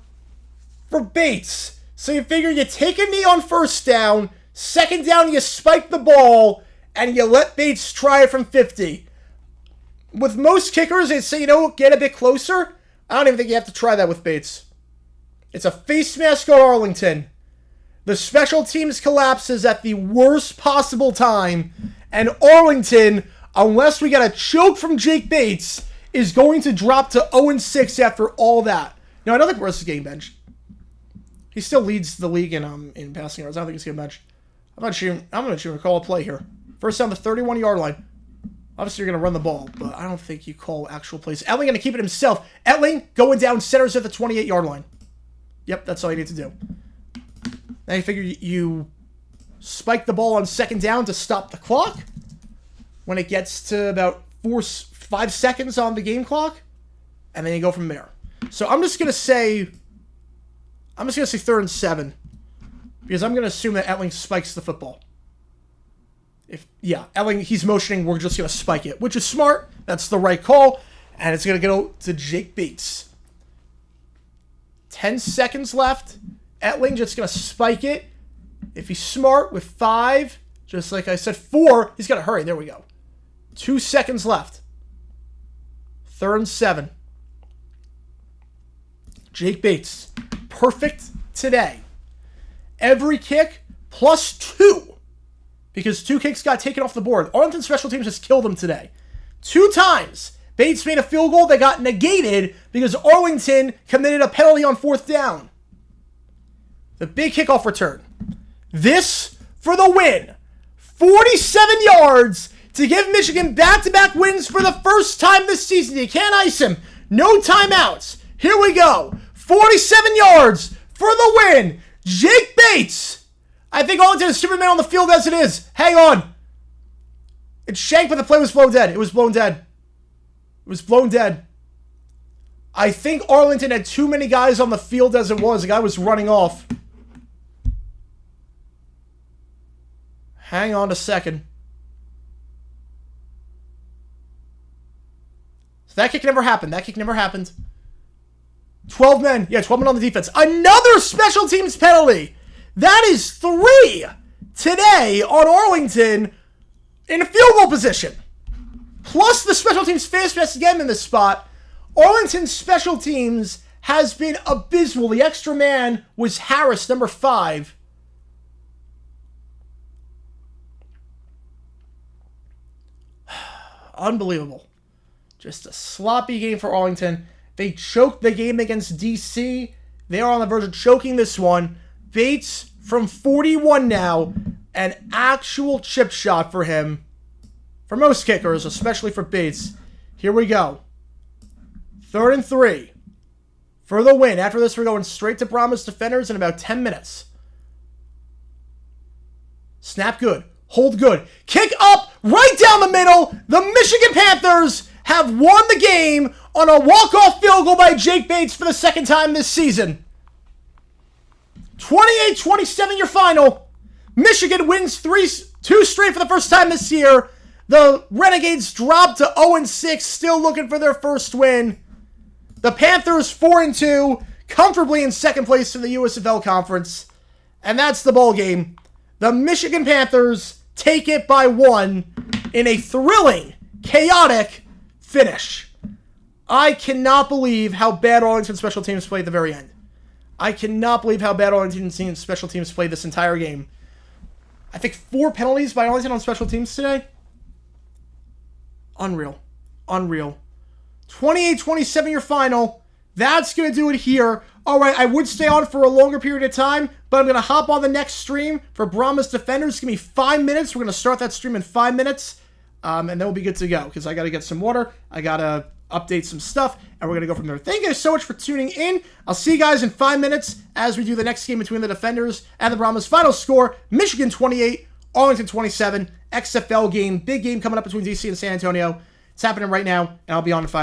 for Bates. So you figure you take a knee on first down, second down you spike the ball, and you let Bates try it from 50. With most kickers, they say, get a bit closer. I don't even think you have to try that with Bates. It's a face mask on Arlington. The special teams collapses at the worst possible time. And Arlington, unless we get a choke from Jake Bates, is going to drop to 0-6 after all that. No, I don't think Russ is getting benched. He still leads the league in passing yards. I don't think he's getting benched. I'm not sure going to call a play here. First down the 31-yard line. Obviously, you're going to run the ball, but I don't think you call actual plays. Etling going to keep it himself. Etling going down centers at the 28-yard line. Yep, that's all you need to do. Now you figure you spike the ball on second down to stop the clock. When it gets to about 5 seconds on the game clock, and then you go from there. So I'm just going to say 3rd and 7, because I'm going to assume that Etling spikes the football. He's motioning. We're just going to spike it, which is smart. That's the right call. And it's going to go to Jake Bates. 10 seconds left. Etling just going to spike it. If he's smart with 5, just like I said, 4, he's got to hurry. There we go. 2 seconds left. 3rd and 7. Jake Bates. Perfect today. Every kick plus 2. Because 2 kicks got taken off the board. Arlington special teams just killed him today. 2 times. Bates made a field goal that got negated because Arlington committed a penalty on 4th down. The big kickoff return. This for the win. 47 yards to give Michigan back-to-back wins for the first time this season. You can't ice him. No timeouts. Here we go. 47 yards for the win. Jake Bates. I think Arlington is Superman on the field as it is. Hang on. It's shanked, but the play was blown dead. It was blown dead. It was blown dead. I think Arlington had too many guys on the field as it was. The guy was running off. Hang on a second. So that kick never happened. That kick never happened. 12 men. Yeah, 12 men on the defense. Another special teams penalty. That is 3 today on Arlington in a field goal position. Plus the special teams face mask again in this spot. Arlington's special teams has been abysmal. The extra man was Harris, number 5. Unbelievable. Just a sloppy game for Arlington. They choked the game against DC. They are on the verge of choking this one. Bates from 41 now. An actual chip shot for him. For most kickers, especially for Bates. Here we go. 3rd and 3. For the win. After this, we're going straight to Brahma's defenders in about 10 minutes. Snap good. Hold good. Kick up right down the middle. The Michigan Panthers have won the game on a walk-off field goal by Jake Bates for the 2nd time this season. 28-27 your final. Michigan wins 2 straight for the first time this year. The Renegades drop to 0-6, still looking for their first win. The Panthers 4-2, comfortably in 2nd place in the UFL conference. And that's the ball game. The Michigan Panthers take it by 1 in a thrilling, chaotic finish. I cannot believe how bad Arlington special teams played at the very end. I cannot believe how bad Arlington special teams played this entire game. I think 4 penalties by Arlington on special teams today. Unreal. Unreal. 28-27 your final. That's going to do it here. All right, I would stay on for a longer period of time, but I'm going to hop on the next stream for Brahma's Defenders. Give me 5 minutes. We're going to start that stream in 5 minutes, and then we'll be good to go because I got to get some water. I got to update some stuff, and we're going to go from there. Thank you guys so much for tuning in. I'll see you guys in 5 minutes as we do the next game between the Defenders and the Brahmas. Final score, Michigan 28, Arlington 27. XFL game, big game coming up between DC and San Antonio. It's happening right now, and I'll be on in 5 minutes.